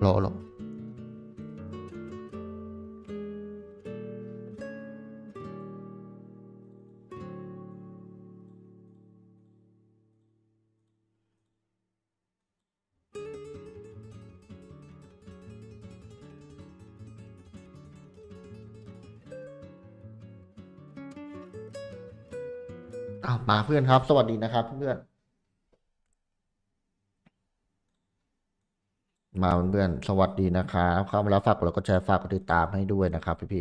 รอมาเพื่อนครับสวัสดีนะครับเพื่อนมาเพื่อนสวัสดีนะครับเข้ามาแล้วฝากกดไลค์กดแชร์ฝากกดติดตามให้ด้วยนะครับพี่เ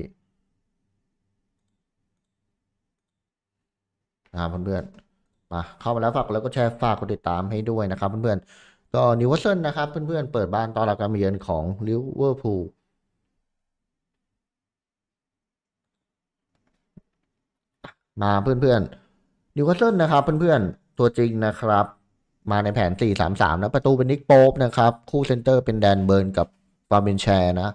พื่อนมาเข้ามาแล้วฝากกดไลค์กดแชร์ฝากกดติดตามให้ด้วยนะครับเพื่อนก็นิวคาสเซิลนะครับเพื่อนเปิดบ้านต้อนรับการมาเยือนของลิเวอร์พูลมาเพื่อนนิวคาสเซิลนะครับเพื่อนตัวจริงนะครับมาในแผน4-3-3นะประตูเป็นนิกโป๊ปนะครับคู่เซนเตอร์เป็นแดนเบิร์นกับฟาเบนแชร์นะ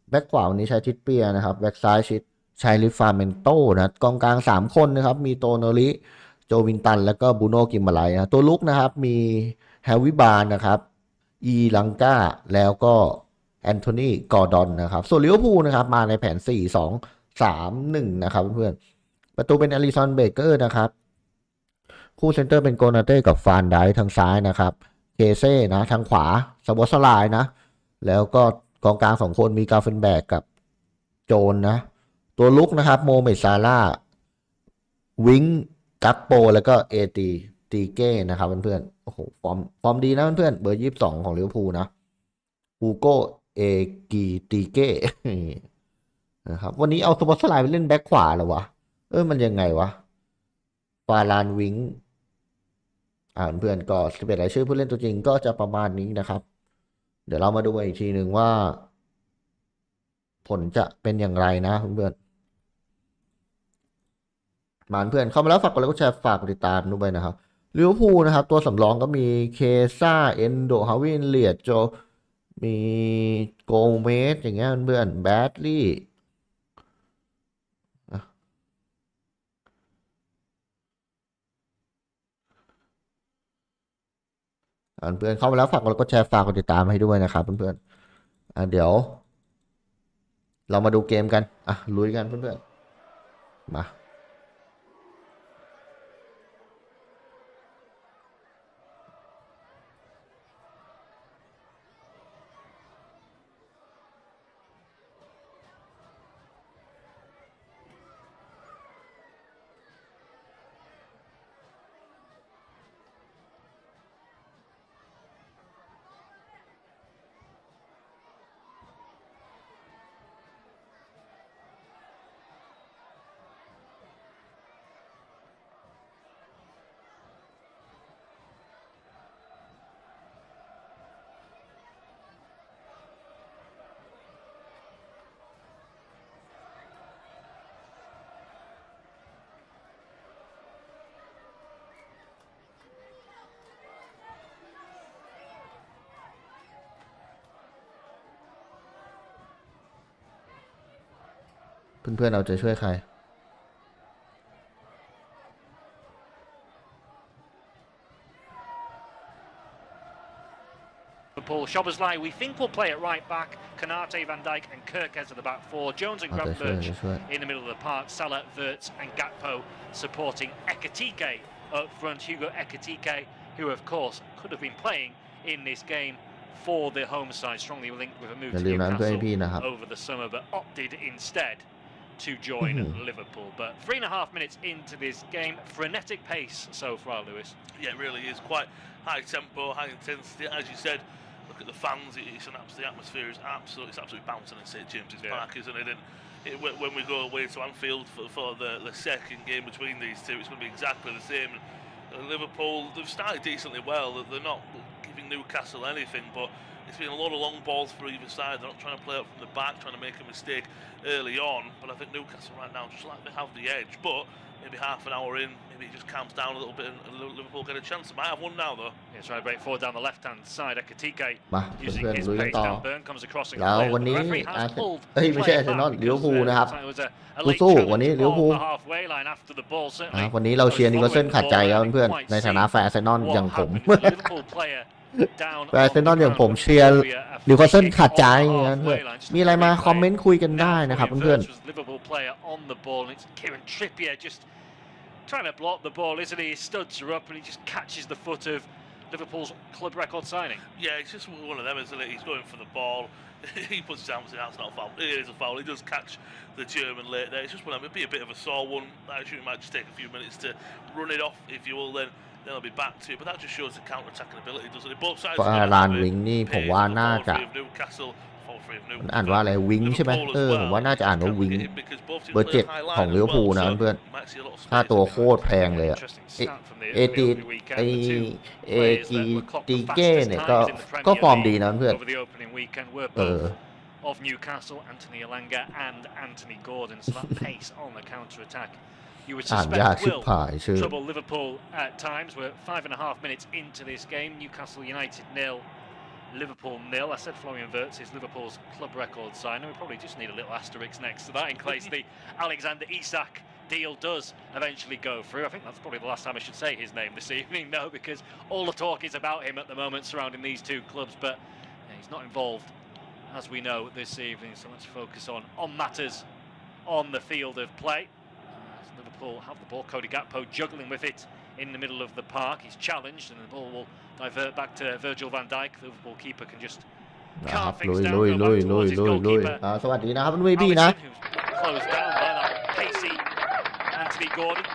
แบ็กขวาวันนี้ใช้ทิปเปียนะครับแบ็กซ้ายใช้ลิฟาเมนโตนะกองกลาง3คนนะครับมีโตโนริโจวินตันแล้วก็บูโน่กิมมาไลนะตัวลุกนะครับมีแฮร์วิบาร์นะครับอีลังกาแล้วก็แอนโทนีกอร์ดอนนะครับส่วนลิเวอร์พูลนะครับมาในแผน4-2-3-1นะครับเพื่อนประตูเป็นอลิซอนเบเกอร์นะครับคู่เซนเตอร์เป็นโกนาเต้กับฟานไดทางซ้ายนะครับเคเซ่นะทางขวาสบอสไลน์นะแล้วก็กองกลาง2คนมีกาเฟนแบกกับโจนนะตัวลุกนะครับโมเมดซาร่าวิงกักโปแล้วก็ตีเก้นะครับเพื่อนๆโอ้โหฟอร์มดีนะเพื่อนๆเบอร์22ของลิเวอร์พูลนะฮูโกเอกีตีเก้นะครับวันนี้เอาสปอตไลน์ไปเล่นแบ็คขวาเหรอวะมันยังไงวะฟาลานวิงเพื่อนก็11รายชื่อผู้เล่นตัวจริงก็จะประมาณนี้นะครับเดี๋ยวเรามาดูอีกทีหนึ่งว่าผลจะเป็นอย่างไรนะเพื่อนมาเพื่อนเข้ามาแล้วฝากกดไลค์กดแชร์ฝากกดติดตามด้วยนะครับลิเวอร์พูลนะครับตัวสำรองก็มีเคซ่าเอนโดฮาวินเลียดโจมีโกเมสอย่างเงี้ยเพื่อนแบดลี่เพื่อนเข้ามาแล้วฝากกดไลค์กดแชร์ฝากกดติดตามให้ด้วยนะครับเพื่อนๆเดี๋ยวเรามาดูเกมกันลุยกันเพื่อนๆมาเพื่อนๆเราจะช่วยใครLiverpool. Szoboszlai, we think will play it right back. Canate, Van Dijk and Kirkes at the back four. Jones and Gravenberch in the middle of the park. Salah, Wirtz and Gakpo supporting Ekitike up front. Hugo Ekitike, who of course could have been playing in this game for the home side. Strongly linked with a move to Newcastle over the summer, but opted instead to join Liverpool. But 3.5 minutes into this game, frenetic pace so far, Lewis. Yeah, it really is quite high tempo, high intensity. As you said, look at the fans. It's the atmosphere is absolutely bouncing in St James's Park, isn't it? And when we go away to Anfield for the second game between these two, it's going to be exactly the same. Liverpool, they've started decently well. They're not giving Newcastle anything, but it's been a lot of long balls for either side. They're not trying to play up from the back, trying to make a mistake early on. But I think Newcastle right now just like they have the edge. But maybe half an hour in, maybe it just calms down a little bit and Liverpool get a chance. They might have one now though. Yeah, trying to break forward down the left-hand side. Ekitike มา using เพื่อน his ๆลุยกัน pace ต่อ down. Burn comes across and แล้ววัน the นี้ referee has pulled ไม่ใช่ the เซ player นอล back ลิเวอร์พูล because นะครับ it was a late สู้ๆ challenge วันนี้ลิเวอร์พูล on the halfway line after the ball. Certainly วันนี้เราเชียร์นิวคาสเซิลขัดใจครับเพื่อนๆในฐานะแฟนอาร์เซนอลอย่างผม Liverpool player down แฟนเซนอนอย่างผมเชียร์นิวคาสเซิลขาดใจงั้นเพื่อนมีอะไรมาคอมเมนต์คุยกันได้นะครับเพื่อน Liverpool player on the ball and it's Kieran Trippier just trying to block the ball, isn't he? He studs her up and he just catches the foot of Liverpool's club record signing. Yeah, it's just one of them, isn't it? He's going for the ball. He puts his arms in. That's not a foul. It is a foul. He does catch the German late there. It's just one of them. It'd be a bit of a sore one. I assume it might just take a few minutes to run it off, if you will. Then they'll be back to it. But that just shows the counter-attacking ability, doesn't it? Both sides. ลานวิงนี่ผมว่าน่าจะอ่านว่าอะไรวิงใช่ไหมผมว่าน่าจะอ่านว่าวิงเบอร์7ของลิเวอร์พูลนะเพื่อนค่าตัวโคตรแพงเลยอะเอจีตีเก้เนี่ยก็ฟอร์มดีนะเพื่อน of Newcastle, Anthony Elanga and Anthony Gordon. So that pace on the counter-attack, you would suspect will trouble Liverpool at times. We're 5.5 minutes into this game. Newcastle United 0, Liverpool 0. I said Florian Wirtz is Liverpool's club record signer. We probably just need a little asterisk next to that in case the Alexander Isak deal does eventually go through. I think that's probably the last time I should say his name this evening, no, because all the talk is about him at the moment surrounding these two clubs, but he's not involved, as we know, this evening. So let's focus on matters on the field of play. Liverpool have the ball. Cody Gakpo juggling with it in the middle of the park. He's challenged, and the ball will divert back to Virgil van Dijk. The Liverpool keeper can just carve things down. Go back towards his goalkeeper. สวัสดีนะครับพี่นะ Closed down by that pacey Anthony Gordon.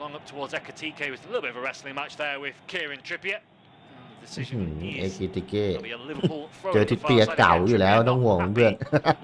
Long up towards Ekitike. It was a little bit of a wrestling match there with Kieran Trippier. Decision is be a Liverpool throw เจอทิปเปียเก่าอยู่แล้วต้องห่วงเพื่อน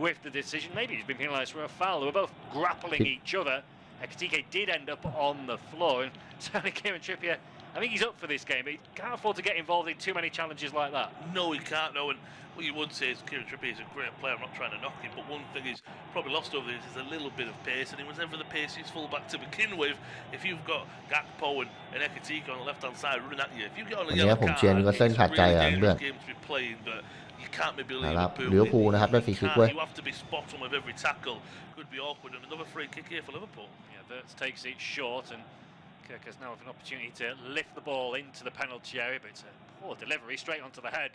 with the decision. Maybe he's been penalised for a foul. They were both grappling each other. Ekitike did end up on the floor, and certainly Kieran Trippier, I think he's up for this game, but he can't afford to get involved in too many challenges like that. No, he can't. No, and what you would say is Kieran Trippier is a great player. I'm not trying to knock him, but one thing he's probably lost over this is a little bit of pace, and he was never the paciest fullback to begin with. If you've got Gakpo and Ekitike on the left-hand side running at you, if you get on a yellow card, it's a really dangerous game to be playing, but you can't maybe leave Liverpool. You have to be spot on with every tackle. Could be awkward, and another free kick here for Liverpool. Yeah, Wirtz takes it short, and Kirk has now an opportunity to lift the ball into the penalty area, but it's a poor delivery straight onto the head.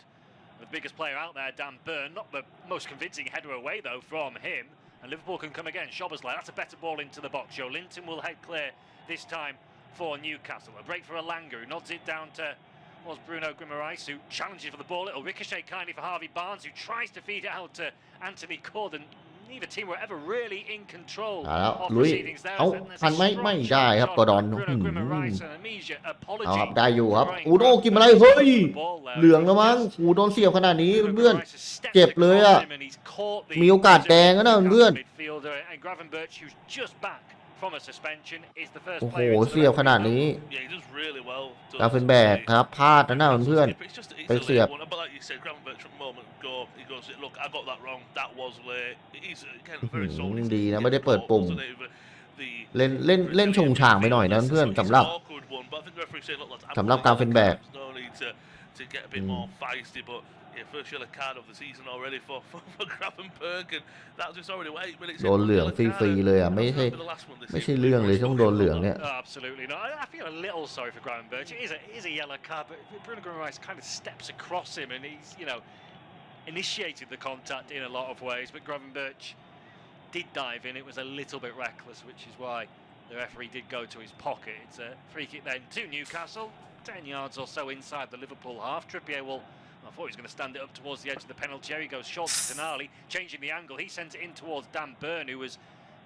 The biggest player out there, Dan Burn, not the most convincing header away though from him, and Liverpool can come again. Szoboszlai, that's a better ball into the box. Joe Linton will head clear this time for Newcastle. A break for Elanga, who nods it down to Bruno Guimaraes, who challenges for the ball. It'll ricochet kindly for Harvey Barnes, who tries to feed it out to Anthony Gordon. Neither team were ever really in control of proceedings there. พันไม่ได้ครับกอร์ดอนเอาครับได้อยู่ครับอูโดกินอะไรเฮ้ยเหลืองแล้วมั้งอูโดนเสียบขนาดนี้เพื่อนเจ็บเลยอ่ะมีโอกาสแดงนะเพื่อนโอ้โหเสียบขนาดนี้กาเฟนแบกครับพลาดนะเพื่อนไปเสียบดีนะไม่ได้เปิดปุ่มเล่นชงช่างไปหน่อยนะเพื่อนสำหรับการเฟนแบกfirst yellow card of the season already for Gravenberg, and that was just already 8 minutes. โดนเหลืองฟรีๆเลยอ่ะไม่ใช่เรื่องเลยต้องโดนเหลืองเนี่ย Absolutely not. I feel a little sorry for Gravenberg. It is a yellow card, but Bruno Guimaraes kind of steps across him, and he's initiated the contact in a lot of ways. But Gravenberg did dive in. It was a little bit reckless, which is why the referee did go to his pocket. It's a free kick then to Newcastle, 10 yards or so inside the Liverpool half. Trippier will. I thought he was going to stand it up towards the edge of the penalty area. He goes short to Tonali, changing the angle. He sends it in towards Dan Burn, who was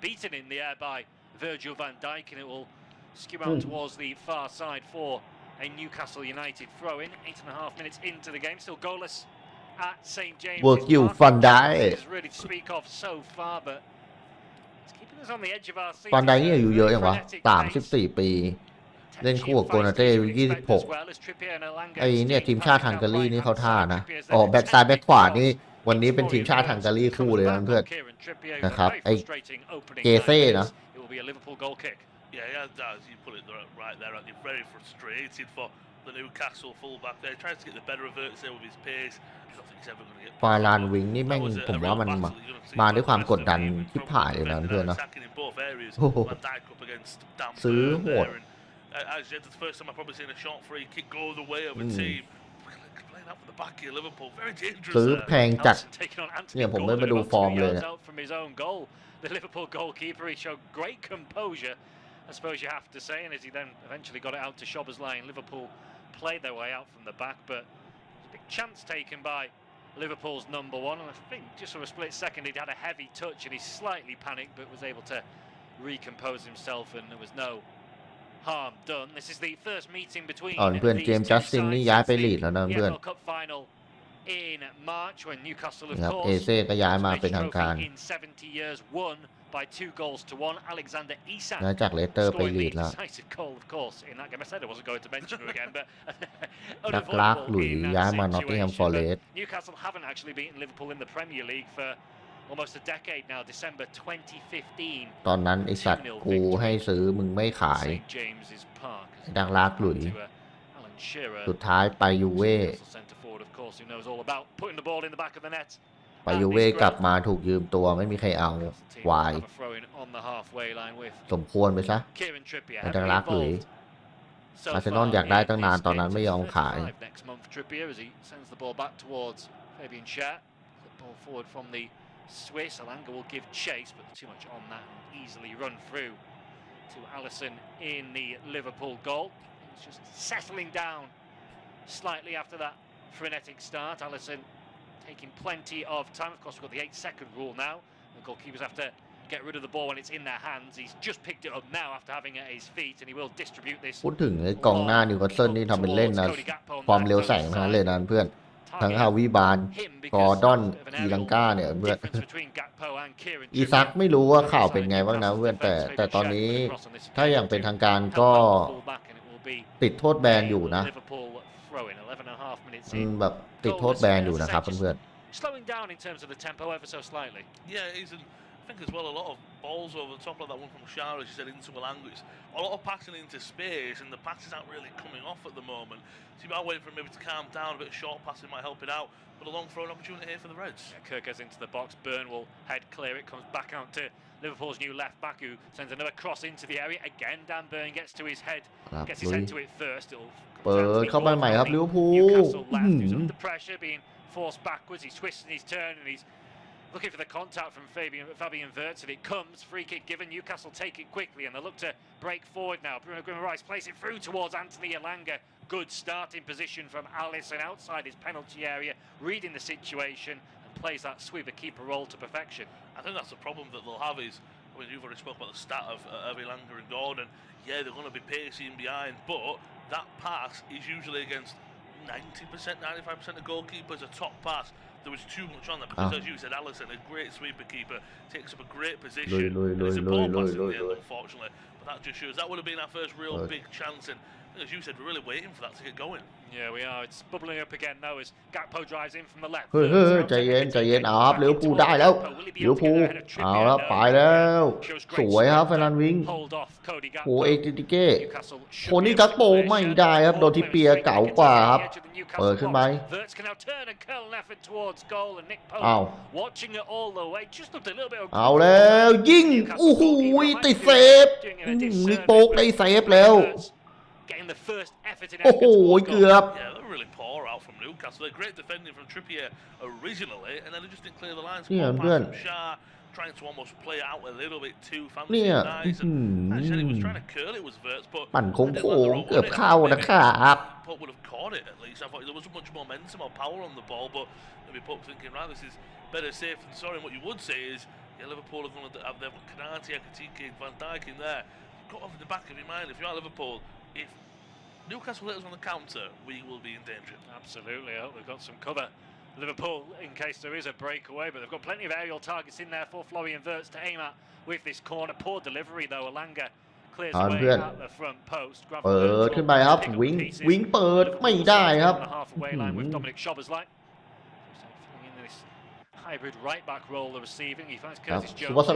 beaten in the air by Virgil van Dijk, and it will skew out towards the far side for a Newcastle United throw-in. 8.5 minutes into the game, still goalless at St James. Virgil van Dijk is really to speak of so far, but it's keeping us on the edge of our seat. van Dijk นี่อายุเยอะจังวะ34 ปีเล่นคู่กับโกนาเต้26ไอ้เนี่ยทีมชาติฮังการีนี่เขาท่านะแบ็กซ้ายแบ็กขวานี่วันนี้เป็นทีมชาติฮังการีคู่เลยนะเพื่อนนะครับไอ้เกเซ่นะ The Newcastle fullback there tries to get the better of Wirtz there with his pace. I don't think he's ever going to get. ฟาลานวิงนี่แม่งผมว่ามันมาด้วยความกดดันที่ผ่านเลยนะเพื่อนนะซื้อโหดAs the first time I've probably seen a short free kick go the way of a team. out from the back here, Liverpool very dangerous. ซื้อแพงจัด taking on Anthony เนี่ยผมไม่มาดู Gordon ฟอร์ม about 2 เลย yards เนี่ย out from his own goal. The Liverpool goalkeeper, he showed great composure, I suppose you have to say, and as he then eventually got it out to Szoboszlai, Liverpool played their way out from the back, but a big chance taken by Liverpool's number one, and I think just for a split second he'd had a heavy touch and he slightly panicked but was able to recompose himself and there was no harm done. This is the first meeting between เพื่อน these เจมส์ two จัสติน sides นี่ย้ายไป since ลีดแล้วนะ the เพื่อน FA Cup final in March when Newcastle, of นะครับ course, เอเซ่ก็ย้ายมาเป็นทางการ in 70 years won by 2 goals to 1. Alexander Isak ย้ายจากเลสเตอร์ไป scoring ลี the ดแล้ว decisive goal, of course, in that game. I said I wasn't going to mention him again, but ดักลากหลุย unavoidable in that ย้ายมา Nottingham situation. But Forest Newcastle haven't actually beaten Liverpool in the Premier League for almost a decade now. December 2015. ตอนนั้นไอสัตว์กูให้ซื้อมึงไม่ขาย St James's Park. ดักลากหลุย To, Alan Shearer, สุดท้ายไปยูเว่ Newcastle centre forward, of course, who knows all about putting the ball in the back of the net. ไปยูเว่กลับมาถูกยืมตัวไม่มีใครเอา Newcastle team วาย have a throw in on the halfway line with สมควรไปซะ Kieran Trippier. ไอ้ดักลากหลุย So อาร์เซนอลอยากได้ตั้งนานตอนนั้นไม่ยอมขาย next month, Trippier as he sends the ball back towards Fabian Schär. Flip ball forward from the Swiss. Alanga will give chase, but too much on that and easily run through to Alisson in the Liverpool goal. He's just settling down slightly after that frenetic start. Alisson taking plenty of time. Of course, we've got the 8-second rule now. The goalkeepers have to get rid of the ball when it's in their hands. He's just picked it up now after having it at his feet, and he will distribute this. พูดถึงไอ้กองหน้านิวคาสเซิลนี่ทำเป็นเล่นนะความเร็วแสงทั้งนั้นเลยนะเพื่อนทั้งฮาวิบานกอร์ดอนอีลังกาเนี่ยเพื่อนอีซักไม่รู้ว่าข่าวเป็นไงบ้างนะเพื่อนแต่ตอนนี้ถ้าอย่างเป็นทางการก็ติดโทษแบนอยู่นะแบบติดโทษแบนอยู่นะครับเพื่อน Slowing down in terms of the tempo ever so slightly. Yeah, he's I think as well a lot of balls over the top like that one from Schär, as you said, into Alanga. It's a lot of passing into space, and the passes aren't really coming off at the moment. So you might wait for him maybe to calm down. A bit of short passing might help it out, but a long throw opportunity here for the Reds. Yeah, Kirk goes into the box. Burn will head clear. It comes back out to Liverpool's new left back, who sends another cross into the area. Again, Dan Burn gets to his head. Gets his head to it first. It'll เปิดเข้าไปใหม่ครับลิเวอร์พูล Newcastle left. He's under pressure, being forced backwards. He's twisting his turn, and he's looking for the contact from Fabian Wirtz, and it comes. Free kick given. Newcastle take it quickly, and they look to break forward now. Bruno Guimaraes plays it through towards Anthony Elanga. Good starting position from Alisson outside his penalty area, reading the situation, and plays that sweeper keeper role to perfection. I think that's the problem that they'll have is, I mean, you've already spoke about the stat of Elanga and Gordon. Yeah, they're going to be pacey in behind, but that pass is usually against 90%, 95% of goalkeepers. A top pass. There was too much on that because, as you said, Alisson, a great sweeper keeper, takes up a great position. It's a ball pass in the end, unfortunately. But that just shows that would have been our first real big chance. And as you said, we're really waiting for that to get going. Yeah, we are. It's bubbling up again now as Gakpo drives in from the left. เฮ้ยใจเย็นเอาครับลิเวอร์พูลได้แล้วลิเวอร์พูลเอาแล้วไปแล้วสวยครับเฟรนันวิงโหเอติเก้โหนี่กักโปไม่ได้ครับโดนทิเปียเก๋ากว่าครับเปิดขึ้นไปเอาเอาแล้วยิงโอ้โหติดเซฟนิกโป๊กได้เซฟแล้วโอ้โหเกือบ Yeah, they're really poor out from Newcastle. They're great defending from Trippier originally, and then they just didn't clear the lines. From Schär, trying to almost play it out a little bit too fancy and nice. And I said he was trying to curl it was Wirtz, but ปั่นโค้งเกือบเข้านะครับ Puck would have caught it at least. I thought there wasn't much momentum or power on the ball, but maybe Puck thinking, right, this is better safe than sorry. And what you would say is, yeah, Liverpool are going to have they've got Canati, Ekatike, and Van Dijk in there. You've got off in the back of your mind if you're at Liverpool, if Newcastle hit us on the counter, we will be in danger. Absolutely. I hope they've got some cover. Liverpool, in case there is a breakaway, but they've got plenty of aerial targets in there for Florian Wirtz to aim at with this corner. Poor delivery though. Alanga clears away at the front post. เปิดขึ้นไปครับวิงเปิดไม่ได้ครับ halfway line with Dominic Szoboszlai. In this hybrid right back role they're receiving. He finds Curtis Jones. สุภาส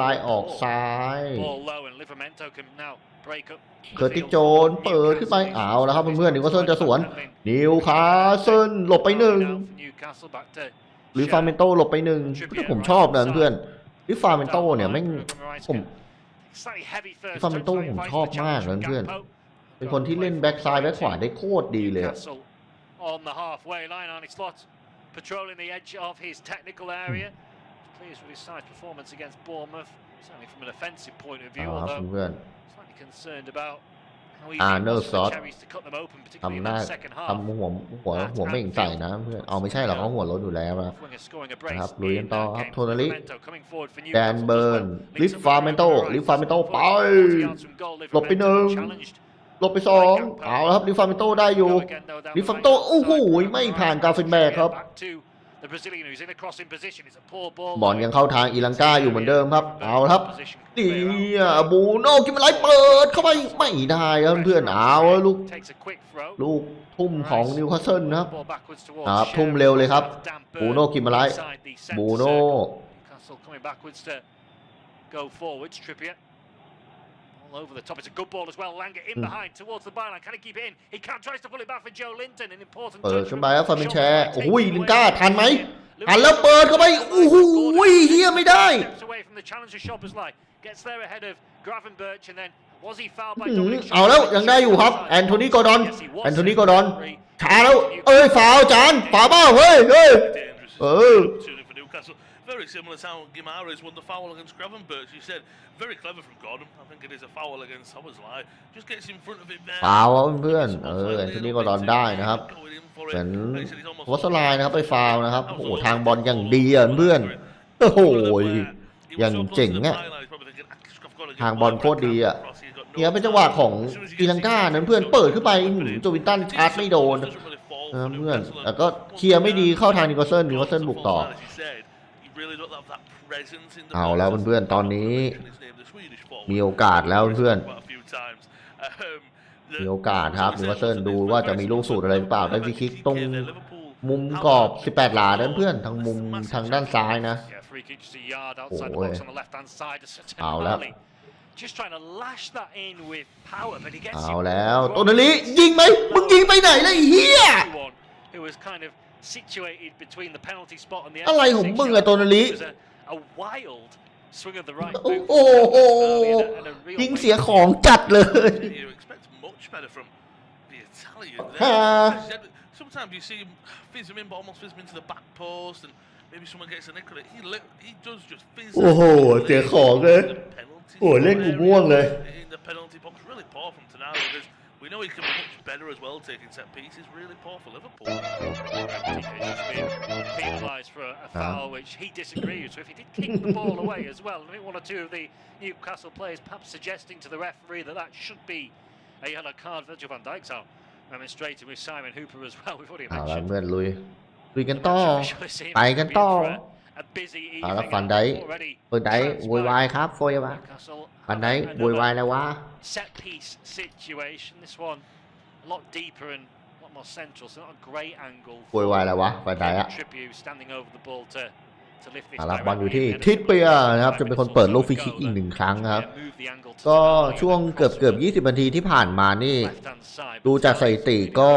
ลายออกซ้าย Ball low and Livramento can now break up. เกิดที่โจนเปิดขึ้นไปเอาแล้วครับเพื่อนๆนิวคาสเซิลจะสวนนิวคาสเซิลหลบไปหนึ่งลิฟาเมนโตหลบไปหนึ่งที่ผมชอบนะเพื่อนลิฟาเมนโตเนี่ยแม่งผมลิฟาเมนโตผมชอบมากนะเพื่อนเป็นคนที่เล่นแบ็กซ้ายแบ็กขวาได้โคตรดีเลย on the halfway line. Arne Slot patrolling the edge of his technical area. Pleased with his side performance against Bournemouth, certainly from an offensive point of view, although slightly concerned about how easy it was for the Cherries to cut them open, particularly in the second half. ทำหัวไม่ใส่นะเพื่อนเอาไม่ใช่หรอกเขาหัวล้นอยู่แล้วนะครับลุยกันต่อครับโทนาริแดนเบิร์นลิฟฟาเมนโตไปหลบไปหนึ่งหลบไปสองเอาแล้วครับลิฟฟาเมนโตได้อยู่ลิฟฟาเมนโตโอ้โหไม่ผ่านกาเฟนแบกครับบอลยังเข้าทางอีลังกาอยู่เหมือนเดิมครับเอาครับนี่บูโน่กินมาไล่เปิดเข้าไปไม่ได้ครับเพื่อนเอาลูกทุ่มของนิวคาสเซิลนะครับทุ่มเร็วเลยครับบูโน่กินมาไล่บูโน่ over the top. It's a good ball as well. Langer in behind towards the byline. Can he keep it in? He can't. Tries to pull it back for Joe Linton. An important เปิดขึ้นไปครับฟาบินแชร์โอ้ยลิงก้าทันไหมทันแล้วเปิดเข้าไปโอ้โหเฮียไม่ได้เอาแล้วยังได้อยู่ครับแอนโทนีกอร์ดอนช้าแล้วฟาวจานฟาวบ้าเฮ้ยVery similar to how Guimaraes won the foul against Gravenberch. He said, very clever from Gordon. I think it is a foul against Sobersley. Just gets in front of him there. ฟาวเพื่อนแอนโทนีกอร์ดอนได้นะครับเหมือนวอสไลน์นะครับไปฟาวนะครับโอ้โหทางบอลอย่างดีเพื่อนโอ้โหอย่างเจ๋งอ่ะทางบอลโคตรดีอ่ะเนี่ยเป็นจังหวะของอีลังกานั้นเพื่อนเปิดขึ้นไปโจวินตันชาร์จไม่โดนเพื่อนแต่ก็เคลียร์ไม่ดีเข้าทางนิโคลเซนบุกต่อเอาแล้วเพื่อนๆตอนนี้มีโอกาสแล้วเพื่อนมีโอกาสครับนิโคลเซนดูว่าจะมีลูกสูตรอะไรหรือเปล่าได้ฟรีคิกตรงมุมกรอบ18 หลาเพื่อนทางมุมทางด้านซ้ายนะโอ้ยเอาแล้วเอาแล้วโตนาลิยิงไหมมึงยิงไปไหนเลยเฮียอะไรของมึงอะโตนาลิโอ้โหยิงเสียของจัดเลยSometimes you see him fizz him in, but almost fizz him into the back post, and maybe someone gets a nick on it. He does just fizz. โอ้โหเสียของเลยโอ้เล่นกูม่วงเลย In the penalty box, really poor from Tonali. Because we know he can be much better as well taking set pieces. Really poor for Liverpool. Penalised for a foul which he disagrees with. He did kick the ball away as well. I think one or two of the Newcastle players perhaps suggesting to the referee that should be a yellow card. Virgil van Dijk's out. Demonstrating with Simon Hooper as well. We've already mentioned. เพื่อนลุยกันต่อไปกันต่อแล้วฟันได้โวยวายครับโฟยวะฟันได้โวยวายแล้ววะ Set piece situation. This one a lot deeper and a lot more central. So not a great angle. โวยวายแล้ววะฟันได้อะ standing over the ball to lift this. บอลอยู่ที่ทิศเปียนะครับจะเป็นคนเปิดลูกฟรีคิกอีก1 ครั้งครับก็ช่วงเกือบ20 นาทีที่ผ่านมานี่ดูจากสถิติก็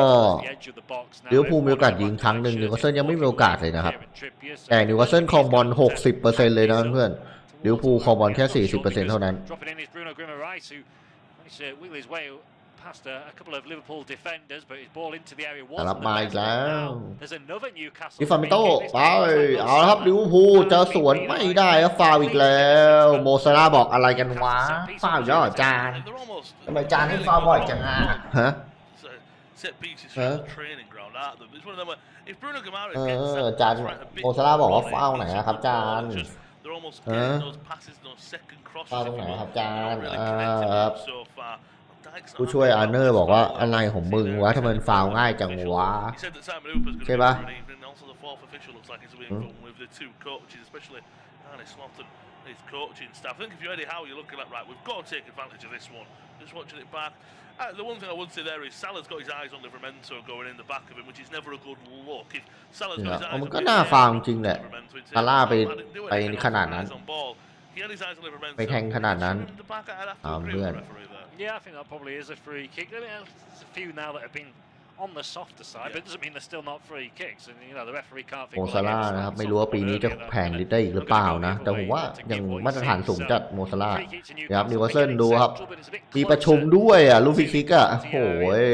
ลิเวอร์พูลมีโอกาสยิงครั้งหนึ่งนิวคาสเซิลยังไม่มีโอกาสเลยนะครับแต่นิวคาสเซิลครองบอล 60% เลยนะเพื่อนลิเวอร์พูลครองบอลแค่ 40% เท่านั้นรับมาอีกแล้วลิฟาเมโต้ไปเอาละครับลิเวอร์พูลจะสวนไม่ได้ครับฟาวอีกแล้วโมซาร่าบอกอะไรกันวะฟาวย่อจานทำไมจานให้ฟาวบ่อยจังอ่ะฮะจานโมซาร่าบอกว่าฟาวไหนครับจานฟาวตรงไหนครับจานผู้ช่วยอาร์เนอร์บอกว่าอะไรของมึงวะทำไมมันฟาวง่ายจังวะใช่ปะhis coaching staff. I think if you're Eddie Howe, you're looking at right. We've got to take advantage of this one. Just watching it back. The one thing I would say there is Salah's got his eyes on Livramento going in the back of him, which is never a good look. If Salah's got his eyes on มันก็น่าฟาวจริงแหละซาร่าไปขนาดนั้นไปแทงขนาดนั้นเพื่อน Yeah, I think that probably is a free kick. I mean, there's a few now that have been on the softer side, but it doesn't mean they're still not free kicks. And you know, the referee can't think. โมซาร่านะครับไม่รู้ว่าปีนี้จะแข่งได้อีกหรือเปล่านะแต่ผมว่ายังมาตรฐานสูงจัดโมซาร่านะครับนิวคาสเซิลดูครับมีประชุมด้วยลูกฟรีคิกโอ้ย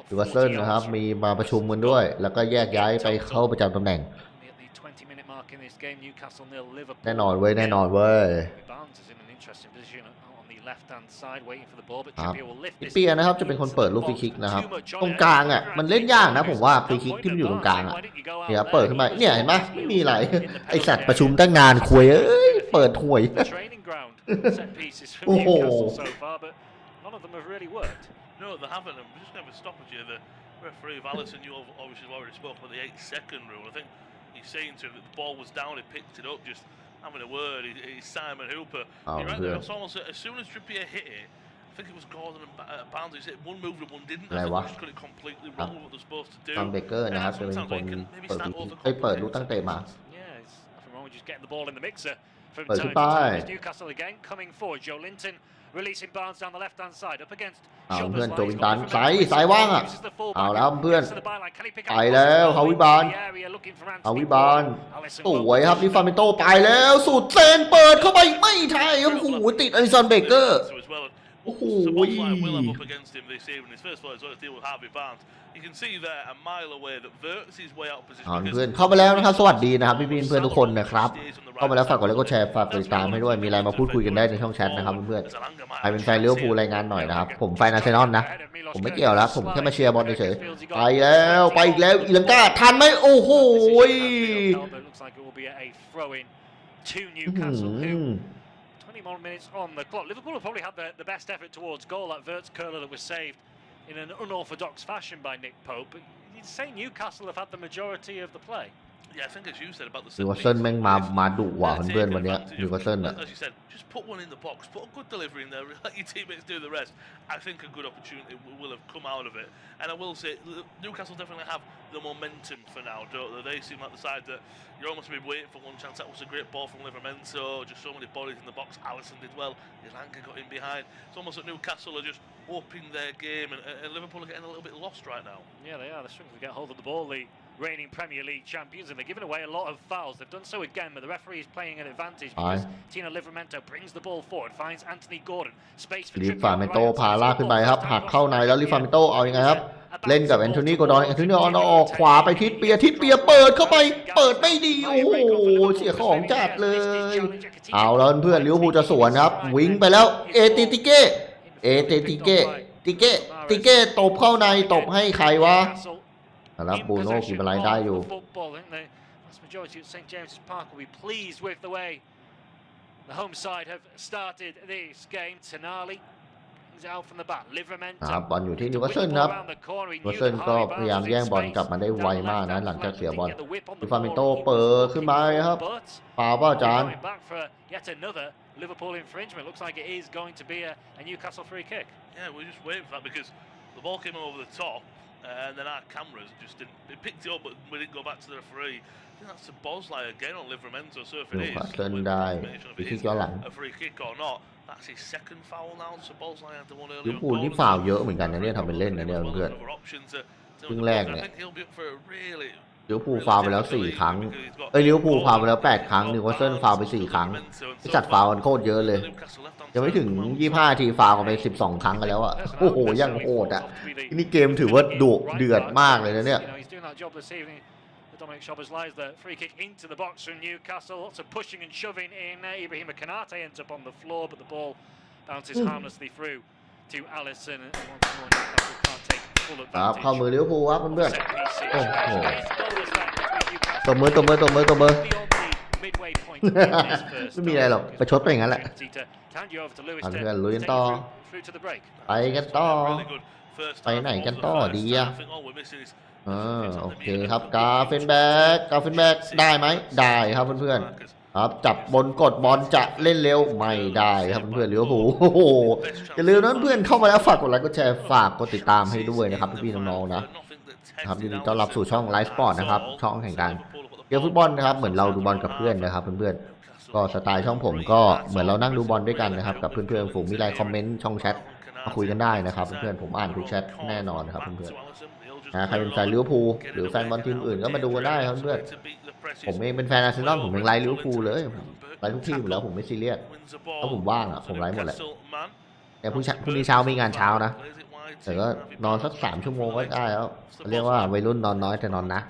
นิวคาสเซิลนะครับมีมาประชุมกันด้วยแล้วก็แยกย้ายไปเข้าประจำตำแหน่งแน่นอนเว้ยแน่นอนเว้ยครับอิเปียนะครับจะเป็นคนเปิดลูกฟรีคิกนะครับตรงกลางอ่ะมันเล่นยากนะผมว่าฟรีคิกที่มันอยู่ตรงกลางอ่ะเนี่ยเปิดขึ้นมาเนี่ยเห็นไหมไม่มีอะไรไอสัตว์ประชุมตั้งนานคุยเปิดห่วยโอ้โห No, they haven't. I'm just going to stop at you. The referee of Allison, you obviously already spoke about the 8-second rule. I think he's saying to him that the ball was down, he picked it up, just having a word. He's Simon Hooper. You're right there. It's almost as soon as Trippier hit it, I think it was Gordon and Barnes. He said one moved and one didn't. I think they just got it completely wrong with what they're supposed to do. ฟังเบเกอร์นะครับจะเป็นคนเปิดเปิดลูกตั้งเตะมาเปิดขึ้นไปเอาเพื่อนโจวินตันสายว่างอ่ะเอาแล้วเพื่อนไปแล้วฮาวิบาลสวยครับลิฟาเมนโตไปแล้วสุดเซนเปิดเข้าไปไม่ใช่โอ้โหติดอลิสันเบเกอร์โอ้โหเพื่อนเข้ามาแล้วนะครับสวัสดีนะครับพี่เพื่อนทุกคนนะครับเข้ามาแล้วฝากกดไลค์กดแชร์ฝากกดติดตามให้ด้วยมีอะไรมาพูดคุยกันได้ในช่องแชทนะครับเพื่อนใครเป็นแฟนลิเวอร์พูลรายงานหน่อยนะครับผมแฟนอาร์เซนอลนะผมไม่เกี่ยวแล้วผมแค่มาเชียร์บอลเฉยๆไปอีกแล้วอีลังกาทันไหมโอ้โหmore minutes on the clock. Liverpool have probably had the best effort towards goal. That Vert's curler that was saved in an unorthodox fashion by Nick Pope. But you'd say Newcastle have had the majority of the play. Yeah, I think as you said about the นิวคาสเซิลแม่งมาดุว่ะเพื่อนวันนี้นิวคาสเซิลอ่ะ As you said, just put one in the box, put a good delivery in there, let your teammates do the rest. I think a good opportunity will have come out of it. And I will say, Newcastle definitely have the momentum for now, don't they? They seem like the side that you're almost been waiting for one chance. That was a great ball from Livramento, just so many bodies in the box. Alisson did well, Ilanga got in behind. It's almost like Newcastle are just upping their game, and Liverpool are getting a little bit lost right now. Yeah, they are. They're struggling to get hold of the ball. The reigning Premier League champions, and they're giving away a lot of fouls. They've done so again, but the referee is playing an advantage because Tino Livramento brings the ball forward, finds Anthony Gordon, space for ลิฟาเมโตพาลากขึ้นไปครับหักเข้าในแล้วลิฟาเมโตเอายังไงครับเล่นกับแอนโทนีโกดอนออกขวาไปทิศเปียเปิดเข้าไปเปิดไม่ดีโอ้โหเสียของจัดเลยเอาแล้วเพื่อนลิเวอร์พูลจะสวนครับวิ่งไปแล้วเอติเก้ตบเข้าในตบให้ใครวะแล้วบูโน่กินอะไรได้อยู่ครับบอลอยู่ที่นิวคาสเซิลครับนิวคาสเซิลก็พยายามแย่งบอลกลับมาได้ไวมากนะหลังจากเสียบอลลิฟาเมนโตเปิดขึ้นมาครับฟาวป่ะอาจารย์Liverpool infringement looks like it is going to be a Newcastle free kick. Yeah, we're just waiting for that because the ball came over the top and then our cameras just didn't. They picked it up, but we didn't go back to the referee. I think that's a Bosley again on Livramento. So if it is a free kick or not, that's his second foul now. So Bosley had the one earlier. ลิเวอร์พูลนี่ฟาวเยอะเหมือนกันนะเนี่ยทำเป็นเล่นนะเนี่ยเพื่อนครึ่งแรกเนี่ยลิเวอร์พูลฟาวไปแล้ว4ครั้งลิเวอร์พูลฟาวไปแล้ว8ครั้งนิวคาสเซิลฟาวไป4ครั้งจัดฟาวกันโคตรเยอะเลยยังไม่ถึง25ทีฟาวกันไป12ครั้งกันแล้วอ่ะโอ้โหยังโหดอ่ะนี่เกมถือว่าดุเดือดมากเลยนะเนี่ยDominic Szoboszlai the free kick into the box from Newcastle. Lots of pushing and shoving in. Ibrahima Konate ends up on the floor, but the ball bounces harmlessly through to Alisson. And once more, Newcastle can't take full advantage. ครับเข้ามือลิเวอร์พูลครับเพื่อนๆโอ้โหตบมือไม่มีอะไรหรอกประชดไปอย่างนั้นแหละเพื่อนลุยกันต่อไปไหนกันต่อดีอะโอเคครับกาเฟนแบ็กได้ไหมได้ครับเพื่อนๆครับจับบนกดบอลจะเล่นเร็วไม่ได้ครับเพื่อนๆลิเวอร์พูลโอ้โหอย่าลืมนะเพื่อนเข้ามาแล้วฝากกดไลค์กดแชร์ฝากกดติดตามให้ด้วยนะครับพี่ๆน้องๆนะครับยินดีต้อนรับสู่ช่องไลฟ์สปอร์ตนะครับช่องแห่งการเกี่ยวฟุตบอลนะครับเหมือนเราดูบอลกับเพื่อนนะครับเพื่อนๆก็สไตล์ช่องผมก็เหมือนเรานั่งดูบอลด้วยกันนะครับกับเพื่อนๆฝูงมีไลน์คอมเมนต์ช่องแชทมาคุยกันได้นะครับเพื่อนๆผมอ่านทุกแชทแน่นอนครับเพื่อนๆใครเป็นแฟนลิเวอร์พูลหรือแฟนบอลทีมอื่นก็มาดูกันได้ครับเพื่อนผมเองเป็นแฟนอาร์เซนอลผมยังไลฟ์ลิเวอร์พูลเลยไลฟ์ทุกทีมอยู่แล้วผมไม่ซีเรียสถ้าผมว่างอ่ะผมไลฟ์หมดแหละแต่พรุ่งนี้เช้ามีงานเช้านะ แต่ก็นอนสัก3 ชั่วโมงก็ได้แล้วเรียกว่าวัยรุ่นนอนน้อยแต่นอนนะ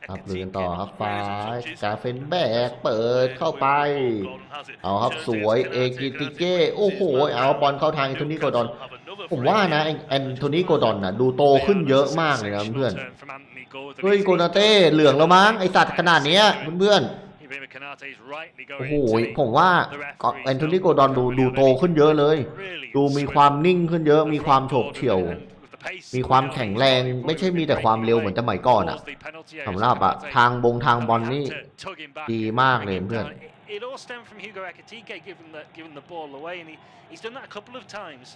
ครับลุยกันต่อครับฟ้ากาเฟนแบกเปิดเข้าไปเอาครับสวยเอกิติเก้โอ้โหเอาบอลเข้าทางแอนโทนีโกดอนผมว่านะแอนโทนีโกดอนน่ะดูโตขึ้นเยอะมากเลยนะเพื่อนเฮ้ยโกนาเต้เหลืองแล้วมั้งไอสัตว์ขนาดเนี้ยเพื่อนโอ้โหผมว่าแอนโทนีโกดอนดูโตขึ้นเยอะเลยดูมีความนิ่งขึ้นเยอะมีความโฉบเฉี่ยวมีความแข็งแรงไม่ใช่มีแต่ความเร็วเหมือนสมัยก่อนอ่ะสำหรับอะทางบอลนี่ดีมากเลยเพื่อนIt all stemmed from Hugo Ekitike giving the ball away, and he's done that a couple of times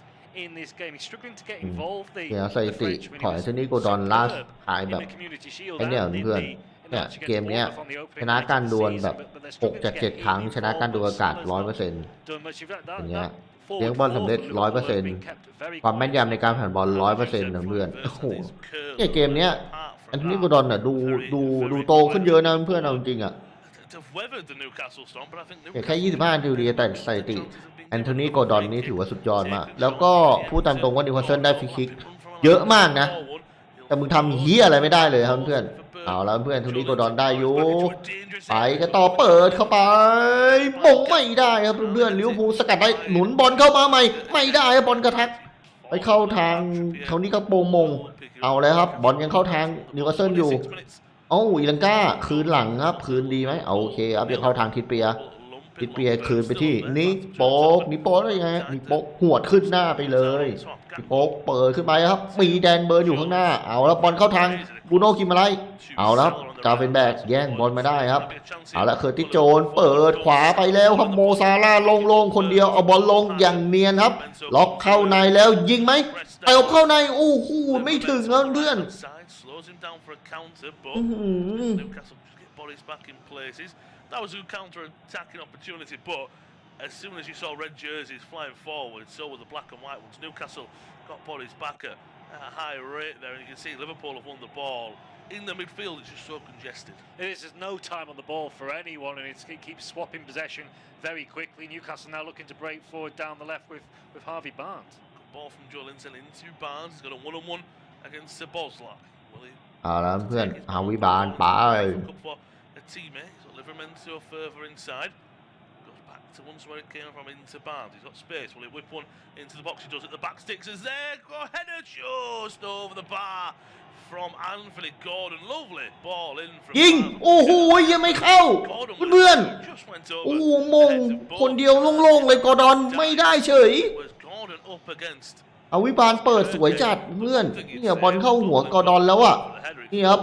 in this game. He's struggling to get involved. เนี่ยสถิติของแอนโทนีโกดอนล่าสุดหายแบบไอเนี่ยเพื่อนเนี่ยเกมเนี้ยชนะการดวลแบบ6 จาก 7 ครั้งชนะการดวลอากาศ 100% อย่างเงี้ยเลี้ยงบอลสำเร็จ 100% ความแม่นยำในการผ่านบอล 100% นะเพื่อนโอ้โหเนี่ยเกมเนี้ยแอนโทนีโกดอนน่ะดูโตขึ้นเยอะนะเพื่อนเอาจริงๆอ่ะแค่25 นาทีเดียวแต่สถิติแอนโทนีโกดอนนี่ถือว่าสุดยอดมากแล้วก็พูดตามตรงว่านิวคาสเซิลได้ฟรีคิกเยอะมากนะแต่มึงทำเหี้ยอะไรไม่ได้เลยครับเพื่อนเอาแล้วเพื่อนแอนโทนีโกดอนได้อยู่ไปก็ต่อเปิดเข้าไปมงไม่ได้ครับเพื่อนลิเวอร์พูลสกัดได้หนุนบอลเข้ามาใหม่ไม่ได้ครับบอลกระแทกไปเข้าทางเท่านี้ก็โปงมงเอาแล้วครับบอลยังเข้าทางนิวคาสเซิลอยู่อีลังกาคืนหลังครับคืนดีไหมโอเคครับยังเข้าทางทิดเปียคืนไปที่นิโป๊กได้ยังไงนิโป๊กหวดขึ้นหน้าไปเลยนิโป๊กเปิดขึ้นไปครับมีแดนเบิร์นอยู่ข้างหน้าเอาแล้วบอลเข้าทางบูโน่กิมอะไรเอาแล้วกาเฟนแบกแย่งบอลมาได้ครับเอาละเคอร์ติสโจนเปิดขวาไปแล้วครับโมซาร่าลงคนเดียวเอาบอลลงอย่างเนียนครับล็อกเข้าในแล้วยิงไหมเตะเข้าในโอ้โหไม่ถึงแล้วเพื่อนThat was a counter-attacking opportunity, but as soon as you saw red jerseys flying forward, so were the black and white ones. Newcastle got bodies back at a high rate there, and you can see Liverpool have won the ball. In the midfield, it's just so congested. There's no time on the ball for anyone, and it keeps swapping possession very quickly. Newcastle now looking to break forward down the left with Harvey Barnes. Good ball from Joelinton into Barnes. He's got a one-on-one against Bosley. เอาแล้วเพื่อนฮาวิบาร์นไป teammate, he's got Livermento further inside, goes back to once where it came from into Barnes, he's got space, will he whip one into the box, he does it, the back sticks is there, go header just over the bar from Anthony Gordon, lovely ball in from ยิงโอ้โหยังไม่เข้าเพื่อนโอ้โหมงคนเดียวโล่งๆเลยกอร์ดอนไม่ได้เฉยเอาวิบาลเปิดสวยจัดเพื่อนเนี่ยบอลเข้าหัวกอร์ดอนแล้วอ่ะนี่ครับ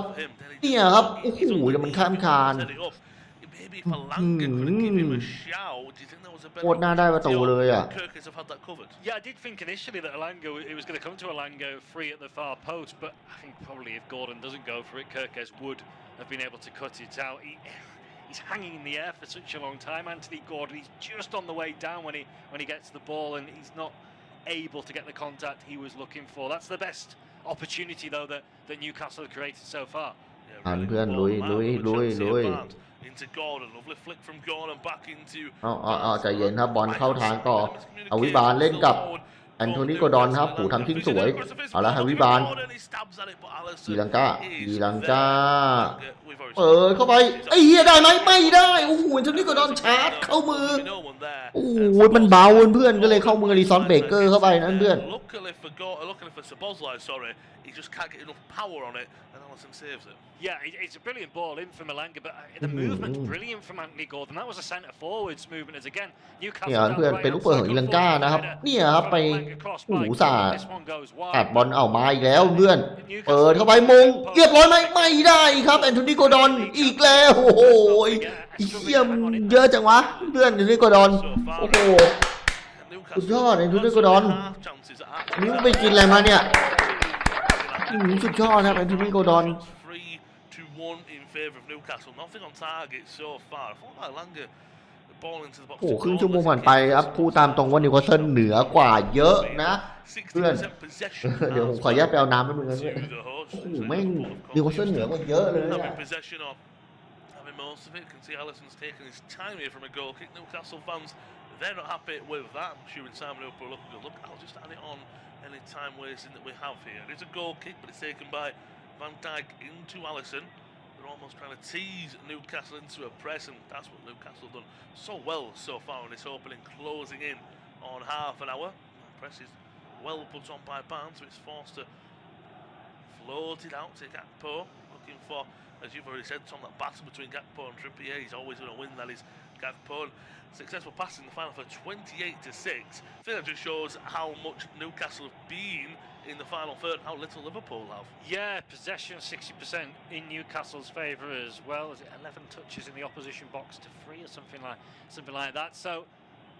โอ้โหแต่มันข้ามคานโคตรน่าได้ประตูเลยอ่ะ Yeah, I did think initially that it was going to come to Alango free at the far post, but I think probably if Gordon doesn't go for it, Kirkes would have been able to cut it out. He's hanging in the air for such a long time. Anthony Gordon, he's just on the way down when he gets the ball, and he's not able to get the contact he was looking for. That's the best opportunity though that Newcastle have created so far. เพื่อนลุย into Gordon, lovely flick from Gordon back into ใจเย็นครับบอลเข้าทางต่อเอาวิบาลเล่นกับแอนโทนีโกดอนครับผูทำทิ้งสวยเอาละฮาวิบาลอีลังกาเปิดเข้าไปไอ้เหี้ยได้ไหมไม่ได้โอ้โหแอนโทนีโกดอนชาร์จเข้ามือโอ้โหมันเบาเพื่อนก็เลยเข้ามือรีซอนเบเกอร์เข้าไปนั่นเพื่อนHe just can't get enough power on it, and Allison saves it. Yeah, it's a brilliant ball in from Malanga, but the movement's brilliant from Anthony Gordon. That was a centre forwards movement as again. Newcastle เพื่อนเป็นลูกเปิดของอีลังกานะครับเนี่ยครับไปหูสาตัดบอลเอามาอีกแล้วเพื่อนเปิดเข้าไปมงเรียบร้อยไหมไม่ได้ครับแอนโทนีโกดอนอีกแล้วโอ้โหเยี่ยมเยอะจังวะเพื่อนแอนโทนีโกดอนโอ้โหสุดยอดแอนโทนีโกดอนนี่ไปกินอะไรมาเนี่ยสุดยอดครับแอนโทนีโกดอนโอ้ครึ่งชั่วโมงผ่านไปครับพูดตามตรงว่านิวคาสเซิลเหนือกว่าเยอะนะเพื่อนเดี๋ยวผมขอแยกไปเอาน้ำให้มึงนะเพื่อนโอ้โหแม่งนิวคาสเซิลเหนือกว่าเยอะเลย having most of it. You can see Alisson's taking his time here from a goal kick. Newcastle fans, they're not happy with that. I'm sure in time Liverpool look and go, look, I'll just add it on any time wasting that we have here. It is a goal kick, but it's taken by Van Dijk into Alisson. They're almost trying to tease Newcastle into a press, and that's what Newcastle have done so well so far in this opening, closing in on half an hour. The press is well put on by Barnes, so it's forced to float it out to Gakpo, looking for, as you've already said, Tom, that battle between Gakpo and Trippier. He's always going to win, that is Gakpo. Successful pass in the final for 28-6. I think that just shows how much Newcastle have been in the final third, how little Liverpool have. Yeah, possession 60% in Newcastle's favour as well. Is it 11 touches in the opposition box to 3 or something like that? So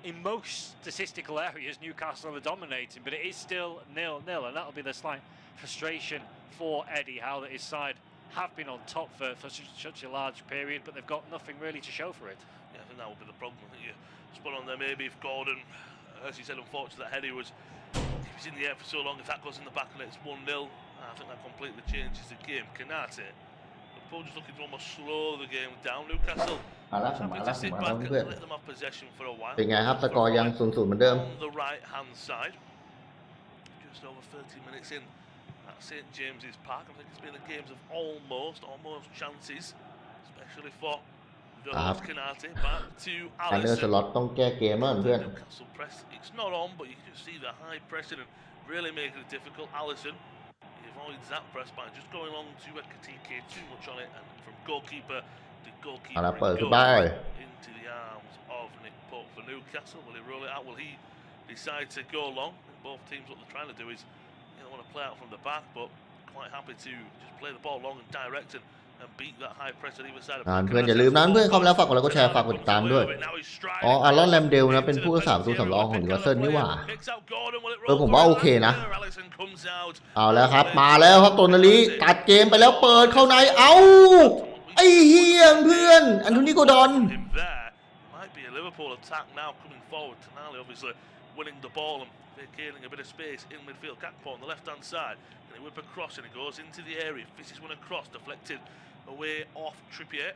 in most statistical areas, Newcastle are dominating, but it is still 0-0, and that'll be the slight frustration for Eddie Howe that his side have been on top for such a large period, but they've got nothing really to show for it. Yeah, I think that would be the problem. I think you spot on there. Maybe if Gordon, as you said, unfortunately, that header was, if he's in the air for so long, if that goes in the back and it's 1-0, I think that completely changes the game. Canate, Liverpool just looking to almost slow the game down. Newcastle happy to sit back and let them have possession for a while. เป็นไงครับสกอร์ยัง 0-0 เหมือนเดิม On the right hand side, just over 30 minutes in at St James's Park. I think it's been a games of almost chances, especially for those Canate. Back to การเลือกส Alisson. ล็อตต้องแก้เกมแล้วเพื่อน Newcastle press, it's not on, but you can just see the high pressing and really making it difficult. Alisson, he avoids that press by just going along to Ekitike, too much on it, and from goalkeeper to goalkeeper, เอาละ it เปิดขึ้น goes ไป into the arms of Nick Pope for Newcastle. Will he roll it out? Will he decide to go long? Both teams, what they're trying to do is, you don't want to play out from the back, but quite happy to just play the ball long and direct and beat that high press on either side of เพื่อนอย่าลืมนะเพื่อนเข้ามาแล้วฝากกดไลค์กดแชร์ฝากกดติดตามด้วยอ๋ออารอนแรมเดลนะเป็นผู้รักษาประตูสำรองของนิวคาสเซิลนี่หว่าผมว่าโอเคนะเอาแล้วครับมาแล้วครับโตนาลีตัดเกมไปแล้วเปิดเข้าในเอ้าไอ้เฮียเพื่อนอันโทนีโกดอน winning the ball and vacating a bit of space in midfield. Gakpo on the left-hand side, and they whip across and it goes into the area. Fishes one across, deflected away off Trippier.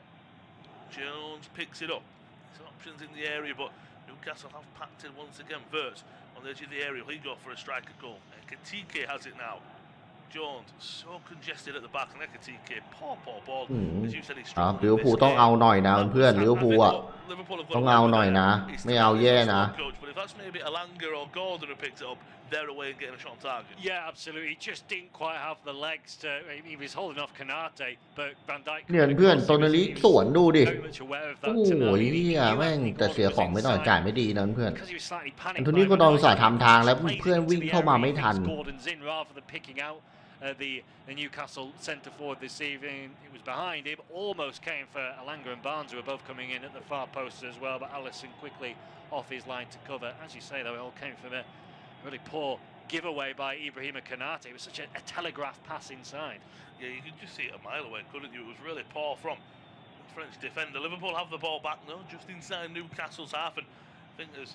Jones picks it up. There's options in the area, but Newcastle have packed it once again. Verts on the edge of the area. He got for a striker goal. Ekitike has it now. Jones so congested at the back, and Ekitike, poor ball. As you said, he's ลิเวอร์พูลต้องเอาหน่อยนะเพื่อนลิเวอร์พูลอ่ะต้องเอาหน่อยนะไม่เอาแย่นะ But if that's maybe Alanga or Gordon who picked it up, they're away and getting a shot on target. Yeah, absolutely. He just didn't quite have the legs to. He was holding off Canate, but Van Dijk. เนี่ยเพื่อนโตนาลีสวนดูดิ very much aware of โอ้ that โห tonight. เนี่ยแม่งแต่เสียของไม่หน่อยจ่ายไม่ดีนะเพื่อน Because he was slightly อัน panicked โทนี by โกดอน Van อุตส่าห์ Dijk. ทำทางแล้ว Plays เพื่อน into วิ่ง the เข้ามา area. ไม่ He ทัน thinks Gordon's in rather than picking out the Newcastle centre forward this evening. It was behind him, almost came for Alanga and Barnes, who were both coming in at the far post as well. But Alisson quickly off his line to cover. As you say, though, it all came from a really poor giveaway by Ibrahima Canate. It was such a telegraph pass inside. Yeah, you could just see it a mile away, couldn't you? It was really poor from the French defender. Liverpool have the ball back now, just inside Newcastle's half, and I think there's.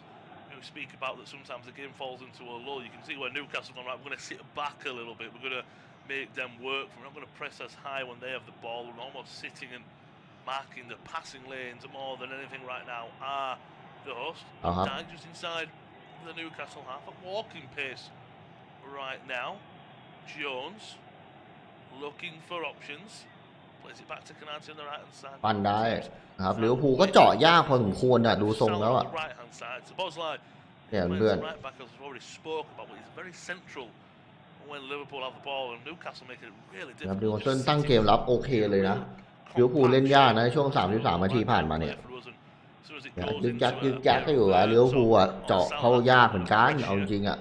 We speak about that sometimes the game falls into a lull. You can see where Newcastle gone right. We're going to sit back a little bit. We're going to make them work. We're not going to press as high when they have the ball. We're almost sitting and marking the passing lanes more than anything right now are the host. Dyke just inside the Newcastle half at walking pace right now. Jones looking for options. Plays it back to Canate on the right hand side. ปั่นได้นะครับลิเวอร์พูลก็เจาะยากพอสมควรอ่ะดูทรงแล้วอ่ะเนี่ยเพื่อนครับลิเวอร์พูลตั้งเกมรับโอเคเลยนะลิเวอร์พูลเล่นยากนะช่วง33 นาทีผ่านมาเนี่ยยึกยักก็อยู่อ่ะลิเวอร์พูลอ่ะเจาะเขายากเหมือนกันเอาจริงอ่ะ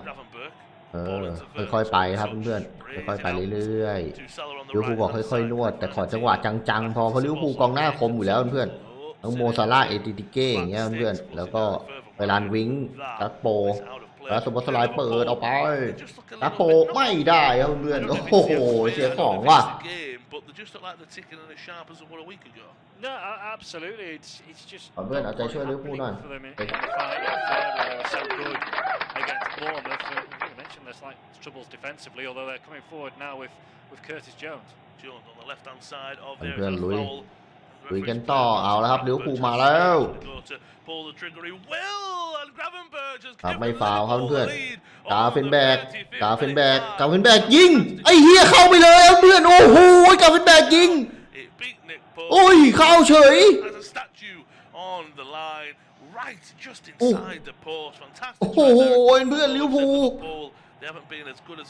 ค่อยๆไปครับเพื่อนๆค่อยๆไปเรื่อยๆลิเวอร์พูลบอกค่อยๆนวดแต่ขอจังหวะจังๆพอเพราะลิเวอร์พูลกองหน้าคมอยู่แล้วเพื่อนทั้งโมซาร่าเอติติเก้อย่างเงี้ยเพื่อนแล้วก็เวลานวิงกักโปแล้วสมบัติสลายเปิดเอาไปกักโปไม่ได้ครับเพื่อนโอ้โหเสียของว่ะ No, absolutely. It's just. เพื่อนเอาใจช่วยลิเวอร์พูลหน่อย So good against Bournemouth. You mentioned there's like troubles defensively, although they're coming forward now with Curtis Jones. Jones on the left-hand side of there is a foul. คุยกันต่อเอาแล้วครับลิเวอร์พูลมาแล้วครับไม่ฟาวครับเพื่อนกาเฟนแบกยิงไอ้เฮียเข้าไปเลยเพื่อนโอ้โหกาเฟนแบกยิงโอ้ยเข้าเฉยโอ้โหเพื่อนลิเวอร์พูล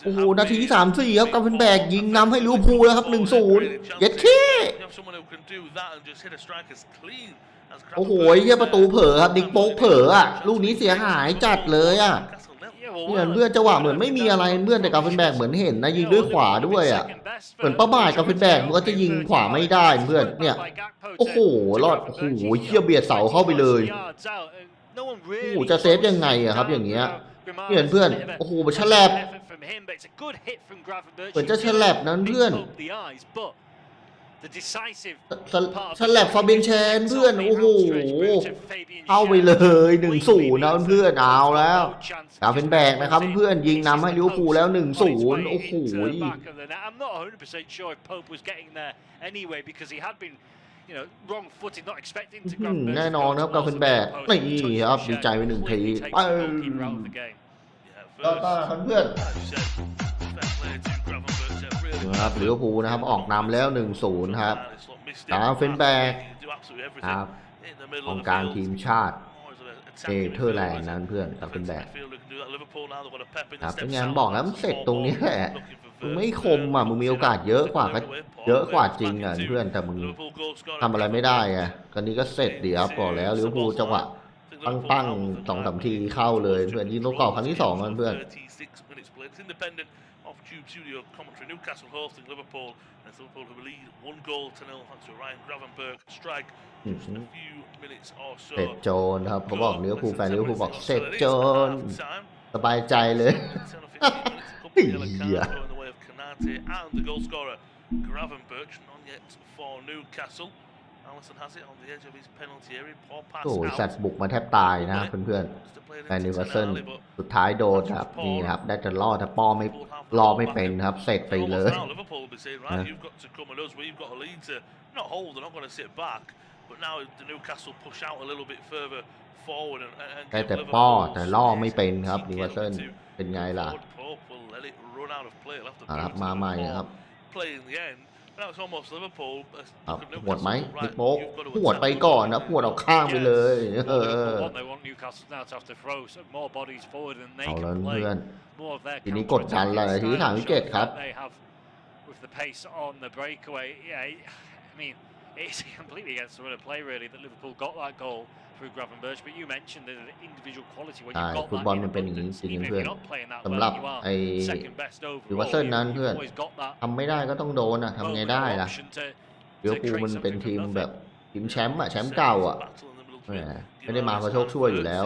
โอ้โหนาที34ครับกาเฟนแบกยิงนำให้ลิเวอร์พูลแล้วครับ 1-0 เย็ดเท่โอ้โหเฮียประตูเผลอครับดิกโป๊กเผลออ่ะลูกนี้เสียหายจัดเลยอ่ะเพื่อนจังหวะเหมือนไม่มีอะไรเพื่อนแต่กาเฟนแบกเหมือนเห็นนะยิงด้วยขวาด้วยอ่ะเหมือนประมาทกาเฟนแบกมันก็จะยิงขวาไม่ได้เพื่อนเนี่ยโอ้โหรอดโอ้โหเฮียเบียดเสาเข้าไปเลยโอ้โหจะเซฟยังไงอะครับอย่างเงี้ยเพื่อนโอ้โหมันฉลับเหมือนจะฉลับนั้นเพื่อนฉลับฟาเบียนแชนเพื่อนโอ้โหเอาไปเลย 1-0 นะเพื่อนเอาแล้วกาเฟนแบกนะครับเพื่อนยิงนำให้ลิเวอร์พูลแล้ว 1-0 โอ้โหแน่นอนครับกาเฟนแบกนี่ครับดีใจไป1 ทีครับเพื่อนนะครับลิเวอร์พูลนะครับออกนำแล้ว 1-0 ครับกาเฟนแบกครับของกลางทีมชาติเนเธอร์แลนด์นั้นเพื่อนกาเฟนแบกครับเป็นไงบอกแล้วมันเสร็จตรงนี้แหละมึงไม่คมอ่ะมึงมีโอกาสเยอะกว่าจริงอ่ะเพื่อนแต่มึงทำอะไรไม่ได้ไงตอนนี้ก็เสร็จดีครับบอกแล้วลิเวอร์พูลจังหวะปั้ง 2-3 ทีเข้าเลยเพื่อนยิงตัวกรอบครั้งที่2กันเพื่อนTube Studio commentary. Newcastle hosting Liverpool, and Liverpool who lead 1-0 thanks to Ryan Gravenberch strike just a few minutes or so. เสร็จโจนครับเขาบอกลิเวอร์พูลแฟนลิเวอร์พูลบอกเสร็จโจนสบายใจเลยเหี้ย and the goal scorer Gravenberch not yet for Newcastle. Alisson has it on the edge of his penalty area. Poor pass. โอ้ยสัตว์บุกมาแทบตายนะเพื่อนๆแฟนนิวคาสเซิลสุดท้ายโดนครับนี่ครับได้แต่ล่อแต่ป้อไม่รอไม่เป็นครับเสร็จไปเลยได้แต่ป้อแต่ล่อไม่เป็นครับนิวคาสเซิลเป็นไงล่ะครับมาใหม่ครับหวดไหมนิกโป๊กหวดไปก่อนนะหวดออกข้างไปเลยเอาแล้วเพื่อนทีนี้กดดันเลยทีถามวิกเกตครับIt's completely against the run of play, really, that Liverpool got that goal through Gravenberch. But you mentioned the individual quality when you've got ฟุตบอลมันเป็นอย่างนี้จริงเพื่อนสำหรับไอ้ลิเวอร์พูลนั้นเพื่อนทำไม่ได้ก็ต้องโดนทำไงได้ล่ะลิเวอร์พูลมันเป็นทีมแบบทีมแชมป์แชมป์เก่าไม่ได้มาเพราะโชคช่วยอยู่แล้ว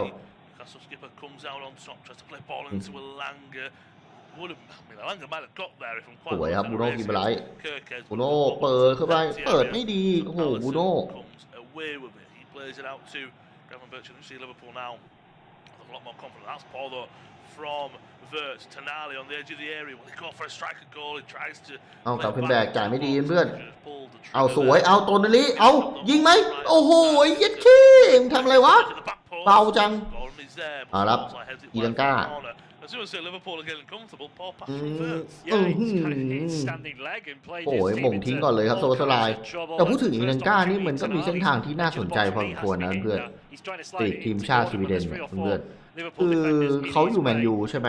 สวยครับบูโน่กินไปไลท์บูโน่เปิดเข้าไปเปิดไม่ดีโอ้โหบูโน่เอากลับขึ้นแบกจ่ายไม่ดีเพื่อนเอาสวยเอาตัวนี้เอายิงไหมโอ้โหยัดขี้มึงทำอะไรวะเบาจังรับอีลังกาโอ้ยหม่งทิ้งก่อนเลยครับโซสไลด์แต่พูดถึงอีลังกานี่มันก็มีเส้นทางที่น่าสนใจพอสมควรนะเพื่อนติดทีมชาติสวีเดนเพื่อนคือเขาอยู่แมนยูใช่ไหม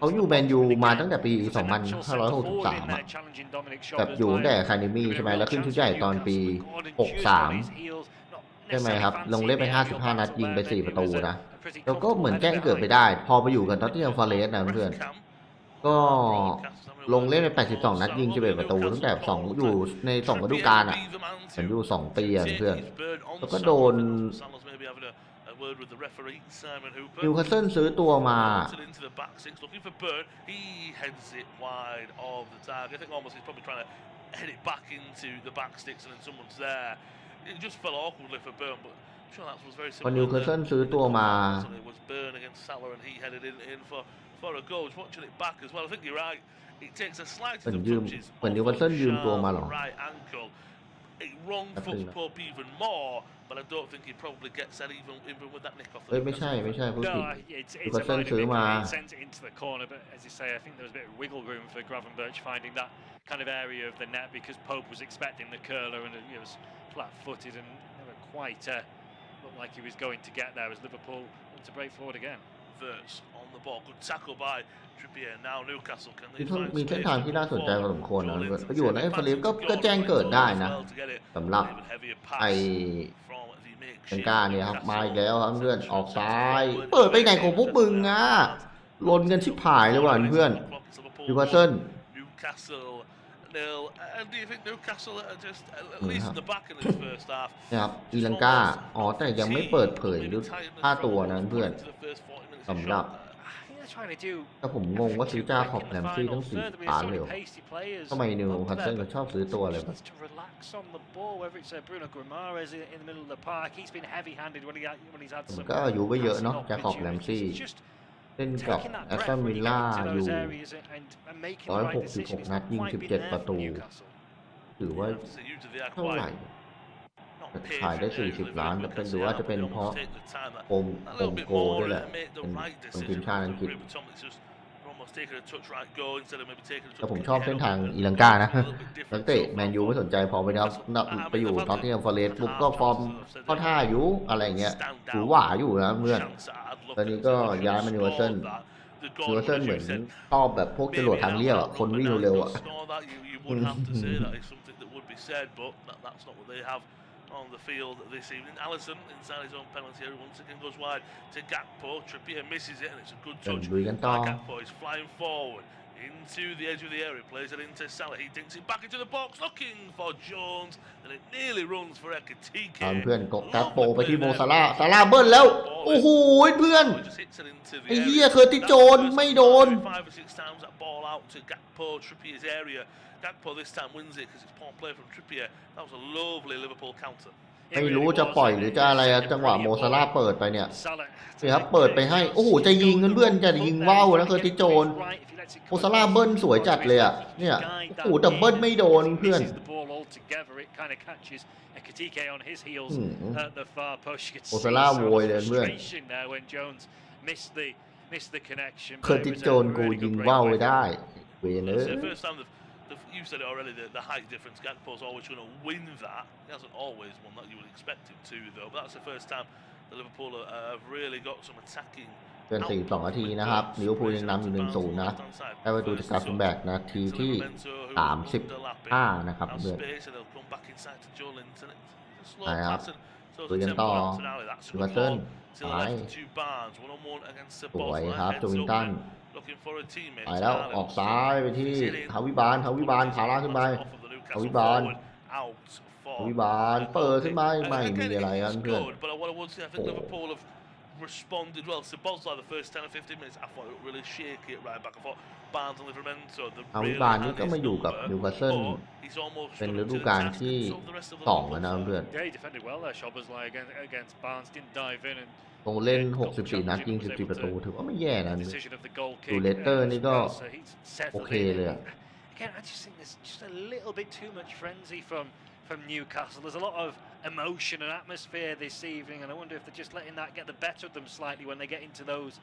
เขาอยู่แมนยูมาตั้งแต่ปี 2563แบบอยู่ตั้งแต่คาเดมี่ใช่ไหมแล้วขึ้นชุดใหญ่ตอนปี 63ใช่ไหมครับลงเล่นไป55 นัดยิงไป4 ประตูนะแล้วก็เหมือนแจ้งเกิดไปได้พอไปอยู่กับท็อตเทนแฮมฟอเรสต์นะเพื่อนก็ลงเล่นไป82 นัดยิง11 ประตูตั้งแต่2อยู่ใน2 ฤดูกาลเหมือนอยู่2 ปีเพื่อนแล้วก็โดนนิวคาสเซิลซื้อตัวมาพอนิวคาสเซิลซื้อตัวมาเหมือนนิวคาสเซิลยืมตัวมาหรอ a wrong foot pop even more, but I don't think he probably gets that even with that nick off. ไม่ใช่พูดผิด No, it's a minor nick. He sent it into the corner, but as you say, I think there was a bit of wiggle room for Gravenberch finding that kind of area of the net because Pope was expecting the curler and he was flat-footed and never quite looked like he was going to get there as Liverpool want to break forward again. Verts on the ball, good tackle by Trippier. Now Newcastle can มีเส้นทางที่น่าสนใจพอสมควรนะประโยชน์ในเอฟลิฟก็แจ้งเกิดได้นะสำหรับไอเอ็นก้าเนี่ยครับมาอีกแล้วครับเพื่อนออกซ้ายเปิดไปไหนของพวกมึงอ่ะลนกันชิบหายเลยว่ะเพื่อนนิวคาสเซิล nil. And do you think Newcastle are just at least in the back in this first half? นะครับอีลังกาแต่ยังไม่เปิดเผยดูค่าตัวนะเพื่อนสำหรับแต่ผมงงว่าซื้อจ้าขอบแลมซี่ต้อง4 ล้านเลยทำไมนิวคาสเซิลก็ชอบซื้อตัวเลยแบบผมก็อายุไม่เยอะเนาะจ้าขอบแลมซี่เล่นกับแอสตันวิลล่าอยู่166 นัดยิง17 ประตูถือว่าเท่าไหร่ขายได้40 ล้านแต่เป็นหรือว่าจะเป็นเพราะโอมโกด้วยแหละเป็นทีมชาติอังกฤษแต่ผมชอบเส้นทางอีลังกานะนักเตะแมนยูไม่สนใจพอไปครับไปอยู่ท็อตแนมฟอเรสต์ปุ๊บก็ฟอร์มเข้าท่าอยู่อะไรเงี้ยถือหว่าอยู่นะเพื่อนตอนนี้ก็ย้ายมานิวคาสเซิลเหมือนชอบแบบพวกจรวดทางเรียบคนวิ่งเร็วๆon the field this evening. Alisson inside his own penalty area once again goes wide to Gakpo. Trippier misses it and it's a good touch by Gakpo. He's flying forward into the edge of the area, plays it into Salah. He dinks it back into the box, looking for Jones, and it nearly runs for Ekitike. เพื่อนกกาโปไปที่โมซาร่าเบิ้ลแล้วโอ้โหเพื่อนไอ้เหี้ยเคอร์ติโจนไม่โดน 5 or 6 times that ball out to Gakpo, Trippier's area. Gakpo this time wins it because it's poor play from Trippier. That was a lovely Liverpool counter. ไม่รู้จะปล่อยหรือจะอะไรจังหวะโมซาร่าเปิดไปเนี่ยครับเปิดไปให้โอ้โหจะยิงเพื่อนจะยิงว่าวนะเคอร์ติโจนโมซาร่าเบิ้ลสวยจัดเลยอ่ะเนี่ยโอ้โหแต่เบิ้ลไม่โดนเพื่อนโมซาร่าโวยเลยเพื่อนเคอร์ติโจนกูยิงว่าวไปได้เวเนอร์ You said it already, the height difference. Gakpo's always going to win that. He hasn't always won that. You would expect him to, though. But that's the first time that Liverpool have really got some attacking. เป็น42 นาทีนะครับลิเวอร์พูลยังนำอยู่ 1-0 นะได้ประตูจากการคัมแบ็กนาทีที่35นะครับเพื่อนนะครับคุยกันต่อจูวัตเทิลไปสวยครับจูวินตันไปแล้วออกซ้ายไปที่ฮาวิบาลพาล่าขึ้นไปฮาวิบาลเปิดขึ้นมาไม่มีอะไรกันเพื่อนresponded well. So Bosla the first 10 or 15 minutes I thought it really shaky at right back. I thought Barnes and Livramento the ฮาวิบาลนี่ก็มาอยู่กับนิวคาสเซิลเป็นฤดูกาลที่2แล้วนะเพื่อนลงเล่น64 นัดยิง14 ประตูถือว่าไม่แย่นะดูเลสเตอร์นี่ก็โอเคเลยอ่ะ from Newcastle. There's a lot of emotion and atmosphere this evening, and I wonder if they're just letting that get the better of them slightly when they get into those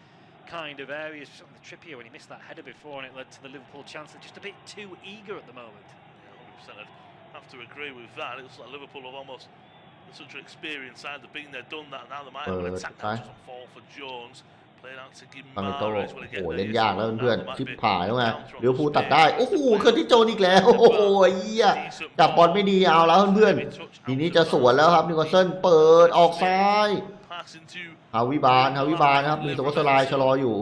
kind of areas. The Trippier when he missed that header before and it led to the Liverpool chance. They're just a bit too eager at the moment. Yeah, 100%. I'd have to agree with that. It looks like Liverpool have almost such an experienced side. They've been there, done that. Now they might have an attack that doesn't fall for Jones. โอ้โหเล่นยากแล้วเพื่อนชิปผายแล้วไงลิเวอร์พูลตัดได้โอ้โหเคอร์ติโจนอีกแล้วโอ้โหเหี้ยจับบอลไม่ดีเอาแล้วเพื่อนทีนี้จะสวนแล้วครับนิวคาสเซิลเปิดออกซ้ายฮาวิบาลครับมีตัวสไลด์ชะลออยู่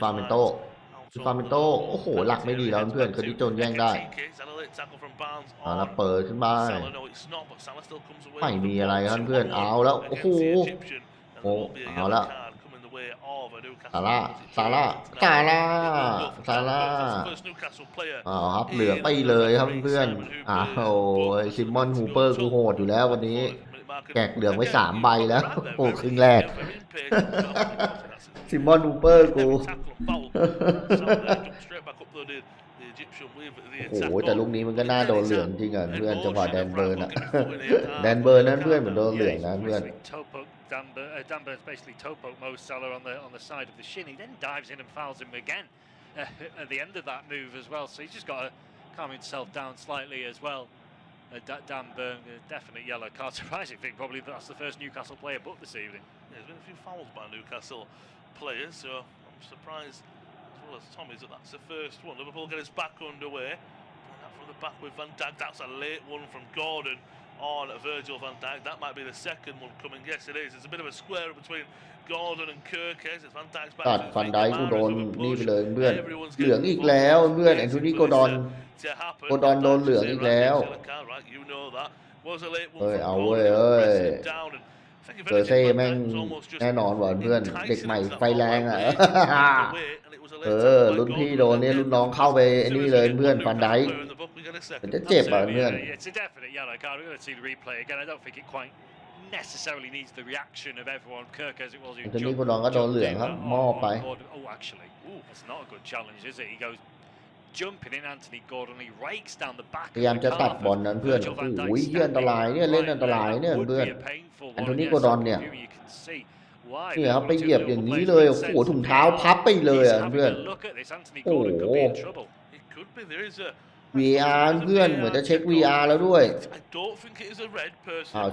ฟาเมนโตโอ้โหหลักไม่ดีแล้วเพื่อนเคอร์ติโจนแย่งได้แล้วเปิดขึ้นมาไม่มีอะไรครับเพื่อนเอาแล้วโอ้โหเอาแล้วซาร่าครับเหลือไปเลยครับเพื่อนโอ้ยซิมอนฮูเปอร์กูโหดอยู่แล้ววันนี้แกะเหลืองไว้3 ใบแล้วโอ้ครึ่งแรกซิมอนฮูเปอร์กู โอ้โหแต่ลูกนี้มันก็น่าโดนเหลืองจริงอ่ะเพื่อนจังหวะแดนเบิร์นอ่ะแดนเบิร์นนั้นเพื่อนเหมือนโดนเหลืองนะเพื่อน Danber's basically toe-poke Mo Salah on the side of the shin. He then dives in and fouls him again at the end of that move as well. So he's just got to calm himself down slightly as well. Danber, definite yellow card. Surprising thing, probably that's the first Newcastle player booked this evening. Yeah, there's been a few fouls by Newcastle players, so I'm surprised as well as Tommy's that that's the first one. Liverpool get us back underway. And that from the back with Van Dijk. That's a late one from Gordon on Virgil van Dijk. That might be the second one coming. Yes, it is. It's a bit of a square between Gordon and Kirkes. It's Van Dijk's back. ตัดฟันไดกูโดนนี่ไปเลยเพื่อนเหลืองอีกแล้วเพื่อนแอนโทนีโกดอนโดนเหลืองอีกแล้วเอ้ยเอาเว้ยเอ้ยเซอร์เซ่แม่งแน่นอนว่ะเพื่อนเด็กใหม่ไฟแรงอ่ะรุ่นพี่โดนเนี่ยรุ่นน้องเข้าไปไอ้นี่เลยเพื่อนฟันไดมันจะเจ็บอ่ะเพื่อน necessarily needs the reaction of everyone. Kirk as it was who ทีนี้กูน้องก็โดนเหลืองครับมอบไป Oh, actually, that's not a good challenge, is it? He goes jumping in Anthony Gordon. He rakes down the back. พยายามจะตัดบอลนั้นเพื่อนโอ้ยเหี้ยอันตรายเนี่ยเล่นอันตรายเนี่ยเพื่อนแอนโทนีโกดอนเนี่ยเนี่ยครับไปเหยียบอย่างนี้เลยโอ้โหถุงเท้าพับไปเลยอ่ะเพื่อนโอ้โห VR เพื่อนเหมือนจะเช็ค VR แล้วด้วย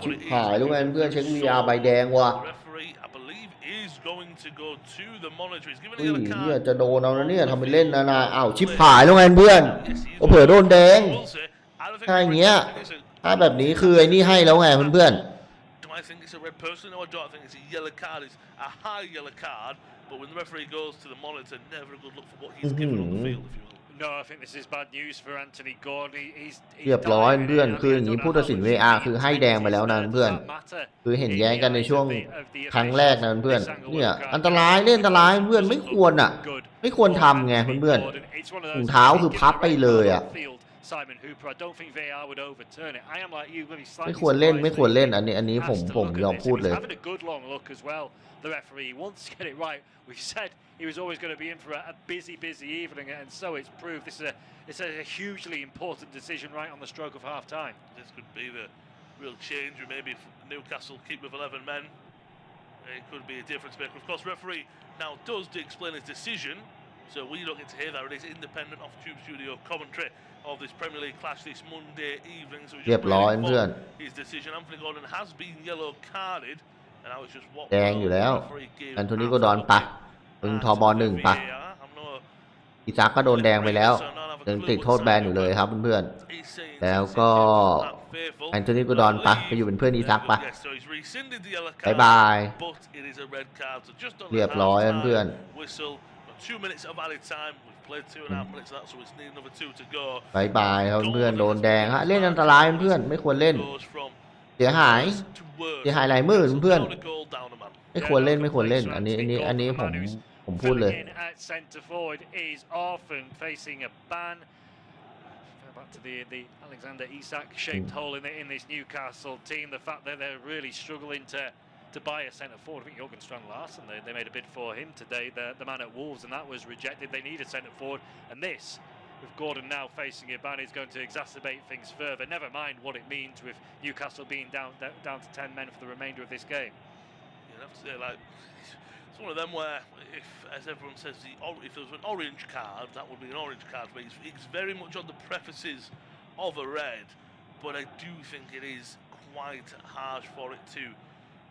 ชิบหายรู้ไหมเพื่อนเช็ค VR ใบแดงว่ะเนี่ยจะโดนเอานะเนี่ยทำไปเล่นนะชิบหายแล้วไงเพื่อนเผื่อโดนแดงถ้าอย่างเงี้ยถ้าแบบนี้คือไอ้นี่ให้แล้วไงเพื่อนI think it's a red person. No, I don't. I think it's a yellow card. It's a high yellow card. But when the referee goes to the monitor, never a good look for what he's given on the field. If you will. No, I think this is bad news for Anthony Gordon. He's เรียบร้อยเพื่อนคืออย่างนี้ผู้ตัดสิน VR คือให้แดงไปแล้วนะเพื่อนคือเห็นแย้งกันในช่วงครั้งแรกนะเพื่อนเนี่ยอันตรายเล่นอันตรายเพื่อนไม่ควรอ่ะไม่ควรทำไงเพื่อนถุงเท้าคือพับไปเลยอ่ะSimon Hooper, I don't think VAR would overturn it. I am like you, really ไม่ควรเล่นอันนี้ผมยอมพูดเลย Having a good long look as well. The referee wants to get it right. We said he was always going to be in for a busy evening, and so it's proved. It's a hugely important decision right on the stroke of half time. This could be the real change, or maybe if Newcastle keep with 11 men, it could be a difference maker. Of course, referee now does explain his decision, so we don't get to hear that. It is independent of Tube Studio commentary of this Premier League clash this Monday evening. So เรียบร้อยเพื่อน his decision. Anthony Gordon has been yellow carded, and I was just what แดงอยู่แล้วแอนโทนีโกดอนปะมึงทบ1ปะอิซักก็โดนแดงไปแล้วยังติดโทษแบนอยู่เลยครับเพื่อนๆแล้วก็แอนโทนีโกดอนปะไปอยู่เป็นเพื่อนอิซักปะบายบายเรียบร้อยเพื่อน 2 minutes of added time. We've played 2.5 minutes of that, so it's need another 2 to go. บายบายครับเพื่อนโดนแดงฮะเล่นอันตรายเพื่อนไม่ควรเล่นเสียหายหลายหมื่นเพื่อนไม่ควรเล่นอันนี้ผมพูดเลย Back to the Alexander Isak shaped hole in this Newcastle team. The fact that they're really struggling to buy a centre forward. I think Jorgen Strand Larsen, they made a bid for him today, the man at Wolves, and that was rejected. They need a centre forward, and this, with Gordon now facing Iban, is going to exacerbate things further. Never mind what it means with Newcastle being down to 10 men for the remainder of this game. You have to say, like, it's one of them where, if, as everyone says, if there was an orange card, that would be an orange card, but it's very much on the prefaces of a red, but I do think it is quite harsh for it to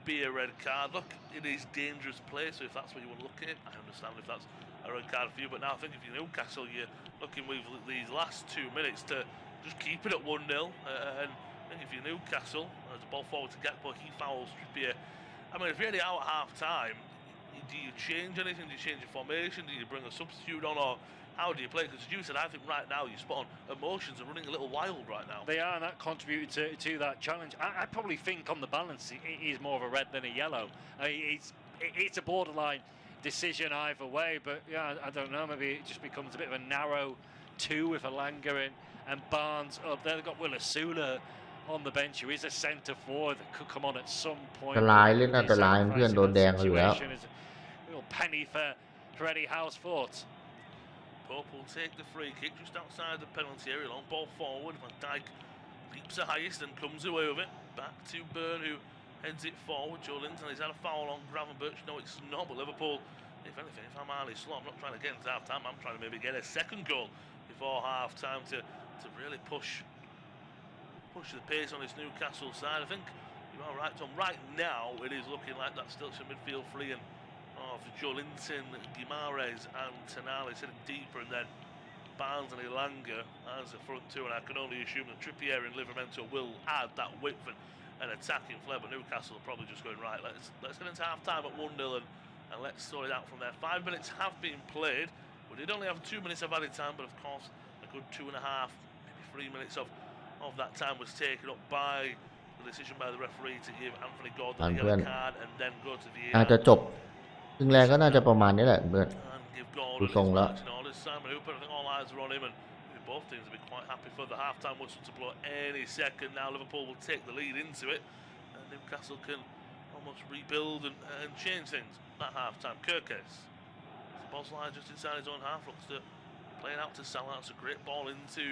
be a red card. Look, it is dangerous play, so if that's what you want to look at, I understand if that's a red card for you, but now I think if you're Newcastle, you're looking with these last 2 minutes to just keep it at 1-0, and I think if you're Newcastle, there's a ball forward to Gakpo, he fouls Trippier. I mean, if you're already out at half time, do you change anything? Do you change your formation? Do you bring a substitute on, or how do you play? Because as you said, I think right now you're spot on. Emotions are running a little wild right now. They are, and that contributed to that challenge. I probably think on the balance it is more of a red than a yellow. It's a borderline decision either way, but yeah, I don't know. Maybe it just becomes a bit of a narrow 2 with Alanga and Barnes up there. They've got Willasula on the bench, who is a centre forward that could come on at some point. อันตรายเล่นอันตรายเพื่อนโดนแดงอยู่แล้ว Real penny for Eddie Howe's thoughts. Pope will take the free kick just outside the penalty area. Long ball forward. Van Dijk leaps the highest and comes away with it. Back to Burn, who heads it forward. Joe Linton, he's had a foul on Gravenberch. No, it's not, but Liverpool, if anything, if I'm highly slow, I'm not trying to get into half time. I'm trying to maybe get a second goal before half time to really push the pace on this Newcastle side. I think you are right, Tom. Right now, it is looking like that still some midfield free and for Joe Linton, Guimaraes and Tonali sitting deeper, and then Barnes and Elanga as the front two, and I can only assume that Trippier and Livramento will add that width and attacking flair, but Newcastle are probably just going, right, let's get into half-time at 1-0 and let's sort it out from there. 5 minutes have been played. We did only have 2 minutes of added time, but of course a good 2.5, maybe 3 minutes of that time was taken up by the decision by the referee to give Anthony Gordon a yellow card and then go to the อาจจะจบครึ่งแรกก็น่าจะประมาณนี้แหละเพื่อนดูทรงแล้ว Simon Hooper, I think all eyes are on him, and both teams will be quite happy for the half-time whistle to blow any second. Now Liverpool will take the lead into it, and Newcastle can almost rebuild and change things at half-time. Kirkes, Boslai just inside his own half, looks to play it out to Salah. That's a great ball into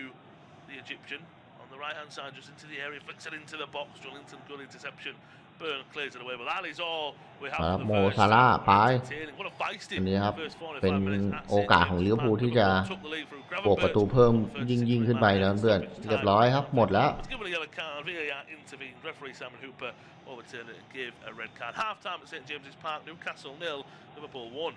the Egyptian on the right-hand side, just into the area, flicks it into the box. Joelinton, good interception. Burn clears it away, but that is all we have for the โม first ซาร่าห์ half. ไป What a feisty อันนี้ครับ first 45 เป็น minutes at โอกาสของลิเวอร์พูลที่จะ took the lead through บวกประตู Gravenberch. เพิ่มยิ่งขึ้นไปนะเพื่อนเรียบร้อยครับหมดแล้ว Was given a yellow card. VAR intervened. Referee Simon Hooper overturned it and gave a red card. Half time at St James's Park. Newcastle 0, Liverpool 1.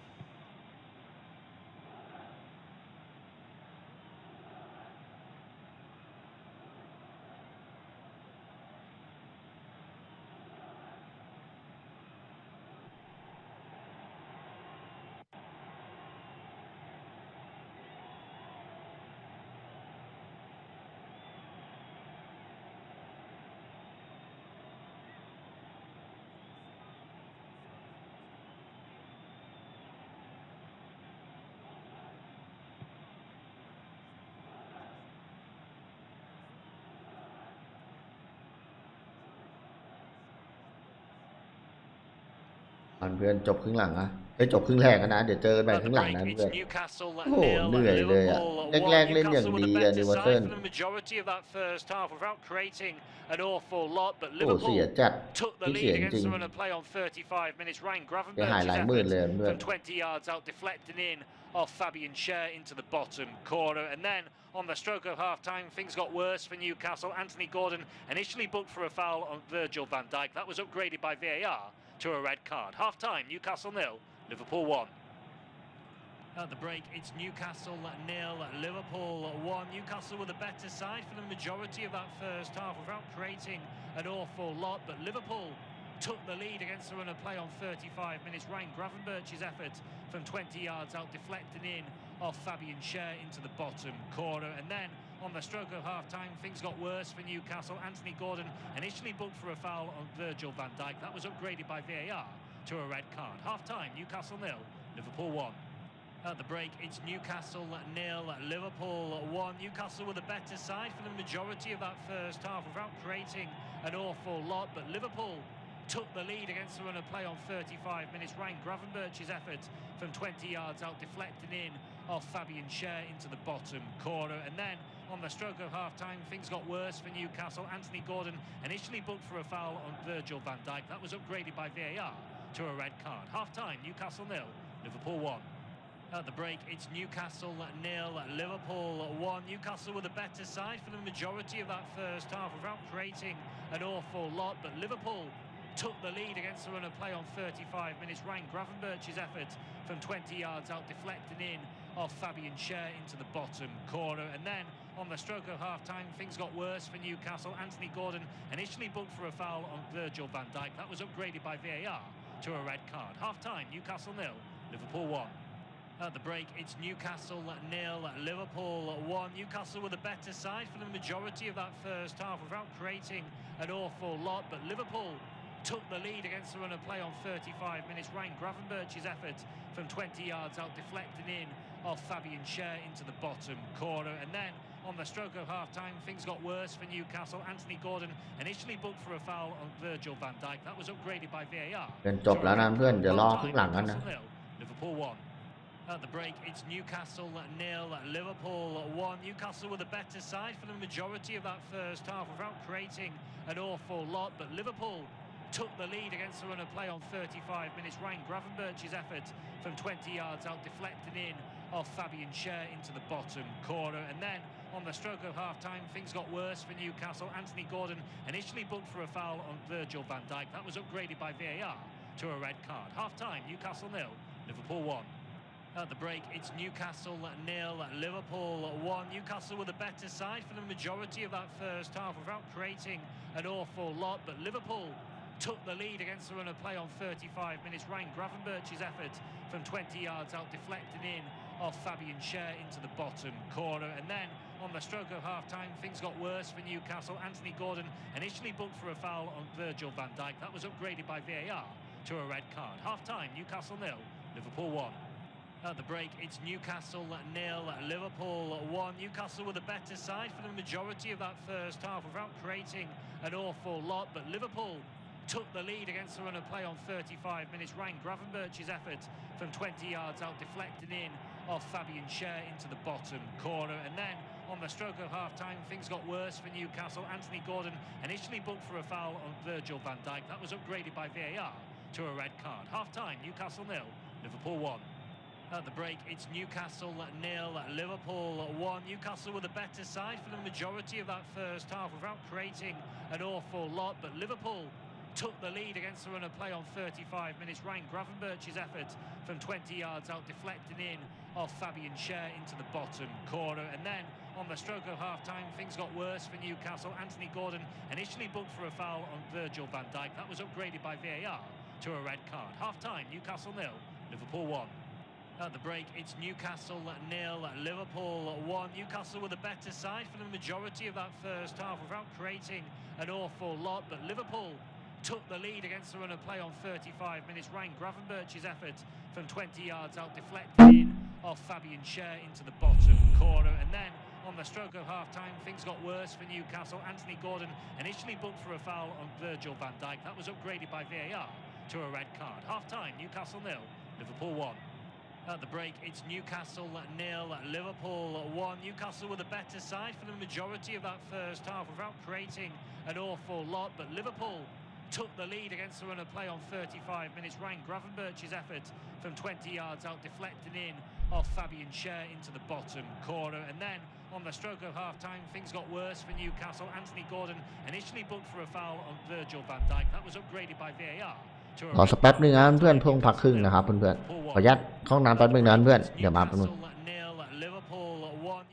เพื่อนจบครึ่งหลังอะจบครึ่งแรกนะเดี๋ยวเจอกันใหม่ครึ่งหลังนะเพื่อนโอ้โหเหนื่อยเลยอะแรกๆเล่นอย่างดีอะนิวคาสเซิลโอ้เสียจัดที่เสียจริงจะหายหลายหมื่นเลยเพื่อน off Fabian Schär into the bottom corner, and then on the stroke of half-time, things got worse for Newcastle. Anthony Gordon initially booked for a foul on Virgil van Dijk. That was upgraded by VAR to a red card. Half-time, Newcastle 0, Liverpool 1. At the break, it's Newcastle 0, Liverpool 1. Newcastle were the better side for the majority of that first half without creating an awful lot, but Liverpool took the lead against the run of play on 35 minutes. Ryan Gravenberch's effort from 20 yards out, deflected in off Fabian Schär into the bottom corner. And then on the stroke of half-time, things got worse for Newcastle. Anthony Gordon initially booked for a foul on Virgil van Dijk. That was upgraded by VAR to a red card. Half-time, Newcastle 0, Liverpool 1. At the break, it's Newcastle 0, Liverpool 1. Newcastle were the better side for the majority of that first half without creating an awful lot, but Liverpool took the lead against the run of play on 35 minutes. Ryan Gravenberch's effort from 20 yards out, deflected in off Fabian Schär into the bottom corner. And then on the stroke of half-time, things got worse for Newcastle. Anthony Gordon initially booked for a foul on Virgil van Dijk. That was upgraded by VAR to a red card. Half-time, Newcastle 0, Liverpool 1. At the break, it's Newcastle 0, Liverpool 1. Newcastle were the better side for the majority of that first half without creating an awful lot, but Liverpool took the lead against the run of play on 35 minutes. Ryan Gravenberch's effort from 20 yards out, deflected in off Fabian Schär into the bottom corner. And then on the stroke of half-time, things got worse for Newcastle. Anthony Gordon initially booked for a foul on Virgil van Dijk. That was upgraded by VAR to a red card. Half-time, Newcastle 0, Liverpool 1. At the break, it's Newcastle 0, Liverpool 1. Newcastle were the better side for the majority of that first half without creating an awful lot, but Liverpool took the lead against the run of play on 35 minutes. Ryan Gravenberch's effort from 20 yards out, deflected in off Fabian Schär into the bottom corner. And then on the stroke of half-time, things got worse for Newcastle. Anthony Gordon initially booked for a foul on Virgil van Dijk. That was upgraded by VAR. เป็นจบแล้วนะเพื่อนเดี๋ยวรอครึ่งหลังกันนะ Liverpool 1. At the break, it's Newcastle 0, Liverpool 1. Newcastle were the better side for the majority of that first half without creating an awful lot, but Liverpool took the lead against the run of play on 35 minutes. Ryan Gravenberch's effort from 20 yards out deflected in off Fabian Schär into the bottom corner, and then on the stroke of half-time things got worse for Newcastle. Anthony Gordon initially booked for a foul on Virgil van Dijk. That was upgraded by VAR to a red card. Half-time, Newcastle 0, Liverpool 1. At the break, it's Newcastle 0, Liverpool 1. Newcastle were the better side for the majority of that first half without creating an awful lot, but Liverpool took the lead against the run of play on 35 minutes. Ryan Gravenberch's effort from 20 yards out deflected in off Fabian Schär into the bottom corner, and then on the stroke of half-time things got worse for Newcastle. Anthony Gordon initially booked for a foul on Virgil van Dijk. That was upgraded by VAR to a red card. Half-time, Newcastle 0, Liverpool 1. At the break, it's Newcastle 0, Liverpool 1. Newcastle were the better side for the majority of that first half without creating an awful lot, but Liverpool took the lead against the run of play on 35 minutes. Ryan Gravenberch's effort from 20 yards out deflected in off Fabian Schär into the bottom corner, and then on the stroke of half-time things got worse for Newcastle. Anthony Gordon initially booked for a foul on Virgil van Dijk. That was upgraded by VAR to a red card. Half-time, Newcastle 0, Liverpool 1. At the break, it's Newcastle 0, Liverpool 1. Newcastle were the better side for the majority of that first half without creating an awful lot, but Liverpool took the lead against the run of play on 35 minutes. Ryan Gravenberch's effort from 20 yards out deflected in off Fabian Schär into the bottom corner, and then on the stroke of half-time things got worse for Newcastle. Anthony Gordon initially booked for a foul on Virgil van Dijk. That was upgraded by VAR to a red card. Half-time, Newcastle 0, Liverpool 1. At the break, it's Newcastle 0, Liverpool 1. Newcastle were the better side for the majority of that first half without creating an awful lot, but Liverpool took the lead against the run of play on 35 minutes. Ryan Gravenberch's effort from 20 yards out deflected in off Fabian Schär into the bottom corner, and then on the stroke of half-time things got worse for Newcastle. Anthony Gordon initially booked for a foul on Virgil van Dijk. That was upgraded by VAR to a red card. Half-time, Newcastle 0, Liverpool 1. At the break, it's Newcastle 0, Liverpool 1. Newcastle were the better side for the majority of that first half without creating an awful lot, but Liverpool took the lead against the run of play on 35 minutes. Ryan Gravenberch's effort from 20 yards out deflected in off Fabian Schär into the bottom corner, and then on the stroke of half-time things got worse for Newcastle. Anthony Gordon initially booked for a foul on Virgil van Dijk. That was upgraded by VAR to a รอสักแป๊บนึงนะเพื่อนเพิ่งพักครึ่งนะครับเพื่อนๆขออนุญาตเข้าห้องน้ำแป๊บนึงนะเพื่อนเดี๋ยวมาแป๊บนึง Liverpool 1.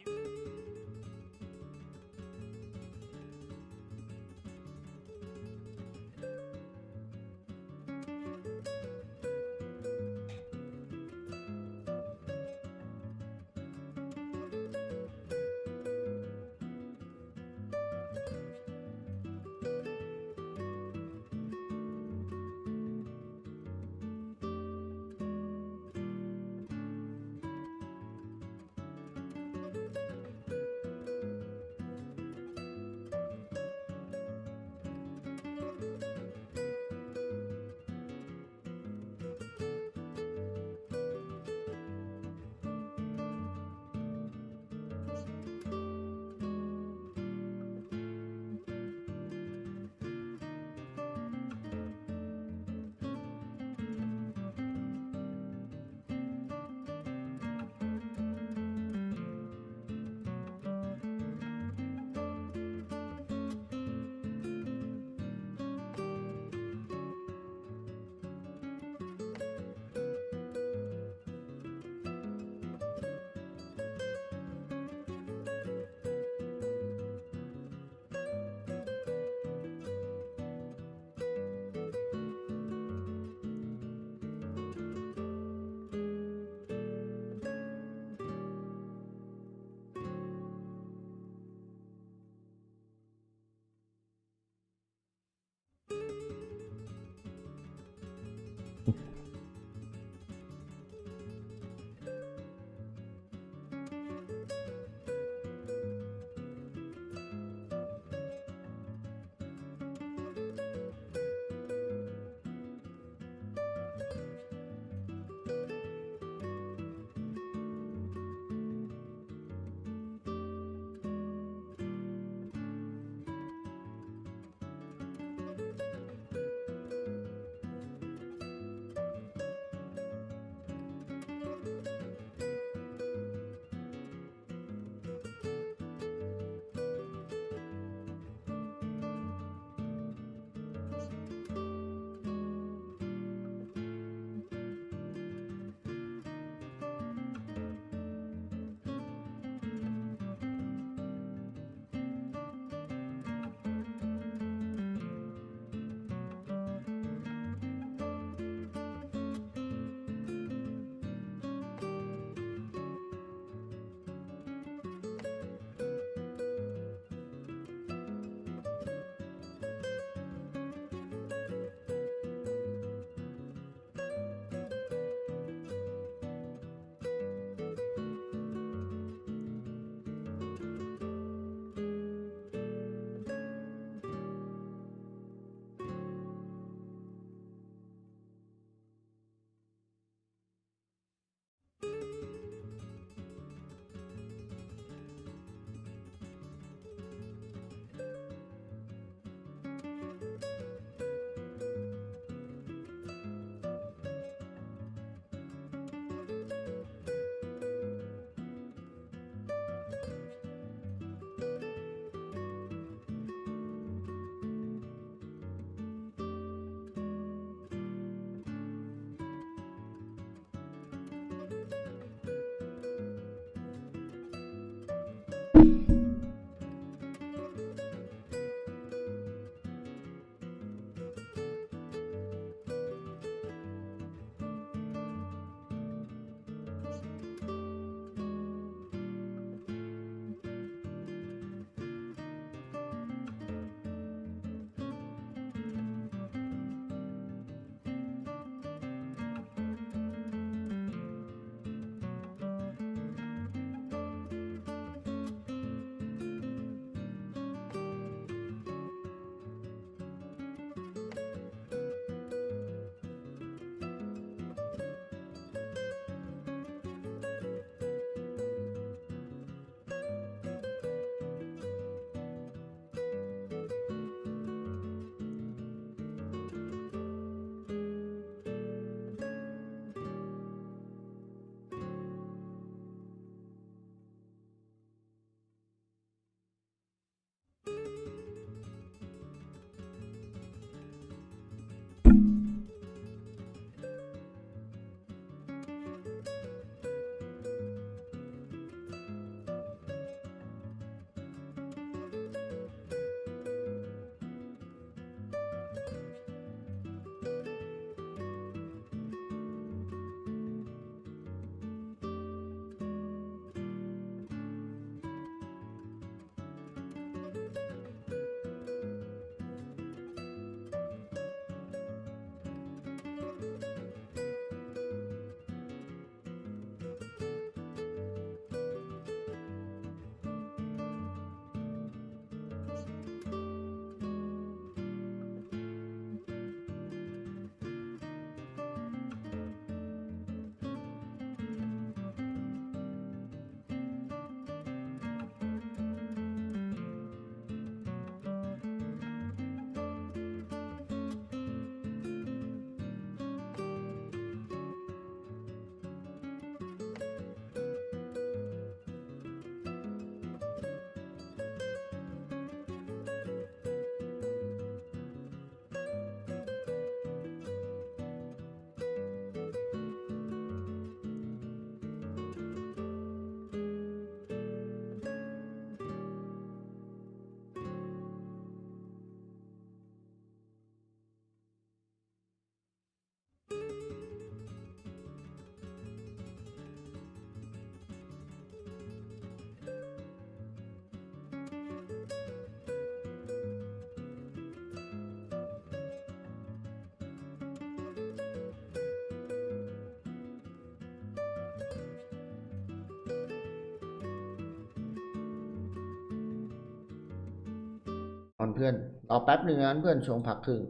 เพื่อนรอแป๊บหนึ่งนะเพื่อนช่วงพักครึ่ง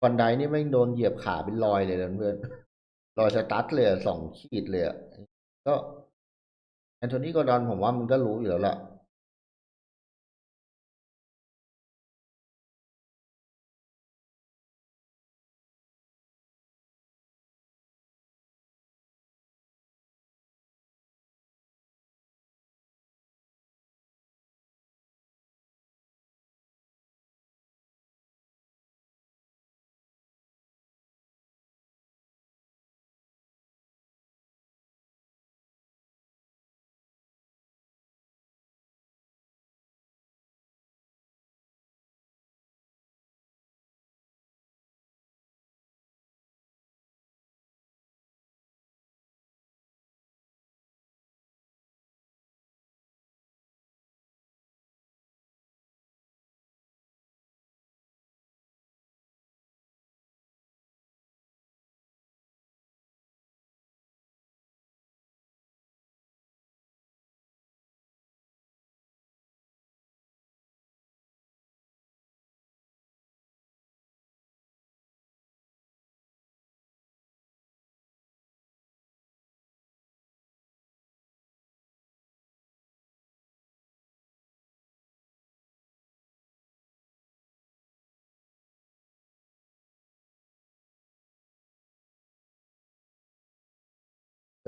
วันใดนี่ไม่โดนเหยียบขาเป็นรอยเลยนะเพื่อนรอยสตั๊ดเลย2 ขีดเลยก็แอนโทนีกอร์ดอนผมว่ามันก็รู้อยู่แล้วแหละ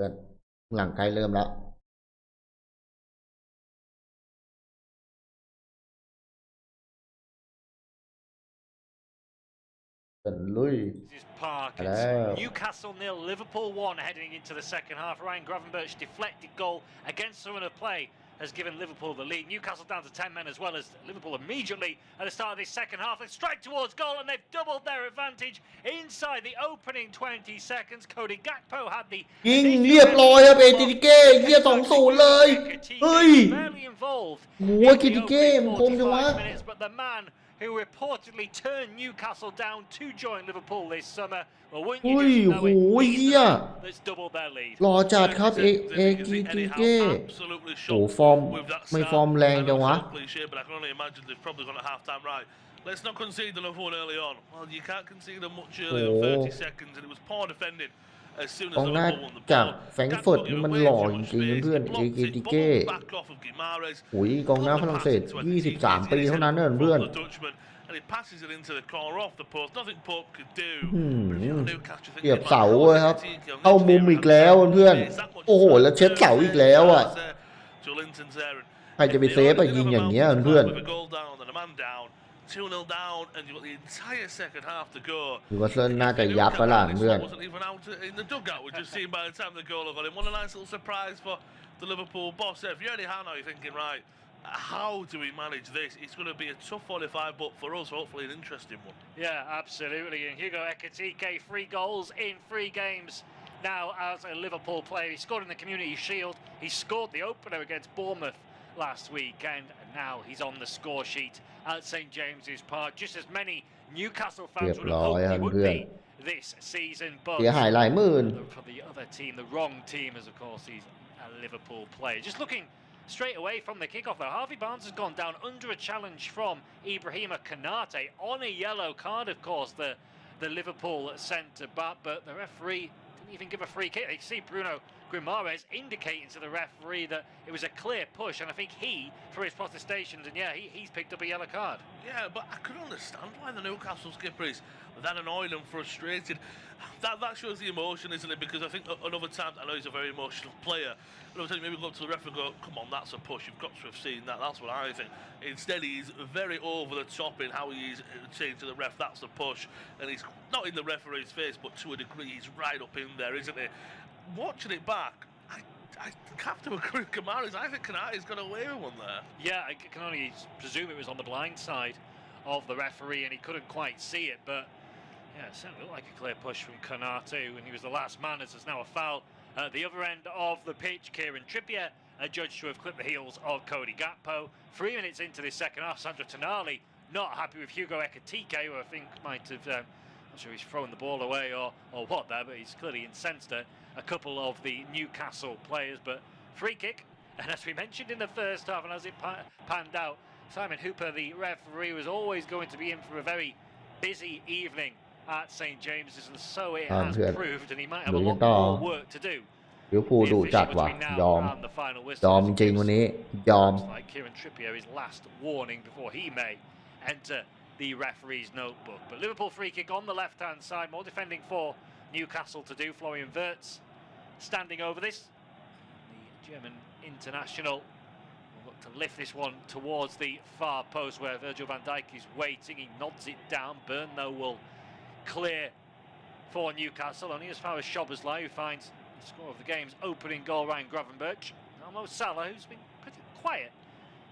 เพื่อนหลังใกล้เริ่มแล้วลุย Park. Hello. It's Newcastle 0, Liverpool 1 heading into the second half. Ryan Gravenberch deflected goal against some of the play has given Liverpool the lead. Newcastle down to 10 men as well as Liverpool immediately at the start of this second half. They strike towards goal and they've doubled their advantage inside the opening 20 seconds. Cody Gakpo had the ยิงเรียบร้อยครับเอติเก้เฮีย2-0เลยเฮ้ย barely involved หัวกิติเก้มันคมจังวะ 45 minutes, but the man who reportedly turned Newcastle down to join Liverpool this summer. Well, wouldn't you just know it? He's the man that's doubled their lead. รอจัดครับเอกิติเก้โอ้ฟอร์มไม่ฟอร์มแรงจังวะ But I can only imagine they've probably gone at half-time right. Let's not concede the one early on. Well, you can't concede them much earlier, 30 seconds, and it was poor defending as soon as กองหน้า Liverpool won the จาก ball. แฟรงก์เฟิร์ตนี่มันหล่อจริงๆเพื่อนเอกิติเก้อุ้ยกองหน้าฝรั่งเศส23 ปีเท่านั้นเนอะเพื่อน And he passes it into the corner off the post. Nothing Pope could do. เกียบเสาเลยครับเข้ามุมอีกแล้วเพื่อนโอ้โหแล้วเช็ดเสาอีกแล้วอ่ะใครจะไปเซฟยิงอย่างเงี้ยเพื่อน 2-0 down and you've got the entire second half to go. ดูว่าเซนน่าจะยับแล้วล่ะเพื่อน Wasn't even out in the dugout. We've just seen by the time the goal got in. What a nice little surprise for the Liverpool boss. If you're Eddie Howe, you're thinking, right, how do we manage this? It's going to be a tough 45, but for us, hopefully an interesting one. Yeah, absolutely. And Hugo Ekitike, 3 goals in 3 games now as a Liverpool player. He scored in the Community Shield. He scored the opener against Bournemouth last week, and now he's on the score sheet at St James's Park. Just as many Newcastle fans would have hoped he would be this season, but เสียหายหลายหมื่น for the other team, the wrong team, as of course he's a Liverpool player. Just looking straight away from the kickoff though, Harvey Barnes has gone down under a challenge from Ibrahima Konate on a yellow card, of course, the Liverpool centre-back, but the referee didn't even give a free kick. You see Bruno Guimaraes indicating to the referee that it was a clear push, and I think he, for his protestations, and yeah, he's picked up a yellow card. Yeah, but I could understand why the Newcastle skipper is that annoyed and frustrated. That shows the emotion, isn't it? Because I think at other times, I know he's a very emotional player. At other times, maybe go up to the referee and go, come on, that's a push. You've got to have seen that. That's what I think. Instead, he's very over the top in how he's saying to the ref, that's a push. And he's not in the referee's face, but to a degree, he's right up in there, isn't he? Watching it back, I have to agree with Kamaris. I think Kanate's got away with one there. Yeah, I can only presume it was on the blind side of the referee and he couldn't quite see it, but yeah, it certainly looked like a clear push from Konate, and he was the last man as there's now a foul at the other end of the pitch. Kieran Trippier adjudged to have clipped the heels of Cody Gakpo. 3 minutes into this second half, Sandro Tonali not happy with Hugo Ekitike, who I think might have, not sure he's thrown the ball away or what there, but he's clearly incensed a couple of the Newcastle players. But free kick, and as we mentioned in the first half, and as it panned out, Simon Hooper, the referee, was always going to be in for a very busy evening at St James's, and so it has proved, and he might have a lot more work to do. ลิเวอร์พูลดุจัดว่ะยอมจริงวันนี้ยอม Like Kieran Trippier, his last warning before he may enter the referee's notebook. But Liverpool free kick on the left-hand side, more defending for Newcastle to do. Florian Wirtz standing over this. The German international will look to lift this one towards the far post where Virgil van Dijk is waiting. He nods it down. Burn, though, will clear for Newcastle, only as far as Szoboszlai, who finds the score of the game's opening goal, Ryan Gravenberch. Now Salah, who's been pretty quiet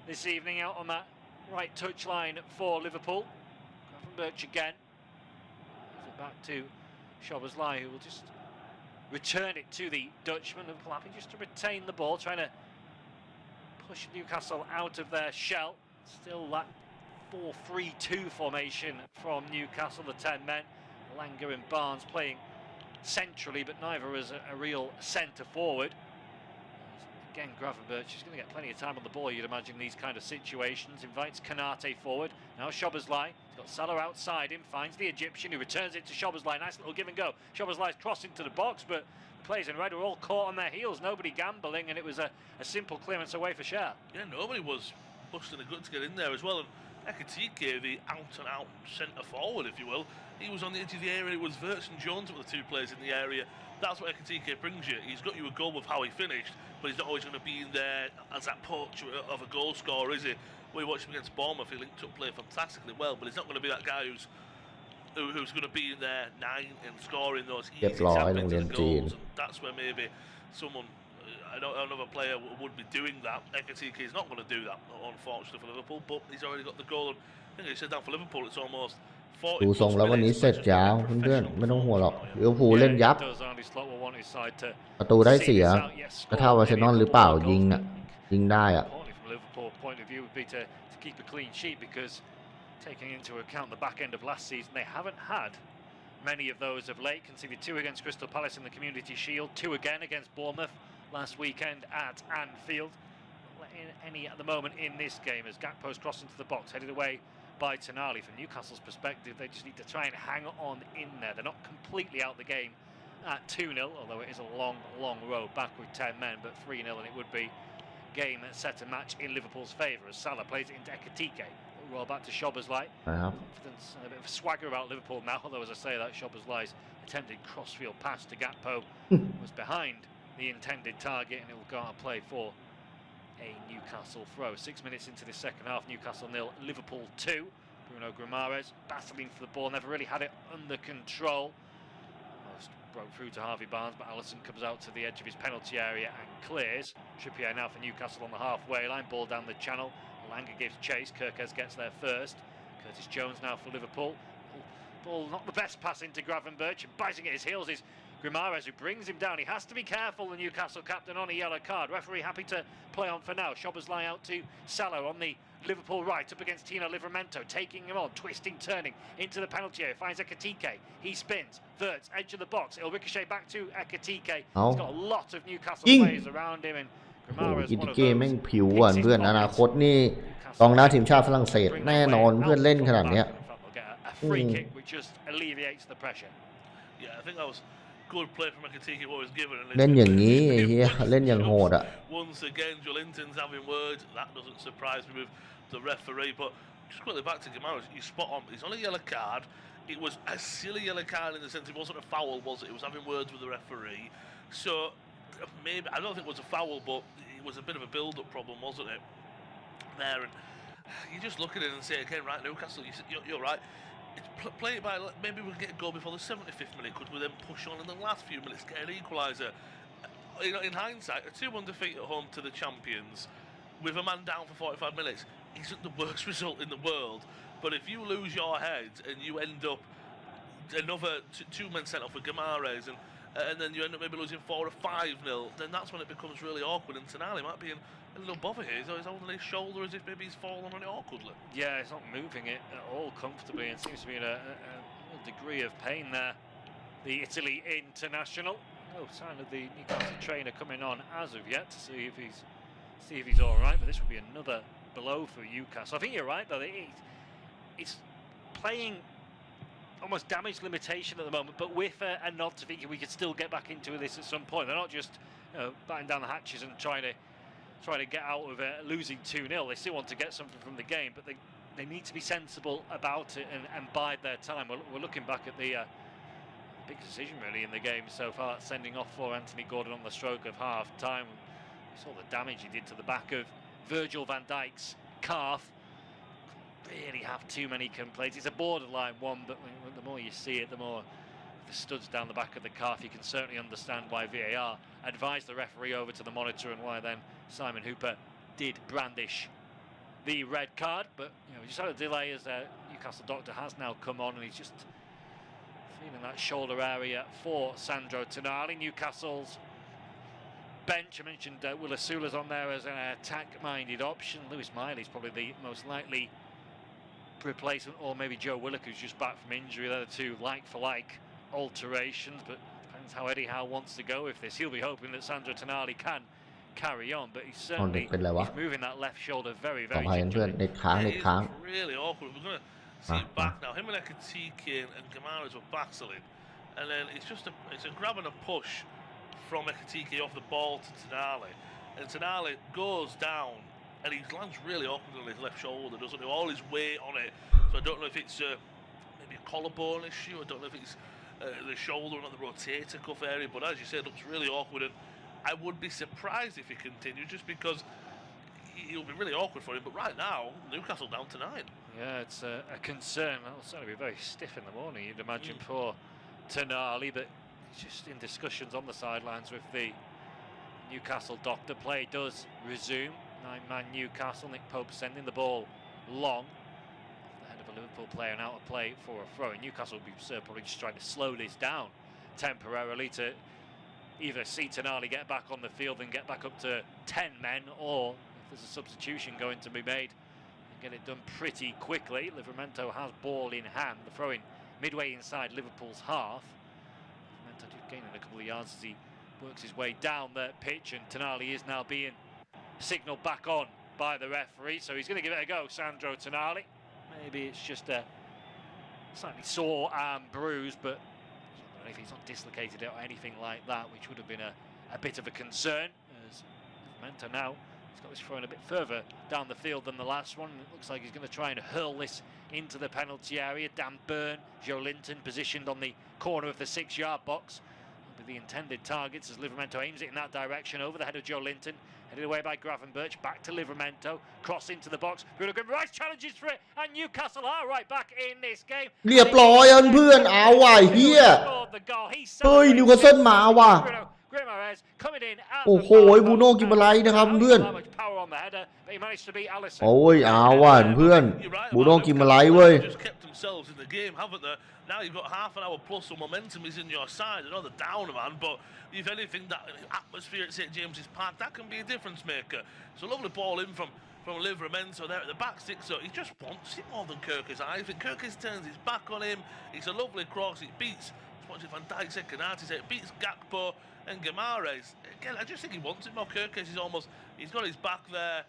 this evening out on that right touchline for Liverpool. Gravenberch again. Gives it back to Szoboszlai, who will just return it to the Dutchman. Liverpool happy just to retain the ball, trying to push Newcastle out of their shell. Still that 4-3-2 formation from Newcastle, the 10 men. Langer and Barnes playing centrally, but neither as a real centre forward. Again, Gravenberch is going to get plenty of time on the ball, you'd imagine, in these kind of situations. Invites Kanate forward. Now Szoboszlai. He's got Salah outside him. Finds the Egyptian, who returns it to Szoboszlai. Nice little give and go. Szoboszlai's crossing to the box, but the players in red were all caught on their heels. Nobody gambling, and it was a simple clearance away for Cher. Yeah, nobody was busting a gut to get in there as well. And Ekitike, the out-and-out centre forward, if you will, he was on the edge of the area. It was Wirtz and Jones were the two players in the area. That's what Ekitike brings you. He's got you a goal with how he finished, but he's not always going to be in there as that portrait of a goal scorer, is he? We watched him against Bournemouth. He linked up play fantastically well, but he's not going to be that guy who's going to be in there 9 and scoring those easy tap-into goals. And that's where maybe someone, another player would be doing that. Ekitike is not going to do that, unfortunately, for Liverpool, but he's already got the goal. And I think he said that for Liverpool, it's almost ดูทรงแล้ววันนี้เสร็จยาวเพื่อนๆไม่ต้องห่วงหรอกลิเวอร์พูลเล่นยับประตูได้เสียก็เท่าอาร์เซนอลหรือเปล่ายิงอ่ะยิงได้อ่ะ Taking into account the back end of last season, they haven't had many of those of late. Conceded 2 against Crystal Palace in the Community Shield, 2 again against Bournemouth last weekend at Anfield. Not letting in any at the moment in this game as Gakpo's crossed into the box, headed away by Tonali. From Newcastle's perspective, they just need to try and hang on in there. They're not completely out the game at 2-0, although it is a long road back with 10 men, but 3-0, and it would be game set and match in Liverpool's favour as Salah plays it into Ekitike. Roll back to Szoboszlai. Confidence and a bit of a swagger about Liverpool now, although as I say that Szoboszlai's attempted crossfield pass to Gakpo was behind the intended target, and it will go out and play for a Newcastle throw. 6 minutes into this second half, Newcastle 0, Liverpool 2. Bruno Guimaraes battling for the ball, never really had it under control. Almost broke through to Harvey Barnes, but Alisson comes out to the edge of his penalty area and clears. Trippier now for Newcastle on the halfway line, ball down the channel. Langer gives chase, Kirkes gets there first. Curtis Jones now for Liverpool. Ball not the best pass into Gravenberch, and biting at his heels is Guimaraes, who brings him down. He has to be careful, the Newcastle captain, on a yellow card. Referee happy to play on for now. Szoboszlai out to Salah on the Liverpool right, up against Tino Livramento, taking him on, twisting, turning into the penalty area. Finds Ekitike, he spins, Wirtz, edge of the box. It'll ricochet back to Ekitike. He's got a lot of Newcastle players around him, and Guimaraes, one of those แม่งผิวอ่ะเพื่อนอนาคตนี่กองหน้าทีมชาติฝรั่งเศสแน่นอนเพื่อนเล่นขนาดเนี้ย free kick which just alleviates the pressure. Yeah, I think that was good play from Ekitike what was given. เล่นอย่างนี้ไอ้เหี้ยเล่นอย่างโหดอ่ะ Once again, Joelinton's having words. That doesn't surprise me with the referee. But just quickly back to Guimaraes, he's spot on. He's on a yellow card. It was a silly yellow card in the sense it wasn't a foul, was it? It was having words with the referee. So maybe I don't think it was a foul, but it was a bit of a build-up problem, wasn't it? There, and you just look at it and say again, right, Newcastle, you're right. Play it by, maybe we'll get a goal before the 75th minute. Could we then push on in the last few minutes, get an equaliser? In hindsight, a 2-1 defeat at home to the champions with a man down for 45 minutes isn't the worst result in the world. But if you lose your head and you end up another 2 men sent off with Guimaraes and and then you end up maybe losing 4 or 5-0, then that's when it becomes really awkward. And Tonali might be in a little bother here. He's holding his shoulder as if maybe he's fallen on it awkwardly. Yeah, he's not moving it at all comfortably, and seems to be in a degree of pain there. The Italy international. No sign of the Newcastle trainer coming on as of yet to see if he's all right. But this would be another blow for Newcastle. I think you're right though. It's playing almost damage limitation at the moment, but with a nod to thinking we could still get back into this at some point. They're not just batting down the hatches and trying to get out of losing 2-0. They still want to get something from the game, but they need to be sensible about it and bide their time. We're looking back at the big decision really in the game so far, sending off for Anthony Gordon on the stroke of half time. We saw the damage he did to the back of Virgil van Dijk's calf. Really have too many complaints. It's a borderline one, but the more you see it, the more the studs down the back of the calf, you can certainly understand why VAR advised the referee over to the monitor and why then Simon Hooper did brandish the red card. But we just had a delay as Newcastle doctor has now come on, and he's just feeling that shoulder area for Sandro Tonali. Newcastle's bench, I mentioned Will Asula's on there as an attack-minded option. Lewis Miley's probably the most likely replacement, or maybe Joe Willock, who's just back from injury. They're the two like-for-like alterations, but depends how Eddie Howe wants to go with this. He'll be hoping that Sandro Tonali can carry on, but he's certainly moving that left shoulder very, very gingerly. It's really awkward. We're going to see it back now. Him and Ekitike and Gamara's were battling, and then it's a grab and a push from Ekitike off the ball to Tonali, and Tonali goes down and he lands really awkward on his left shoulder, doesn't he? All his weight on it. So I don't know if it's maybe a collarbone issue. I don't know if it's the shoulder, not the rotator cuff area. But as you said, it looks really awkward, and I would be surprised if he continues, just because it'll be really awkward for him. But right now, Newcastle down to 9. Yeah, it's a concern. That'll certainly be very stiff in the morning, you'd imagine, for Tonali, but he's just in discussions on the sidelines with the Newcastle doctor. Play does resume. 9-man Newcastle. Nick Pope sending the ball long off the head of a Liverpool player and out of play for a throw. And Newcastle will be probably just trying to slow this down temporarily to either see Tonali get back on the field and get back up to 10 men, or if there's a substitution going to be made, and get it done pretty quickly. Livramento has ball in hand. The throw in midway inside Liverpool's half. Livramento just gaining a couple of yards as he works his way down the pitch, and Tonali is now being signalled back on by the referee, so he's going to give it a go, Sandro Tonali. Maybe it's just a slightly sore arm bruise, but if he's not dislocated it or anything like that, which would have been a bit of a concern, as Mento now he's got this thrown a bit further down the field than the last one. It looks like he's going to try and hurl this into the penalty area. Dan Burn, Joe Linton positioned on the corner of the 6-yard box will be the intended targets as Livramento aims it in that direction over the head of Joe Linton. Headed away by Gravenberch, back to Livramento, cross into the box. Bruno Guimaraes challenges for it, and Newcastle are right back in this game. เรียบร้อยเพื่อนเอาว่ะเฮียเฮ้ยนิวคาสเซิลมาว่ะโอ้โหบูโน่กิมอะไรนะครับเพื่อนโอ้ยเอาว่ะเพื่อนบูโน่กิมอะไรเว้ย Now you've got half an hour plus, so momentum is in your side. I know they're down, man, but if anything, that atmosphere at St James's Park, that can be a difference maker. It's a lovely ball in from Livramento there at the back six, so he just wants it more than Kirkus. I think Kirkus turns his back on him. It's a lovely cross. It beats, what Van Dijk said, Canati said, it beats Gakpo and Guimaraes. Again, I just think he wants it more. Kirkus is almost, he's got his back there.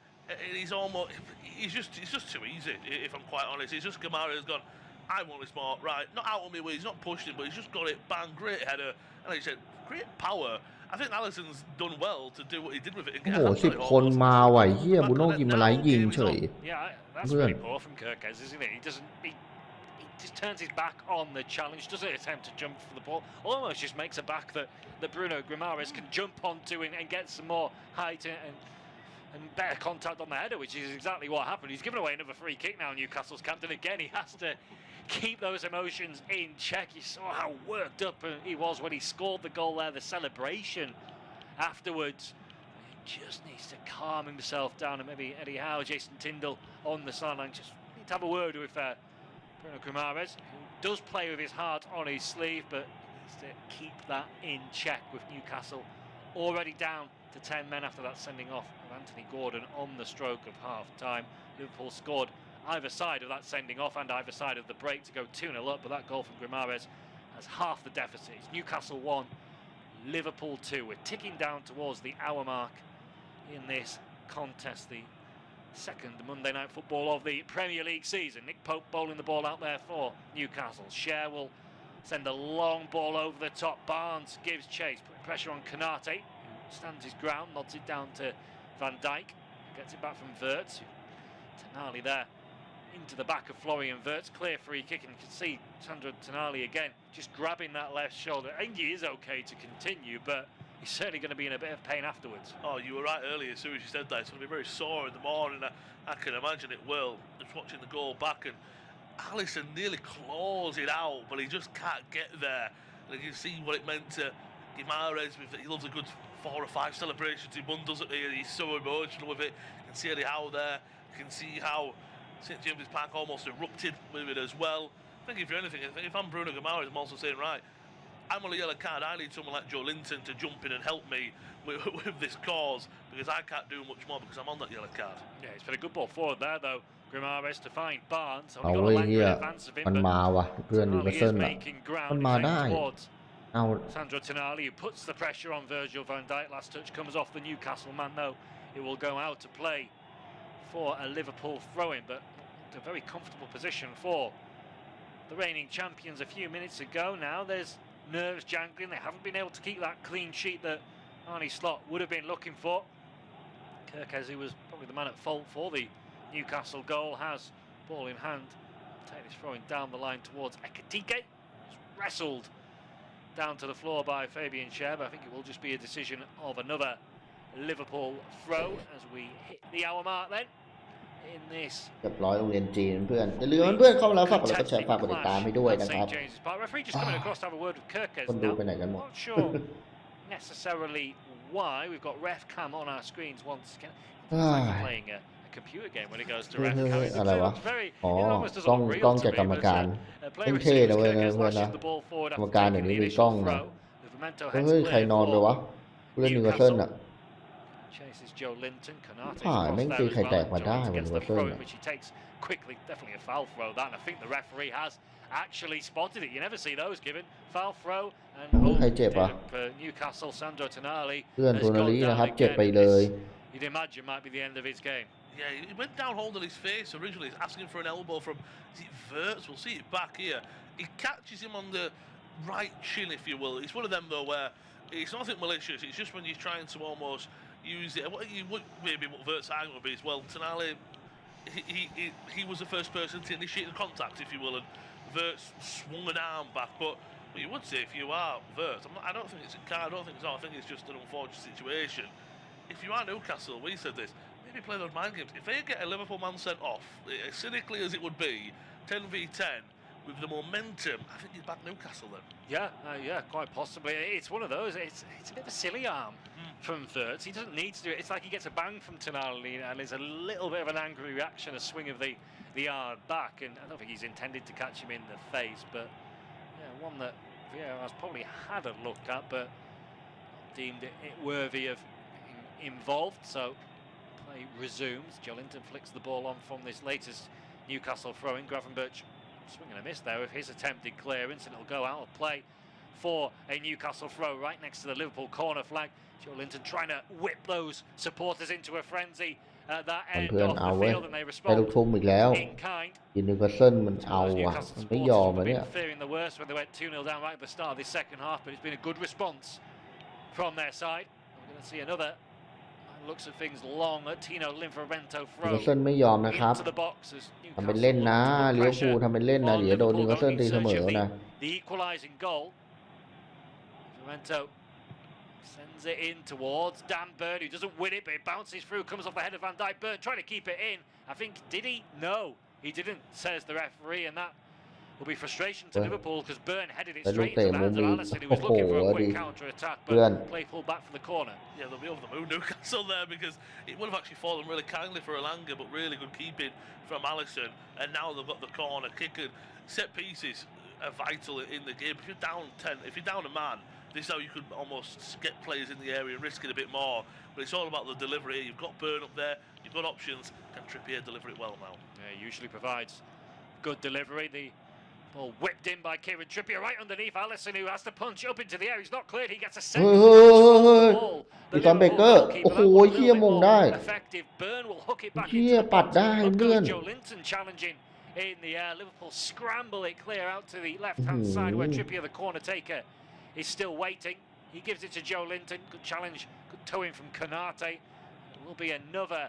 He's just too easy, if I'm quite honest. It's just Guimaraes gone, I want this more, right, not out on me way, he's not pushed it, but he's just got it, bang, great header, and like you said, great power. I think Alisson's done well to do what he did with it. โอ้โห10 คนมาว่ะเฮียบูโน่กิมอะไรยิงเฉย Yeah, that's really poor from Kirkes, isn't it? He just turns his back on the challenge, doesn't attempt to jump for the ball, almost just makes a back that Bruno Guimaraes can jump onto and get some more height and better contact on the header, which is exactly what happened. He's given away another free kick now, Newcastle's captain. Again, he has to keep those emotions in check. You saw how worked up he was when he scored the goal there, the celebration afterwards. He just needs to calm himself down, and maybe Eddie Howe, Jason Tyndall on the sideline just need to have a word with Bruno Guimaraes, who does play with his heart on his sleeve, but Has to keep that in check with Newcastle already down to 10 men after that sending off of Anthony Gordon on the stroke of half-time. Liverpool scored either side of that sending off and either side of the break to go 2-0 up, but that goal from Grimares has half the deficit. It's Newcastle 1, Liverpool 2. We're ticking down towards the hour mark in this contest, the second Monday night football of the Premier League season. Nick Pope bowling the ball out there for Newcastle. Cher will send a long ball over the top. Barnes gives chase, putting pressure on Konate, who stands his ground, nods it down to Van Dijk, gets it back from Wirtz. Tonali there into the back of Florian Wirtz, clear free kick, and you can see Sandro Tonali again just grabbing that left shoulder. I think he is okay to continue, but he's certainly going to be in a bit of pain afterwards. Oh, you were right earlier, as soon as you said that. It's going to be very sore in the morning. I can imagine it will. Just watching the goal back, and Alisson nearly claws it out, but he just can't get there. And you can see what it meant to Guimaraes. He loves a good 4 or 5 celebrations in one, doesn't he? He's so emotional with it. You can see Eddie Howe there. You can see how St James's Park almost erupted with it as well. I think if you're anything, if I'm Bruno Guimaraes, I'm also saying, right, I'm on a yellow card. I need someone like Joe Linton to jump in and help me with this cause, because I can't do much more because I'm on that yellow card. Yeah, it's been a good ball forward there though. Grimares to find Barnes. เอาเว้ยเฮียมันมาว่ะเพื่อนนิวคาสเซิลน่ะมันมาได้เอา Sandro Tonali, who puts the pressure on Virgil van Dijk. Last touch comes off the Newcastle man though. It will go out to play for a Liverpool throw-in, but a very comfortable position for the reigning champions a few minutes ago. Now there's nerves jangling. They haven't been able to keep that clean sheet that Arne Slot would have been looking for. Kirkes, who was probably the man at fault for the Newcastle goal, has ball in hand. Taylor's throwing down the line towards Ekitike. It's wrestled down to the floor by Fabian Cher, but I think it will just be a decision of another Liverpool throw as we hit the hour mark then in this เรียบร้อยโรงเรียนจีนเพื่อนอย่าลืมเพื่อนเข้ามาแล้วฝากกดไลค์กดแชร์ฝากกดติดตามให้ด้วยนะครับ Referee just coming across to have a word with Kirkes คนดู now. ไปไหนกันหมด Not sure necessarily why. We've got ref cam on our screens once again. It's like playing a computer game when it goes to ref cam. อะไรวะ Very, อ๋อ it almost does กล้อง look real กล้อง to จาก me, กรรม but การ player เท่ๆ receives นะเว้ยนะ Kirkes เพื่อนนะ lashes the ball forward กรร after มการ taking เดี๋ยว the นี้มีกล้อง initial นะ throw. Livramento เฮ้ heads ยใคร clear นอนไป for วะผู้เล่นนิวคาสเซิลน่ะ Chases Joe Linton. Konate ผ่านแม่งตีไข่แตกมาได้วัน gets นิว the คาสเซิล throw in น่ะ which he takes quickly. Definitely a foul throw that, and I think the referee has actually spotted it. You never see those given. Foul throw and ใครเจ็บอ่ะ for Newcastle. Sandro Tonali เพื่อน has โทนา gone ลี down นะครับเจ็บ again. ไปเลย You'd imagine might be the end of his game. Yeah, he went down holding his face originally, asking for an elbow from, is it Wirtz? We'll see it back here. He catches him on the right chin, if you will. It's one of them, though, where it's nothing malicious. It's just when you're trying to almost use it. Maybe what Wirtz's argument would be is, well, Tonali, he was the first person to initiate the contact, if you will, and Wirtz swung an arm back. But you would say if you are Wirtz, I don't think it's a card, I don't think it's all. I think it's just an unfortunate situation. If you are Newcastle, we said this, maybe play those mind games. If they get a Liverpool man sent off, as cynically as it would be, 10v10, with the momentum, I think you'd back Newcastle then. Yeah, quite possibly. It's one of those. It's a bit of a silly arm from Wirtz. He doesn't need to do it. It's like he gets a bang from Tonali, and there's a little bit of an angry reaction, a swing of the arm back, and I don't think he's intended to catch him in the face, but yeah, one that Vieira has probably had a look at, but deemed it worthy of involved. So play resumes. Joelinton flicks the ball on from this latest Newcastle throw-in. Gravenberch swing and a miss there with his attempted clearance, and it'll go out of play for a Newcastle throw right next to the Liverpool corner flag. Joelinton trying to whip those supporters into a frenzy at that end of the field, and they ไป respond ลูกทุ่มอีกแล้ว in kind. ยินนิวคาสเซิลมันเอาว่ะมันไม่ยอม Supporters อ่ะ would เนี่ย have been fearing the worst when they went 2-0 down right at the start of this second half, but it's been a good response from their side. We're going to see another looks at things long at Tino Livramento นิว throw คาสเซิลไม่ยอมนะครับ into the box as ทำเป็นเล่น Newcastle นะ look to ลิเวอ put ร์พูล pressure ทำเป็นเล่นนะ on เดี๋ยวโดน Liverpool นิวคาสเซิล going ตี in เสม search อ of นะ the equalising goal. Livramento sends it in towards Dan Burn, who doesn't win it, but it bounces through, comes off the head of Van Dijk. Burn trying to keep it in. I think, did he? No, he didn't, says the referee, and that will be frustration to Liverpool because Burn headed it straight into the hands of Alisson, who was looking for a quick counter-attack, but play pulled back for the corner. Yeah, they'll be over the moon, Newcastle, there, because it would have actually fallen really kindly for Elanga, but really good keeping from Alisson, and now they've got the corner kick and set pieces. are vital in the game. If you're down 10, if you're down a man, this is how you could almost get players in the area and risk it a bit more. But it's all about the delivery. You've got Burn up there, you've got options. Can Trippier deliver it well now? Yeah, usually provides good delivery. The ball whipped in by Kieran Trippier right underneath Alisson, who has to punch up into the air. He's not cleared. He gets a second ball. อีซอนเบเกอร์โอ้โหเฮียมงได้ Effective. Burn will hook it back เฮี into ย the ปัด box. ได้เพื่อน Joe Linton challenging in the air. Liverpool scramble it clear out to the left-hand side where Trippier, the corner taker, is still waiting. He gives it to Joe Linton. Good challenge. Good towing from Konate. It will be another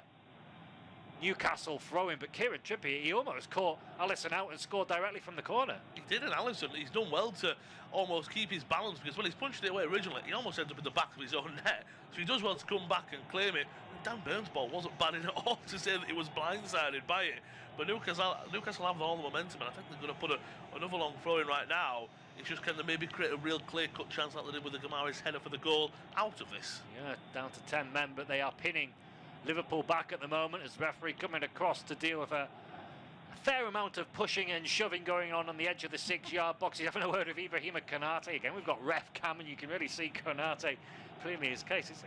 Newcastle throw-in, but Kieran Trippier, he almost caught Alisson out and scored directly from the corner. He did, and Alisson, he's done well to almost keep his balance, because when he's punched it away originally, he almost ends up in the back of his own net. So he does well to come back and claim it. And Dan Burns' ball wasn't bad at all to say that he was blindsided by it. But Newcastle have all the momentum, and I think they're going to put another long throw in right now. It's just kind of maybe create a real clear-cut chance like they did with the Gamari's header for the goal out of this. Yeah, down to 10 men, but they are pinning Liverpool back at the moment as referee coming across to deal with a fair amount of pushing and shoving going on the edge of the 6-yard box. He's having a word with Ibrahima Konate again. We've got ref cam, and you can really see Konate clearly his case. It's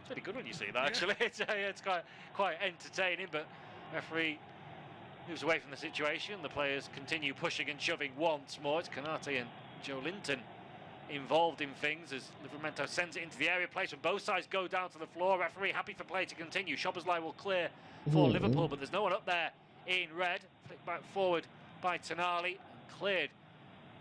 really good when you see that, actually. Yeah. It's quite entertaining, but referee moves away from the situation. The players continue pushing and shoving once more. It's Konate and Joe Linton involved in things as Livramento sends it into the area. Plays from both sides go down to the floor. Referee happy for play to continue. Szoboszlai will clear for Liverpool, but there's no one up there in red. Flicked back forward by Tonali and cleared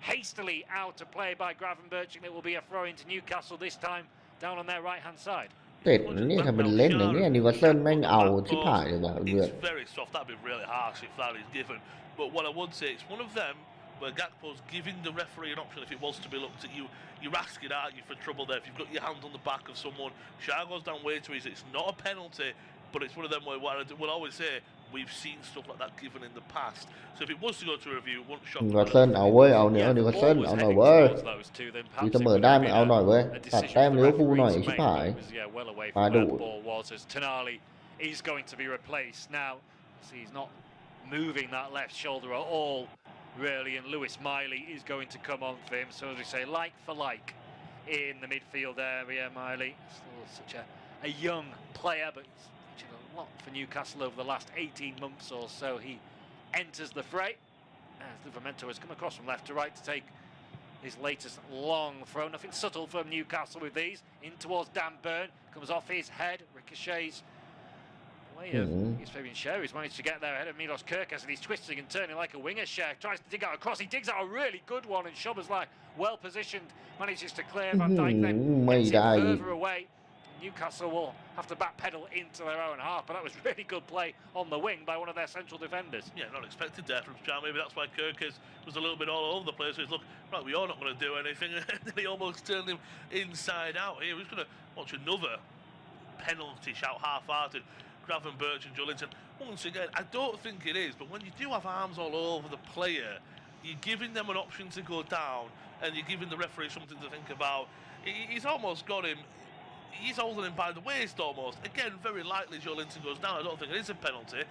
hastily out of play by Gravenberch, and it will be a throw into Newcastle this time down on their right-hand side. เป็ดนี่ทำเป็นเล่นอย่างนี้นิวคาสเซิลแม่งเอาชิบหายเลยว่ะเพื่อน It's very soft. That'd be really harsh if that is given. But what I would say, it's one of them where Gakpo's giving the referee an option if it was to be looked at you. You're asking, aren't you, for trouble there? If you've got your hand on the back of someone, Shah goes down way too easy. It's not a penalty, but it's one of them where we'll always say we've seen stuff like that given in the past. So if it was to go to review, it wouldn't shock. นิวคาสเซิลเอาเว้ยเอาเนี่ยนิวคาสเซิลเอาหน่อยเว้ยตีเสมอได้ไม่เอาหน่อยเว้ยตัดแต้มลิเวอร์พูลหน่อยชิบหายมาดู Tonali is going to be replaced now. See, he's not moving that left shoulder at all, really, and Lewis Miley is going to come on for him. So as we say, like for like in the midfield area. Miley, still such a young player, but he's featured a lot for Newcastle over the last 18 months or so. He enters the fray as Livramento has come across from left to right to take his latest long throw. Nothing subtle from Newcastle with these. In towards Dan Burn, comes off his head, ricochets away of his Fabian Schär. He's managed to get there ahead of Milos Kerkez, and he's twisting and turning like a winger. Schär tries to dig out a cross. He digs out a really good one, and Szoboszlai, well positioned, manages to clear Van Dijk, then gets it further away. Newcastle will have to backpedal into their own half, but that was really good play on the wing by one of their central defenders. Yeah, not expected there from Schär. Maybe that's why Kerkez was a little bit all over the place. So he's, look, right, we are not going to do anything. And he almost turned him inside out. Here, we're going to watch another penalty shout, half-hearted. Gravenberch and Joe Linton. Once again, I don't think it is, but when you do have arms all over the player, you're giving them an option to go down, and you're giving the referee something to think about. He's almost got him. He's holding him by the waist almost. Again, very lightly Joe Linton goes down. I don't think it is a penalty.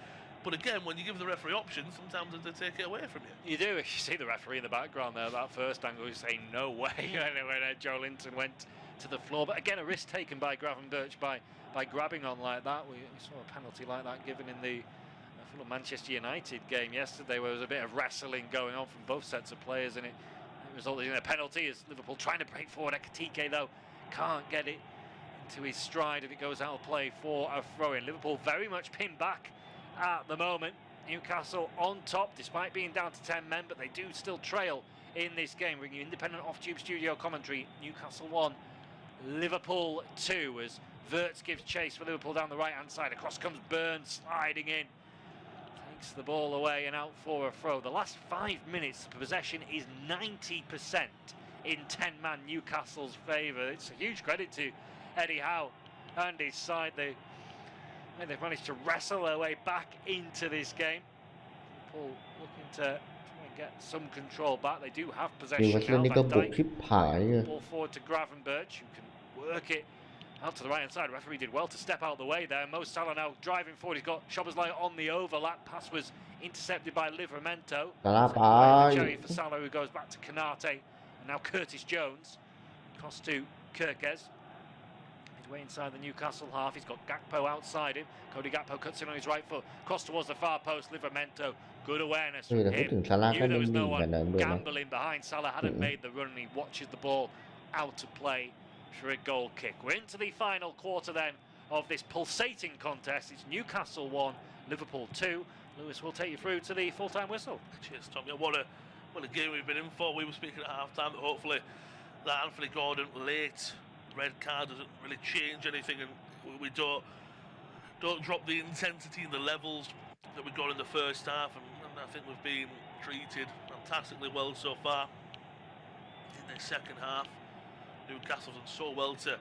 But again, when you give the referee options, sometimes they take it away from you. You do. You see the referee in the background there, that first angle, he's saying no way when Joe Linton went to the floor. But again, a risk taken by Gravenberch by grabbing on like that. We saw a penalty like that given in the Manchester United game yesterday, where there was a bit of wrestling going on from both sets of players, and it resulted in a penalty as Liverpool trying to break forward. Ekitike, though, can't get it into his stride, and it goes out of play for a throw-in. Liverpool very much pinned back at the moment. Newcastle on top despite being down to 10 men, but they do still trail in this game. Bringing you independent off-tube studio commentary. Newcastle 1, Liverpool 2, as Wirtz gives chase for Liverpool down the right-hand side. Across comes Burns sliding in, takes the ball away and out for a throw. The last 5 minutes of possession is 90% in 10-man Newcastle's favour. It's a huge credit to Eddie Howe and his side. They've managed to wrestle their way back into this game. Liverpool looking to try and get some control back. They do have possession now. Van Dijk, ball forward to Gravenberch, who can work it out to the right-hand side. Referee did well to step out of the way there. Mo Salah now driving forward. He's got Szoboszlai on the overlap. Pass was intercepted by Livramento. ซาร่าไป Cherry for Salah, who goes back to Canate, and now Curtis Jones. Cross to Kirkez. Midway inside the Newcastle half, he's got Gakpo outside him. Cody Gakpo cuts in on his right foot. Cross towards the far post, Livramento. Good awareness เฮ้ย from แต่พูด him. ถึงซาร่าก็ Knew there นิ่ was ง no ๆกัน one นะด้วยนะ gambling behind. Salah hadn't made the run, and he watches the ball out to play for a goal kick. We're into the final quarter then of this pulsating contest. It's Newcastle 1, Liverpool 2. Lewis will take you through to the full-time whistle. Cheers, Tom. Yeah, what a game we've been in for. We were speaking at half-time that hopefully that Anthony Gordon late red card doesn't really change anything, and we don't drop the intensity and the levels that we got in the first half. And I think we've been treated fantastically well so far in the second half. Newcastle's done so well to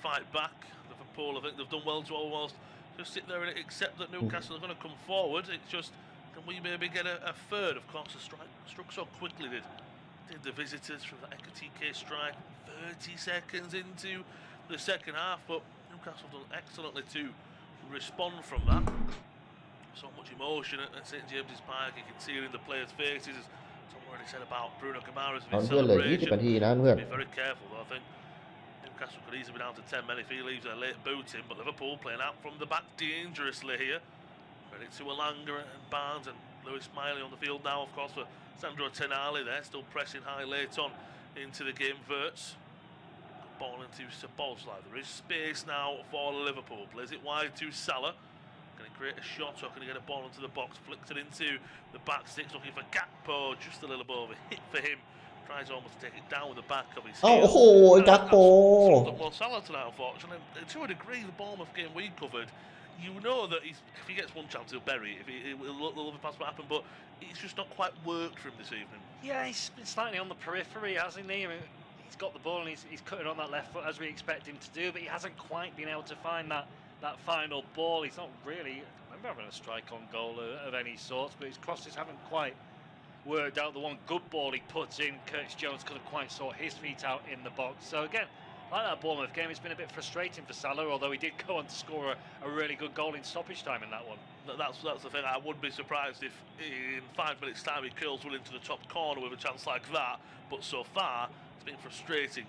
fight back. Liverpool, I think they've done well to almost just sit there and accept that Newcastle are going to come forward. It's just, can we maybe get a third? Of course, the strike struck so quickly, did the visitors from the Ekatike strike 30 seconds into the second half, but Newcastle done excellently to respond from that. So much emotion at St James's Park, you can see it in the players' faces. As Tom already said about Bruno Guimaraes and his เพื่อนเหลือ celebration. 20 นาทีนะเพื่อน Be very careful though, I think Newcastle could easily be down to 10 men if he leaves a late boot in, but Liverpool playing out from the back dangerously here. Ready to Alanga and Barnes and Lewis Smiley on the field now, of course, for Sandro Tonali there, still pressing high late on into the game. Wirtz, ball into Szoboszlai. There is space now for Liverpool. Plays it wide to Salah. Can he create a shot or can he get a ball into the box? Flicks it into the back six, looking for Gakpo, just a little bit of a hit for him. Tries almost to take it down with the back of his เอ้า heel. โอ้โหกักโป Well, Salah tonight, unfortunately, to a degree, the Bournemouth game we covered, you know that if he gets one chance, he'll bury it. If he'll love it past what happened, but it's just not quite worked for him this evening. Yeah, he's been slightly on the periphery, hasn't he? I mean, he's got the ball and he's cutting on that left foot as we expect him to do, but he hasn't quite been able to find that final ball. He's not really, I remember having a strike on goal of any sort, but his crosses haven't quite worked out. The one good ball he puts in, Curtis Jones couldn't quite sort his feet out in the box. So again, like that Bournemouth game, it's been a bit frustrating for Salah, although he did go on to score a really good goal in stoppage time in that one. That's the thing. I would be surprised if in 5 minutes' time he curls one into the top corner with a chance like that. But so far, it's been frustrating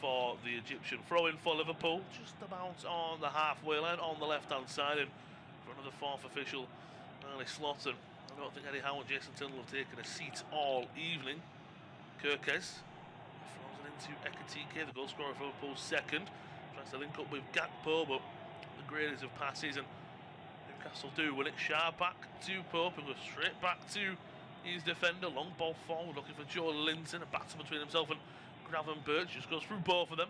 for the Egyptian. Throw in for Liverpool, just about on the halfway line on the left-hand side, and for another fourth official, early Slaughter. I don't think Eddie Howe and Jason Tindall have taken a seat all evening. Kirkez throws it into Ekatike, the goal scorer for Liverpool's second. Tries to link up with Gakpo, but the greatest of passes, and Newcastle do win it. Sharp back to Pope, and goes straight back to his defender. Long ball forward, looking for Joe Linton. A battle between himself and Gravenberch, just goes through both of them.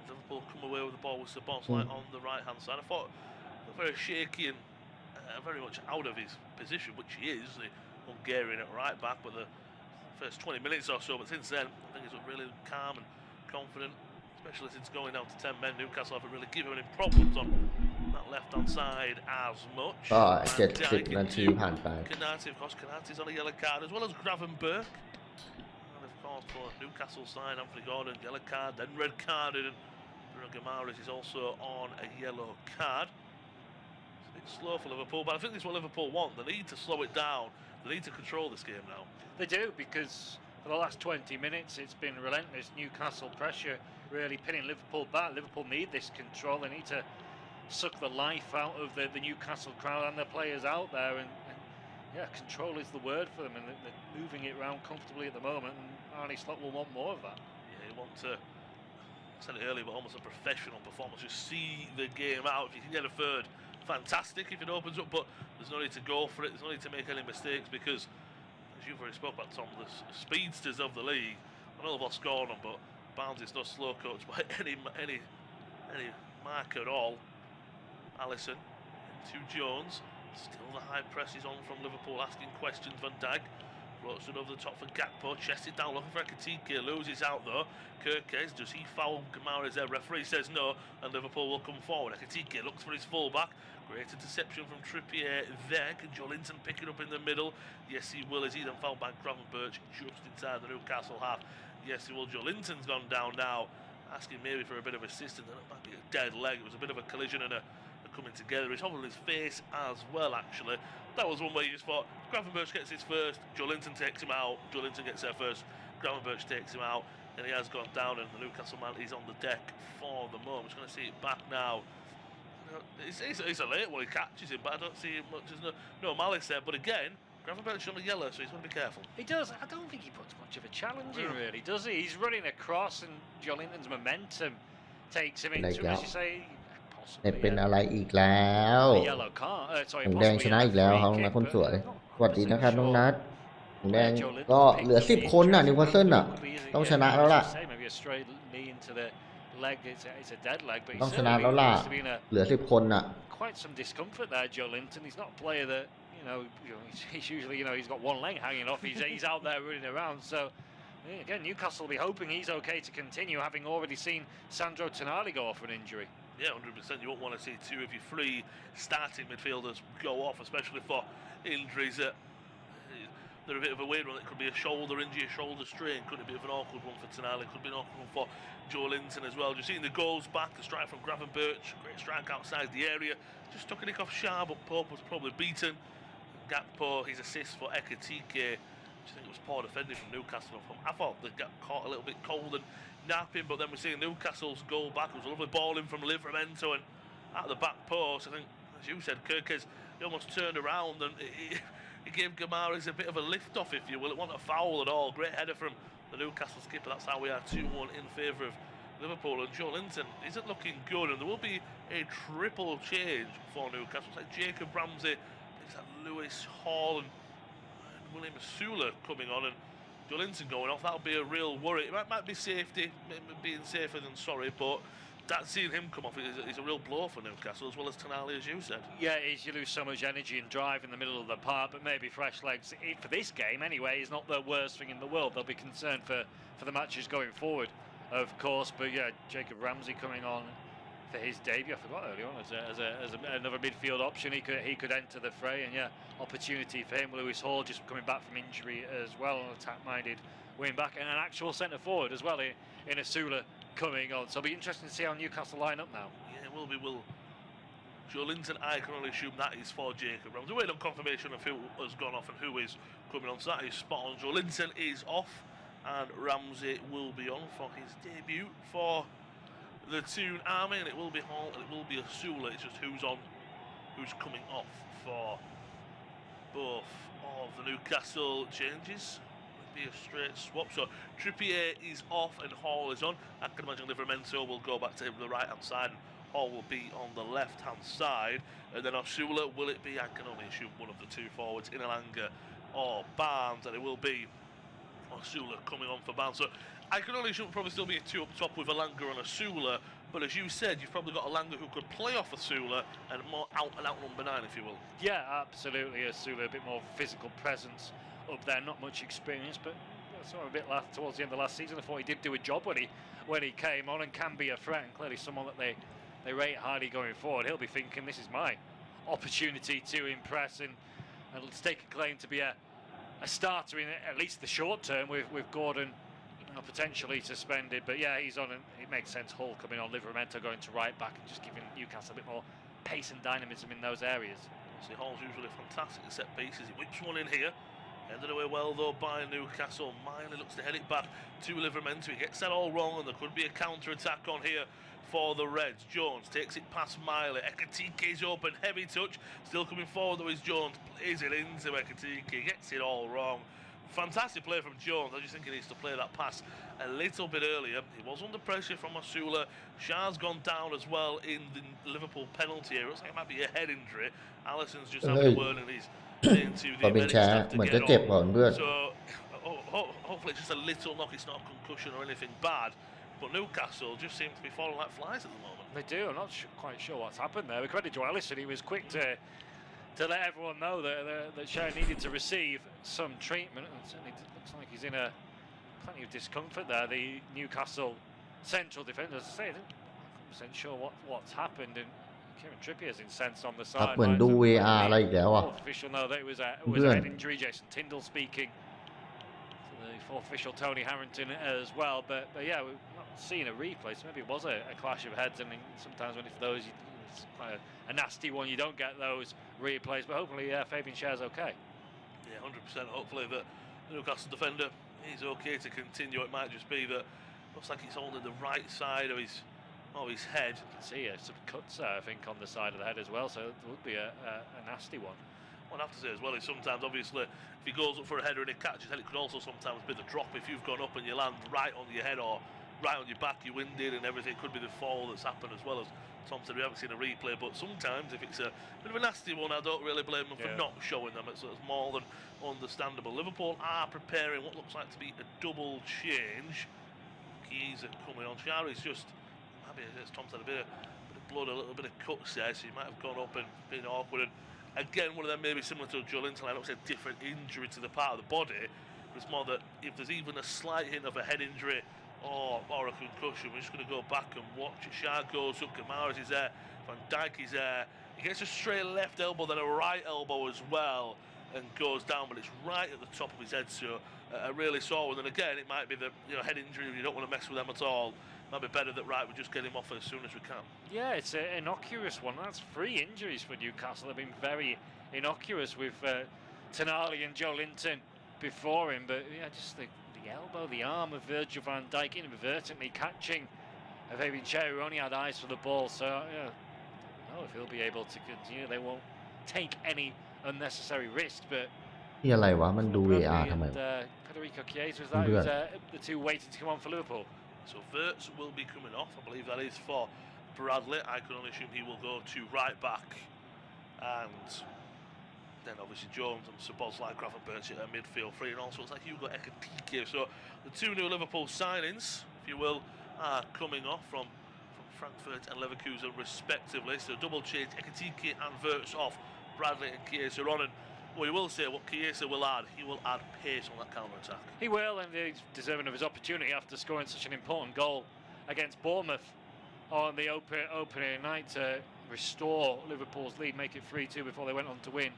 Liverpool come away with the ball with Szoboszlai on the right-hand side. I thought very shaky and very much out of his position, which he is, the Hungarian at right back, but the first 20 minutes or so, but since then, I think he's really calm and confident, especially since going down to 10 men. Newcastle haven't really given him any problems on that left-hand side as much. ก็70 นาทีผ่านไป Canati, of course, Canati's on a yellow card, as well as Gravenberch. And of course, for Newcastle side, Anthony Gordon, yellow card, then red carded, and Bruno Guimaraes is also on a yellow card. It's slow for Liverpool, but I think this is what Liverpool want. They need to slow it down. They need to control this game now. They do, because for the last 20 minutes it's been relentless Newcastle pressure, really pinning Liverpool back. Liverpool need this control. They need to suck the life out of the Newcastle crowd and the players out there, and yeah, control is the word for them, and they're moving it around comfortably at the moment, and Arne Slot will want more of that. Yeah, you want to, I said it earlier, but almost a professional performance. Just see the game out. If you can get a third, fantastic if it opens up, but there's no need to go for it. There's no need to make any mistakes, because as you've already spoke about, Tom, the speedsters of the league, I know they've lost score on them, but Barnes is no slow coach by any mark at all. Alisson into Jones, still the high press is on from Liverpool, asking questions. Van Dijk floats it over the top for Gakpo, chests it down, looking for Ekatike, loses out though. Kirkez, does he foul Guimaraes there? Referee says no, and Liverpool will come forward. Ekatike looks for his fullback. Great interception from Trippier there. Can Joe Linton pick it up in the middle? Yes, he will, as he then fouled by Gravenberch just inside the Newcastle half. Yes, he will. Joe Linton's gone down now, asking maybe for a bit of assistance. That might be a dead leg. It was a bit of a collision and a coming together. He's holding his face as well, actually. That was one where you just thought, Gravenberch gets his first, Joelinton takes him out, Joelinton gets there first, Gravenberch takes him out, and he has gone down, and the Newcastle man is on the deck for the moment. Just going to see it back now. It's a late one, he catches him, but I don't see much, there's no malice there, but again, Gravenberch on the yellow, so he's going to be careful. He does. I don't think he puts much of a challenge in, really, does he? He's running across, and Joelinton's momentum takes him into, as you say, เป็นอะไรอีกแล้วหงแดงชนะอีกแล้วครับน้องนัทคนสวยสวัสดีนะครับน้องนัทหงแดงก็เหลือ10คนน่ะนิวคาสเซิลน่ะต้องชนะแล้วล่ะต้องชนะแล้วล่ะเหลือ10คนน่ะ Quite some discomfort there, Joelinton. He's not a player that he's usually he's got one leg hanging off. He's out there running around. So again, Newcastle will be hoping he's okay to continue, having already seen Sandro Tonali go off for an injury. Yeah, 100%. You won't want to see two of your three starting midfielders go off, especially for injuries that they're a bit of a weird one. It could be a shoulder injury, a shoulder strain. Could it be an awkward one for Tonali? Could be an awkward one for Joelinton as well. Just seeing the goals back, the strike from Gravenberch, great strike outside the area. Just took a nick off Shah, but Pope was probably beaten. Gakpo, his assist for Ekitike. I think it was poor defending from Newcastle. I thought they got caught a little bit cold and napping, but then we're seeing Newcastle's goal back. It was a lovely ball in from Livramento and at the back post. I think, as you said, Kirkes, he almost turned around and he gave Gamares a bit of a lift off, if you will. It wasn't a foul at all. Great header from the Newcastle skipper. That's how we are 2-1 in favour of Liverpool. And Joelinton isn't looking good, and there will be a triple change for Newcastle. It's like Jacob Ramsey, it's like Lewis Hall and William Sula coming on, and Joelinton going off. That'll be a real worry. It might be safety, being safer than sorry, but that seeing him come off is a real blow for Newcastle, as well as Tonali, as you said. Yeah, it is. You lose so much energy and drive in the middle of the park, but maybe fresh legs for this game anyway is not the worst thing in the world. They'll be concerned for the matches going forward, of course. But yeah, Jacob Ramsey coming on for his debut. I forgot earlier on as another midfield option. He could enter the fray, and yeah, opportunity for him. Lewis Hall just coming back from injury as well, an attack-minded wing back, and an actual centre forward as well in Asula coming on. So it'll be interesting to see how Newcastle line up now. Yeah, it will be. Will Joelinton, I can only assume that is for Jacob Ramsey. We're waiting on confirmation of who has gone off and who is coming on. So that is spot on. Joelinton is off, and Ramsey will be on for his debut for the Toon Army, and it will be Hall and it will be Asula. It's just who's on, who's coming off for both of the Newcastle changes. It'll be a straight swap. So Trippier is off and Hall is on. I can imagine Livramento will go back to him the right hand side, and Hall will be on the left hand side. And then Asula, will it be? I can only assume one of the two forwards, Inalanga or Barnes, and it will be Asula coming on for Barnes. So I can only assume it'll probably still be a two up top with Alanga and Asula, but as you said, you've probably got Alanga who could play off Asula and more out and out number 9, if you will. Yeah, absolutely. Asula, a bit more physical presence up there, not much experience, but sort of a bit towards the end of last season. I thought he did do a job when he came on and can be a threat, and clearly someone that they rate highly going forward. He'll be thinking, this is my opportunity to impress and stake a claim to be a starter in at least the short term with Gordon potentially suspended. But yeah, he's on, and it makes sense. Hall coming on, Livramento going to right back and just giving Newcastle a bit more pace and dynamism in those areas. See, Hall's usually fantastic at set pieces. He whips one in here. Ended away well though by Newcastle. Miley looks to head it back to Livramento. He gets that all wrong, and there could be a counter-attack on here for the Reds. Jones takes it past Miley. Ekitike's open, heavy touch. Still coming forward though is Jones. Plays it into Ekitike. Gets it all wrong. Fantastic play from Jones. I just think he needs to play that pass a little bit earlier. He was under pressure from Asula. Shah's gone down as well in the Liverpool penalty area. Looks like it might be a head injury. Allison's just having a word, and he's into the medics staff to get on. So hopefully it's just a little knock. It's not a concussion or anything bad. But Newcastle just seem to be falling like flies at the moment. They do. I'm not quite sure what's happened there. We credit to Allison. He was quick to let everyone know that Shah needed to receive some treatment, and certainly looks like he's in plenty of discomfort there. The Newcastle central defender, as I say, I'm not 100% sure what's happened, and Kieran Trippier's incensed on the side. เหมือนดู VR อะไรอีกแล้วอ่ะ Official know that it was a head injury. Jason Tyndall speaking to the fourth official Tony Harrington as well, but yeah, we've not seen a replay, so maybe it was a clash of heads, and sometimes when it's those, it's quite a nasty one. You don't get those replays, but hopefully Fabian Schär's okay. Yeah, Yeah, 100%. Hopefully that the Newcastle defender is okay to continue. It might just be that looks like it's only the right side of his head. See some cuts I think on the side of the head as well, so it would be a nasty one. What I have to say as well is sometimes obviously if he goes up for a header and he catches it, it could also sometimes be the drop if you've gone up and you land right on your head or right on your back, you're winded and everything. It could be the fall that's happened as well. As Tom said, we haven't seen a replay, but sometimes if it's a bit of a nasty one, I don't really blame them for not showing them. It's more than understandable. Liverpool are preparing what looks like to be a double change. Keys are coming on. Shari's just, maybe as Tom said, a bit of blood, a little bit of cuts there, so he might have gone up and been awkward. And again, one of them maybe similar to Joe Linton, I don't say a different injury to the part of the body, but it's more that if there's even a slight hint of a head injury or a concussion, we're just going to go back and watch it. Shah goes up, Kamara's is there, Van Dijk is there. He gets a straight left elbow, then a right elbow as well, and goes down, but it's right at the top of his head, so a really sore one. And again, it might be the head injury, you don't want to mess with them at all. It might be better that, right, we just get him off as soon as we can. Yeah, it's an innocuous one. That's 3 injuries for Newcastle. They've been very innocuous with Tonali and Joe Linton before him, but yeah, just the elbow, the arm of Virgil van Dijk inadvertently catching Fabian Cher, who only had eyes for the ball. So yeah, I don't know if he'll be able to continue. They won't take any unnecessary risk, but นี่อะไรวะมันดู VR ทำไม Federico Chiesa was that, who's, the two waiting to come on for Liverpool. So Wirtz will be coming off. I believe that is for Bradley. I can only assume he will go to right back, and then obviously Jones and Szoboszlai, Crawford, Birch at midfield 3, and also it's like Hugo Ekitike. So the 2 new Liverpool signings, if you will, are coming off from Frankfurt and Leverkusen respectively. So double change, Ekitike and Wirtz off, Bradley and Chiesa on. And we will say what Chiesa will add, he will add pace on that counter-attack. He will, and he's deserving of his opportunity after scoring such an important goal against Bournemouth on the opening night to restore Liverpool's lead, make it 3-2 before they went on to win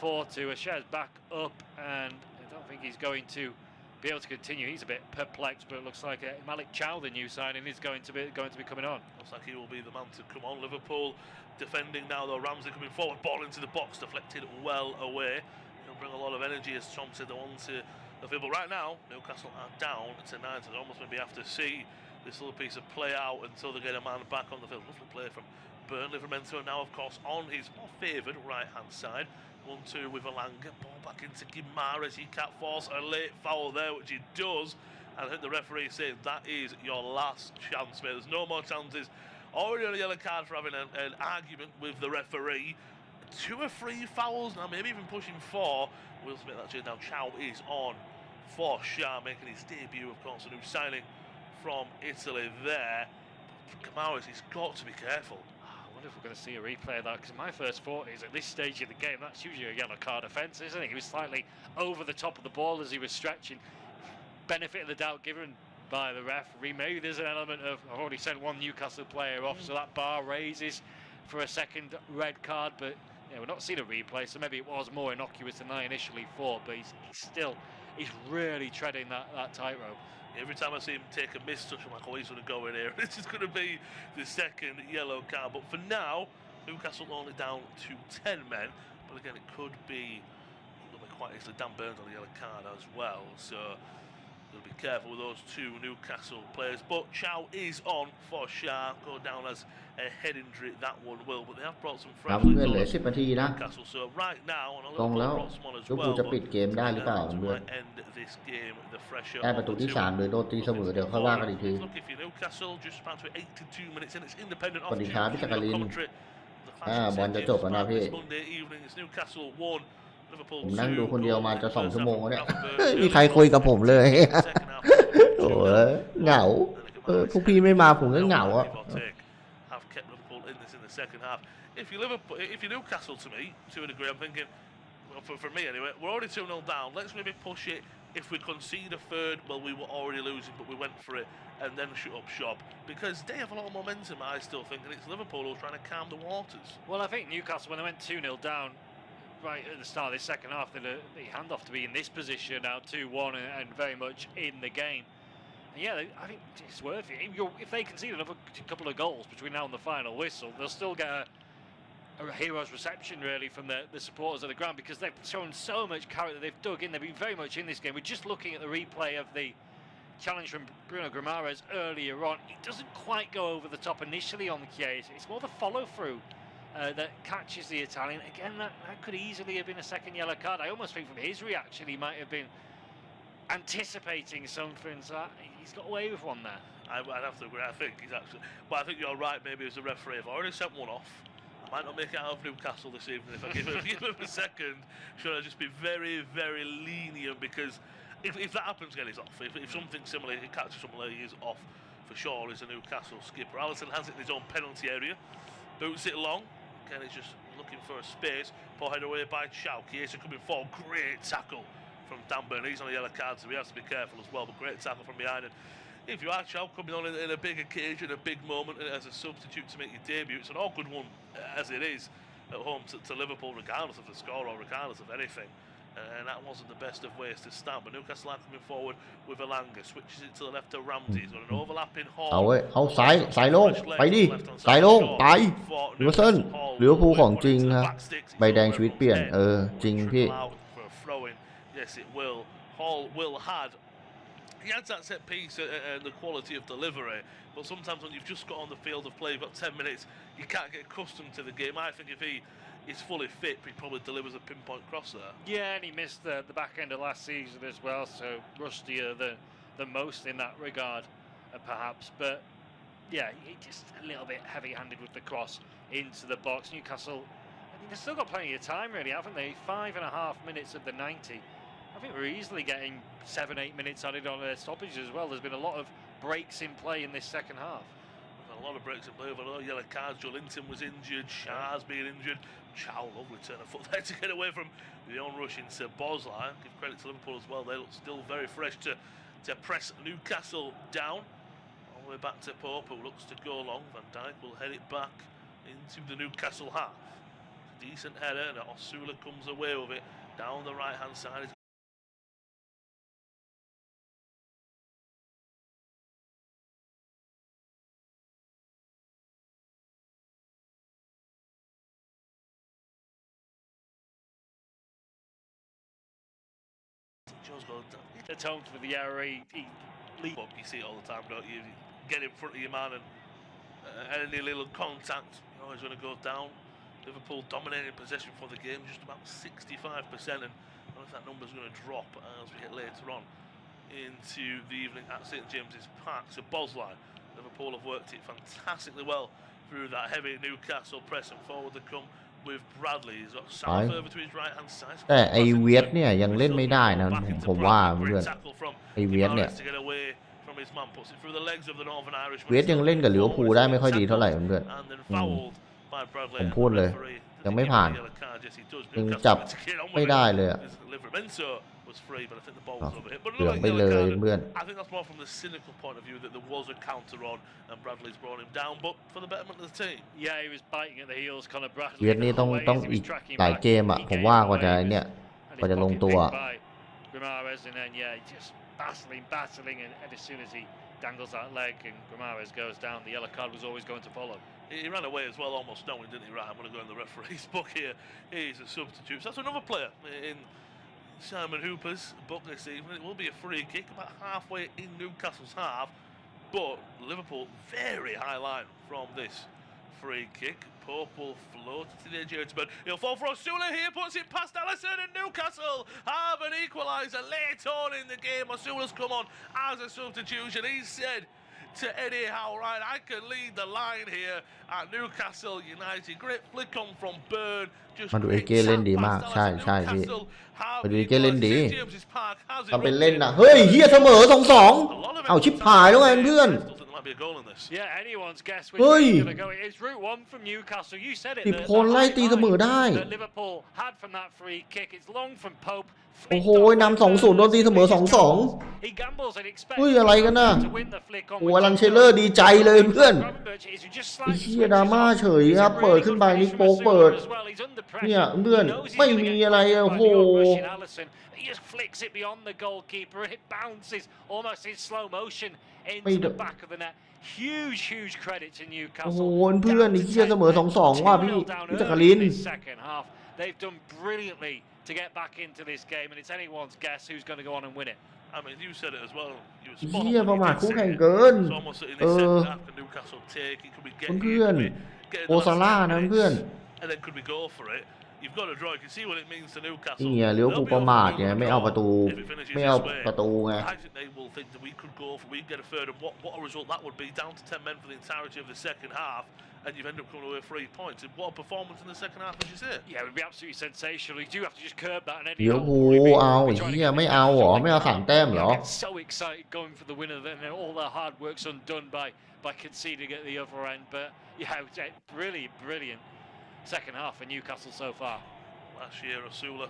4-2. Asher's back up, and I don't think he's going to be able to continue. He's a bit perplexed, but it looks like Malik Chow, the new signing, is going to be coming on. Looks like he will be the man to come on. Liverpool defending now though. Ramsey coming forward, ball into the box, deflected well away. He'll bring a lot of energy, as Tom said, on to the field. But right now, Newcastle are down to 9, so they almost maybe have to see this little piece of play out until they get a man back on the field. Lovely play from Burnley. Livramento now, of course, on his more favoured right-hand side. 1-2 with Alanga, ball back into Guimaraes. He can't force a late foul there, which he does. And I think the referee says that is your last chance, mate. There's no more chances. Already on a yellow card for having an argument with the referee. 2 or 3 fouls now, maybe even pushing 4. We'll submit that change now. Chow is on for Shah, making his debut, of course, a new signing from Italy there. Guimaraes, he's got to be careful. I wonder if we're going to see a replay of that, because my first thought is at this stage of the game, that's usually a yellow card offence, isn't it? He was slightly over the top of the ball as he was stretching. Benefit of the doubt given by the referee. Maybe there's an element of, I've already sent 1 Newcastle player off, so that bar raises for a second red card, but yeah, we're not seeing a replay, so maybe it was more innocuous than I initially thought, but he's really treading that tightrope. Every time I see him take a mistouch, I'm like, oh, he's going to go in here. This is going to be the second yellow card. But for now, Newcastle only down to 10 men. But again, it could be quite easily Dan Burns on the yellow card as well. So you'll be careful with those 2 Newcastle players. But Chow is on for Shah. Go down as a head injury, that one will. But they have brought some ครับ fresh เพื่อนเหลือ10 นาทีนะ Newcastle. So right now, and ตรง Liverpool แล้ว brought some on as ลิเวอร์พูล well. จะปิดเกมได้หรือเปล่าเพื่อน end this game, the fresher ได้ประตูที่ 3 หรือโดนตีเสมอเดี๋ยวค่อยว่ากันอีกที Look, if you're Newcastle, just about to 82 minutes in, it's independent สวัสดีครับพี่จักรินทร์ commentary. บอลจะจบแล้วนะพี่ This Monday evening, it's Newcastle 1, Liverpool ผมนั่งดู 2. คนเดียวมาจะ2 ชั่วโมงแล้วเนี่ย Second มีใครคุยกับผมเลย half, โอ้ยเหงาพวกพี่ไม่มาผมก็เหงาอ่ะ have kept Liverpool in this in the second half. If you're Newcastle to me, to a degree, I'm thinking, well, for me anyway, we're already 2-0 down. Let's maybe push it. If we concede a third, well, we were already losing, but we went for it and then shut up shop. Because they have a lot of momentum, I still think, and it's Liverpool who's trying to calm the waters. Well, I think Newcastle, when they went 2-0 down right at the start of this second half, the handoff to be in this position now, 2-1, and very much in the game. And yeah, I think it's worth it. If they concede another couple of goals between now and the final whistle, they'll still get a hero's reception really from the supporters of the ground, because they've shown so much character. They've dug in. They've been very much in this game. We're just looking at the replay of the challenge from Bruno Guimaraes earlier on. It doesn't quite go over the top initially on the Chiesa. It's more the follow-through that catches the Italian. Again, that could easily have been a second yellow card. I almost think from his reaction he might have been anticipating something, so he's got away with one there. I'd have to agree. I think he's actually, but I think you're right. Maybe as a referee, I've already sent one off. I might not make it out of Newcastle this evening if I give him a second. Should I just be very, very lenient, because if that happens again, he's off. If something similar, he catches something like, he's off for sure. He's a Newcastle skipper. Alisson has it in his own penalty area, boots it long. Again, he's just looking for a space. Poor head away by Chow. Chiesa coming forward. Great tackle from Dan Burn. He's on a yellow card, so he has to be careful as well. But great tackle from behind. And if you are Chow coming on in a big occasion, a big moment as a substitute to make your debut, it's an awkward one as it is at home to Liverpool, regardless of the score or regardless of anything. And that wasn't the best of ways to start. But Newcastle are coming forward with Elanga. Switches it to the left to Ramsey. He's got an overlapping Hall. เอาเว้ยเอาซ้ายโล่งไปดิซ้ายโล่งไปนิวคาสเซิลลิเวอร์พูลของจริงครับใบแดงชีวิตเปลี่ยนจริงพี่ Yes, it will. Hall will had. He adds that set piece and the quality of delivery, but sometimes when you've just got on the field of play, you've got 10 minutes, you can't get accustomed to the game. I think if he is fully fit, he probably delivers a pinpoint cross there. Yeah, and he missed the back end of last season as well, so rustier than most in that regard, perhaps. But yeah, he just a little bit heavy-handed with the cross into the box. Newcastle, I mean, they've still got plenty of time, really, haven't they? 5.5 minutes of the 90. I think we're easily getting 7-8 minutes added on their stoppage as well. There's been a lot of breaks in play in this second half. A lot of breaks in play, a lot of yellow cards. Joe Linton was injured, Shah's being injured. Chow, lovely turn of foot there to get away from the onrush into Bosley. Give credit to Liverpool as well. They look still very fresh to press Newcastle down. All the way back to Pope, who looks to go long. Van Dijk will head it back into the Newcastle half. Decent header, and Osula comes away with it down the right-hand side. Atoned for the error. He leaps up. You see it all the time, don't you? Get in front of your man and any little contact, you know, he's going to go down. Liverpool dominating possession for the game, just about 65%, and I don't know if that number's going to drop as we get later on into the evening at St James's Park. So Bosley, Liverpool have worked it fantastically well through that heavy Newcastle press, and forward they come with Bradley. He's got South over to his right hand side. แต่ไอเวียดเนี่ยยังเล่นไม่ได้นะผมว่าเพื่อนไอเวียดเนี่ยเวียดยังเล่นกับลิเวอร์พูลได้ไม่ค่อยดีเท่าไหร่เพื่อนผมพูดเลยยังไม่ผ่านยังจับไม่ได้เลยอะเหลืองไปเลยเพื่อน I think that's more from the cynical point of view that there was a counter on and Bradley's brought him down, but for the betterment of the team. Yeah, he was biting at the heels, kind of Bradley. เวียดนี่ต้องอีกหลายเกมอ่ะผมว่ากว่าจะเนี่ยกว่าจะลงตัว Guimaraes, and then yeah, just battling, and as soon as he dangles that leg and Guimaraes goes down, the yellow card was always going to follow. He ran away as well, almost knowing, didn't he? Right, I'm going to go in the referee's book here. He's a substitute. So that's another player in Simon Hooper's book this evening. It will be a free kick about halfway in Newcastle's half, but Liverpool very high line from this free kick. Pope will float to the edge here, but he'll fall for Osula here, puts it past Alisson, and Newcastle have an equaliser late on in the game. Osula's come on as a substitution. He said to Eddie Howe, right, I can lead the line here at Newcastle United. Great flick on from Burn. มาดูเอเกเล่นดีมากใช่พี่มาดูเอเกเล่นดีทำเป็นเล่นนะเฮ้ยเฮียเสมอ 2-2 เอาชิบหายแล้วไงเพื่อน Yeah, anyone's guess which เฮ้ย way it's going to go. It's route one from Newcastle. You said it. 10 คนไล่ตีเสมอได้ that Liverpool had from that free kick. It's long from Pope โอ้โหนำ2-0โดนตีเสมอ2-2เฮ้ยอะไรกันน่ะโอ้ลันเชลเลอร์ดีใจเลยเพื่อนไอ้เหี้ยดราม่าเฉยครับเปิดขึ้นไปนิโป๊กเปิดเนี่ยเพื่อนไม่มีอะไรโอ้โหไม่โอ้โหเพื่อนไอ้เหี้ยเสมอ2-2ว่ะพี่จักรินThey've done brilliantly to get back into this game, and it's anyone's guess who's going to go on and win it. I mean, you said it as well. เหี้ยประมาทคู่แข่งเกินเพื่อนโอซาร่านะเพื่อนนี่ไงเลี้ยวภูประมาทไงไม่เอาประตูไงand you've ended up coming away with 3 points. And what a performance in the second half, as you say. Yeah, it would be absolutely sensational. You do have to just curb that. And เลี้ยวภูเอาเหี้ยไม่เอาหรอไม่เอา3 แต้มหรอ So excited going for the winner, then all their hard work's undone by conceding at the other end. But yeah, really brilliant second half for Newcastle so far. Last year, Osula,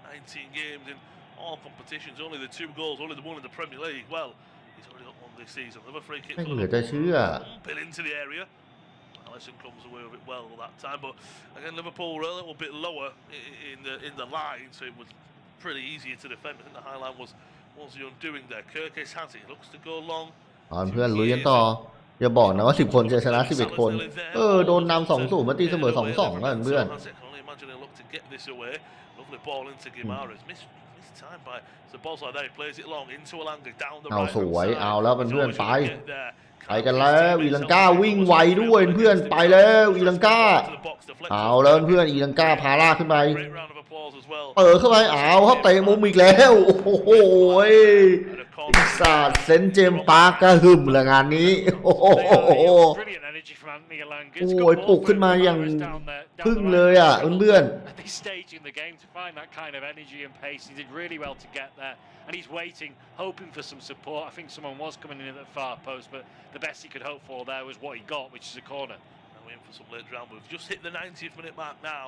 19 games in all competitions, only the 2 goals, only the 1 in the Premier League. Well, he's already got 1 this season. Another free kick. ไม่เหลือจะเชื่อ into the area. Allison comes away with it well that time, but again Liverpool were a little bit lower in the line, so it was pretty easier to defend. I think the high line was the undoing there. Kirkes has it, looks to go long. เพื่อนลุยกันต่ออย่าบอกนะว่า10 คนจะชนะ11 คนโดนนำ2-0มาตีเสมอ2-2กันเพื่อนเอาสวยเอาแล้วเพื่อนไปกันแล้วอีลังกาวิ่งไวด้วยเพื่อนไปแล้วอีลังกาเอาแล้วเพื่อนอีลังกาพาล่าขึ้นไปเข้าไปเอาครับเตะมุมอีกแล้วโอ้โหศาสตร์เซนเจมปาร์กก็หึมละงานนี้โอ้โหปลุกขึ้นมาอย่างพึ่งเลยอ่ะเพื่อนAnd he's waiting, hoping for some support. I think someone was coming in at the far post, but the best he could hope for there was what he got, which is a corner. And we're in for some late round. We've just hit the 90th minute mark now.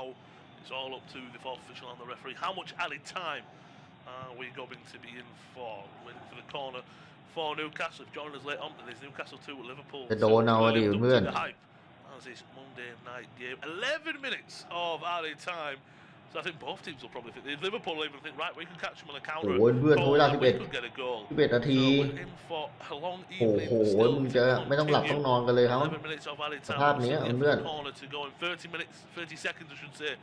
It's all up to the fourth official and the referee. How much added time are we going to be in for? Waiting for the corner for Newcastle. If joining us late on, there's Newcastle 2 at Liverpool. จะโดนเอาดิเพื่อน As this Monday night game. 11 minutes of added time. So I think both teams will probably think Liverpool will even think right we can catch them on a counter. โอ้ยเพื่อนโทรเวลา11 นาทีโอ้โหมึงจะไม่ต้องหลับต้องนอนกันเลยครับสภาพนี้เพื่อน 30 minutes 30 seconds I should say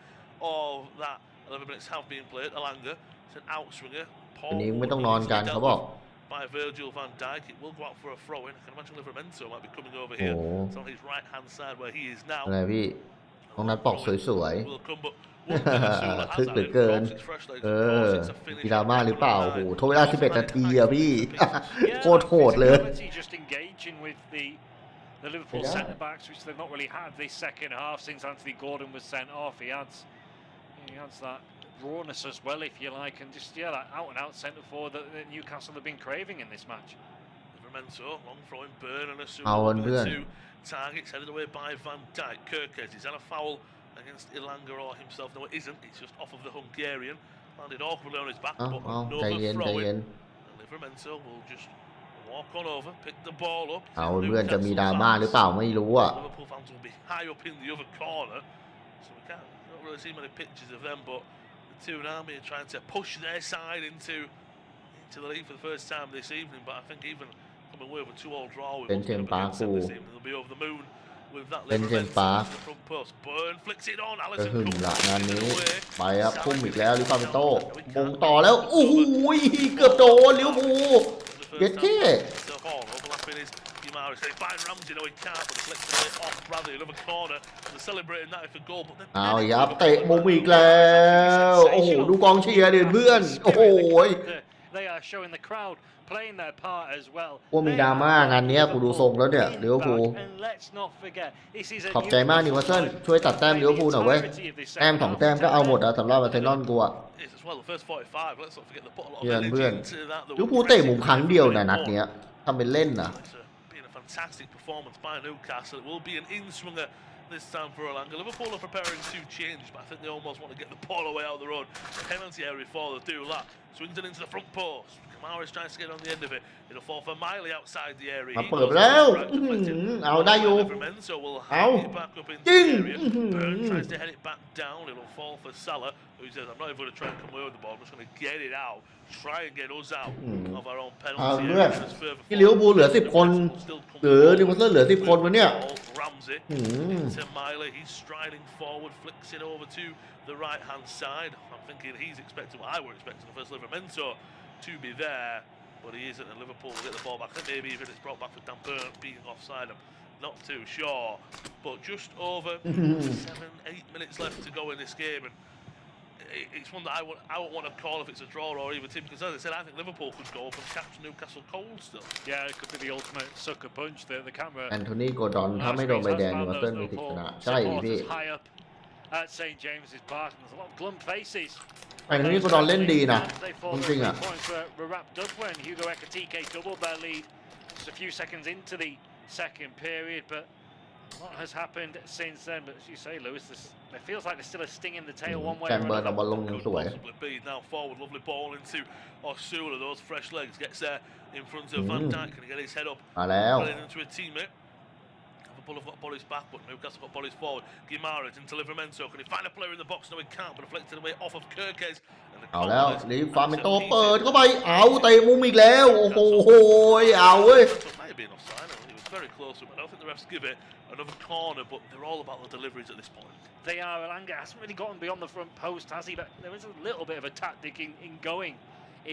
of that 11 minutes have been played. Alanga it's an outswinger. อันนี้ไม่ต้องนอนกันเขาบอก by Virgil van Dijk. It will go out for a throw in. I can imagine Livramento might be coming over here. It's on his right hand side where he is now. อะไรพี่ตรงนั้นปอกสวยๆทึกเหลือเกินกีฬามาหรือเปล่าโอ้โหโทรเวลา11 นาทีอะพี่โคตรโหดเลย The Liverpool centre backs, which they've not really had this second half since Anthony Gordon was sent off. He adds that rawness as well, if you like, and just that out and out centre forward that Newcastle have been craving in this match. Livramento, long throwing burn and a two targets headed away by Van Dijk. Kirkes, is that a foul against Ilanga or himself? No, it isn't. It's just off of the Hungarian. Landed awkwardly on his back, but no throw in. Livramento will just walk on over, pick the ball up. เอาเพื่อนจะมีดราม่าหรือเปล่าไม่รู้อ่ะ Liverpool fans will be high up in the other corner, so we can't really see many pictures of them. But the Toon Army are trying to push their side into the league for the first time this evening. But I think even coming away with a 2-2 draw, with this evening, they'll be over the moon with that Livramento in the front post. Burn flicks it on. Allison comes งานนี้ไปครับพุ่มอีกแล้วลิฟาเมนโต้มงต่อแล้วโอ้โหเกือบโดนลิเวอร์พูลเย็ดเท่เอายับเตะมุมอีกแล้วโอ้โหดูกองเชียร์ดิเพื่อนโอ้โหว่ามีดราม่างานนี้กูดูทรงแล้วเนี่ยลิเวอร์พูลขอบใจมากนิวคาสเซิลช่วยตัดแต้มลิเวอร์พูลหน่อยเว้ยแต้ม2 แต้มก็เอาหมดอะสำหรับอาร์เซนอลกูอะเพื่อนลิเวอร์พูลเตะมุมครั้งเดียวนะนัดเนี้ยทำเป็นเล่นนะ this time for Orlando. Liverpool are preparing to change, but I think they almost want to get the ball away out of their own penalty area before they do that. Swings it into the front post. Kamara's trying to get on the end of it. It'll fall for Miley outside the area. มาเปิดแล้วเอาได้อยู่ So we'll เอา hang it back up into จริง the area. Burn tries to head it back down. It'll fall for Salah, who says, "I'm not even going to try and come away with the ball. I'm just going to get it out. Try and get us out of our own เอา penalty เพื่อน area." ที่ลิเวอร์พูลเหลือ10 คนหรือนิวคาสเซิลเหลือ10 คนวะเนี่ย Ramsey into Miley. He's striding forward, flicks it over to the right-hand side. I'm thinking he's expecting what I were expecting the first Livramento to be there, but he isn't. And Liverpool will get the ball back. I think maybe even it's brought back for Dan Burn being offside. I'm not too sure, but just over 7-8 minutes left to go in this game, and it's one that I won't want to call if it's a draw or even team, because as I said, I think Liverpool could go up and catch Newcastle cold still. Yeah, it could be the ultimate sucker punch. The camera. แอนโทนีโกดอนถ้าไม่โดนใบแดงนิวคาสเซิลมีสิทธิ์ชนะใช่พี่ high up at St James's Park, and there's a lot of glum faces. แอนโทนีโกดอนเล่นดีนะจริงๆอ่ะ Points were wrapped up when Hugo Ekitike doubled their lead just a few seconds into the second period, but a lot has happened since then. But as you say, Lewis, it feels like there's still a sting in the tail one way แจ็ค or เบิร์นเอา another. บอลลงยังสวย Possibly be now forward, lovely ball into Osula. Those fresh legs gets there in front of Van Dijk. Can he get his head up? มาแล้ว Running into a teammate. Liverpool have got bodies back, but Newcastle got bodies forward. Guimaraes into Livramento. Can he find a player in the box? No, he can't. But deflected away off of Kirkes. เอาแล้วนี่ฟาร์เมนโตเปิดเข้าไปเอาเตะมุมอีกแล้วโอ้โหเอาเว้ย Might have been offside. He was very close to it. I don't think the refs give it another corner, but they're all about the deliveries at this point. They are. Elanga hasn't really gotten beyond the front post, has he? But there is a little bit of a tactic in going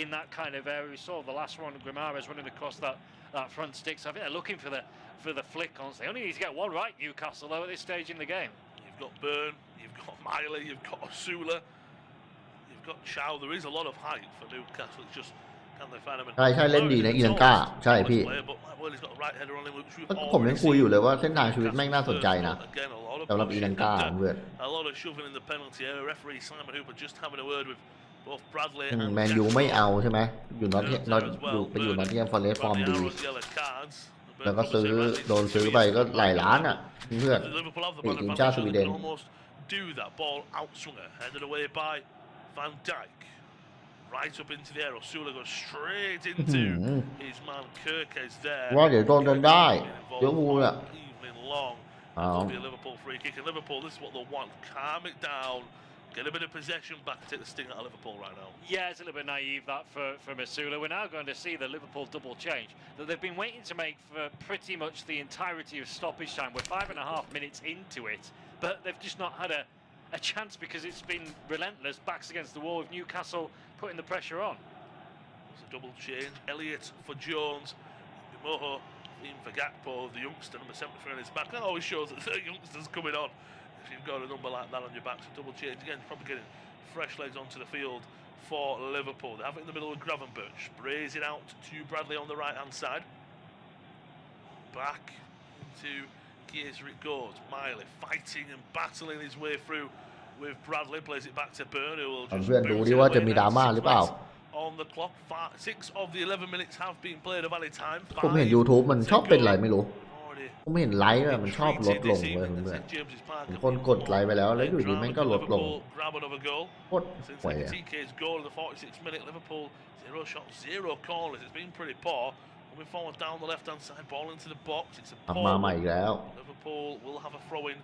in that kind of area. We saw the last one, Guimaraes running across that front stick. So I think they're looking for the flick on. They only need to get one right, Newcastle, though, at this stage in the game. You've got Burn, you've got Miley, you've got Osula, you've got Chow. There is a lot of height for Newcastle. It's just can they find him? ใช่ใช่เล่นดีนะอีลังกาใช่พี่ ผมยังคุยอยู่เลยว่าเส้นทางชีวิตแม่งน่าสนใจนะสำหรับอีลังกาเพื่อน A lot of shoving in the penalty area. Referee Simon Hooper just having a word with both Bradley แมนยูไม่เอาใช่ไหมอยู่นอตอยู่ไปอยู่นอตเทียมฟอร์เรสต์ฟอร์มดีแล้วก็โดนซื้อไปก็หลายล้านอ่ะเพื่อนทีมชาติสวีเดน do that ball outswinger headed away by Van Dijk right up into the air. Osula goes straight into his man Kirkes there. ว่าเดี๋ยวโดนกันได้เดี๋ยวมูอ่ะ evening long. It'll be a Liverpool free kick, and Liverpool, this is what they'll want: calm it down, get a bit of possession back, take the sting out of Liverpool right now. Yeah, it's a little bit naive that for Masula. We're now going to see the Liverpool double change that they've been waiting to make for pretty much the entirety of stoppage time. We're 5.5 minutes into it, but they've just not had a chance because it's been relentless, backs against the wall with Newcastle putting the pressure on. It's a double change. Elliott for Jones, Moho in for Gakpo, the youngster number 73 on his back. That always shows that the youngsters coming on. If you've got a number like that on your back, so double change again, probably getting fresh legs onto the field for Liverpool. They have it in the middle of Gravenberch, sprays it out to Bradley on the right hand side. Back into Chiesa it goes. Miley fighting and battling his way through with Bradley, plays it back to Burn, who will just เพื่อนดูดิว่าจะมีดราม่าหรือเปล่า on the clock. 6 of the 11 minutes have been played of any time. ผมเห็น YouTube มันชอบเป็นไรไม่รู้ผมเห็นไลค์มันชอบลดลงเลยเพื่อนๆคนกดไลค์ไปแล้วแล้วอยู่ดีแม่งก็ลดลงโคตรห่วยอ่ะ TK's goal in the 46th minute. Liverpool 0 shots, 0 corners. It's been pretty poor. Moving forward down the left hand side, ball into the box. It's a poor มาใหม่อีกแล้ว Liverpool will have a throw in.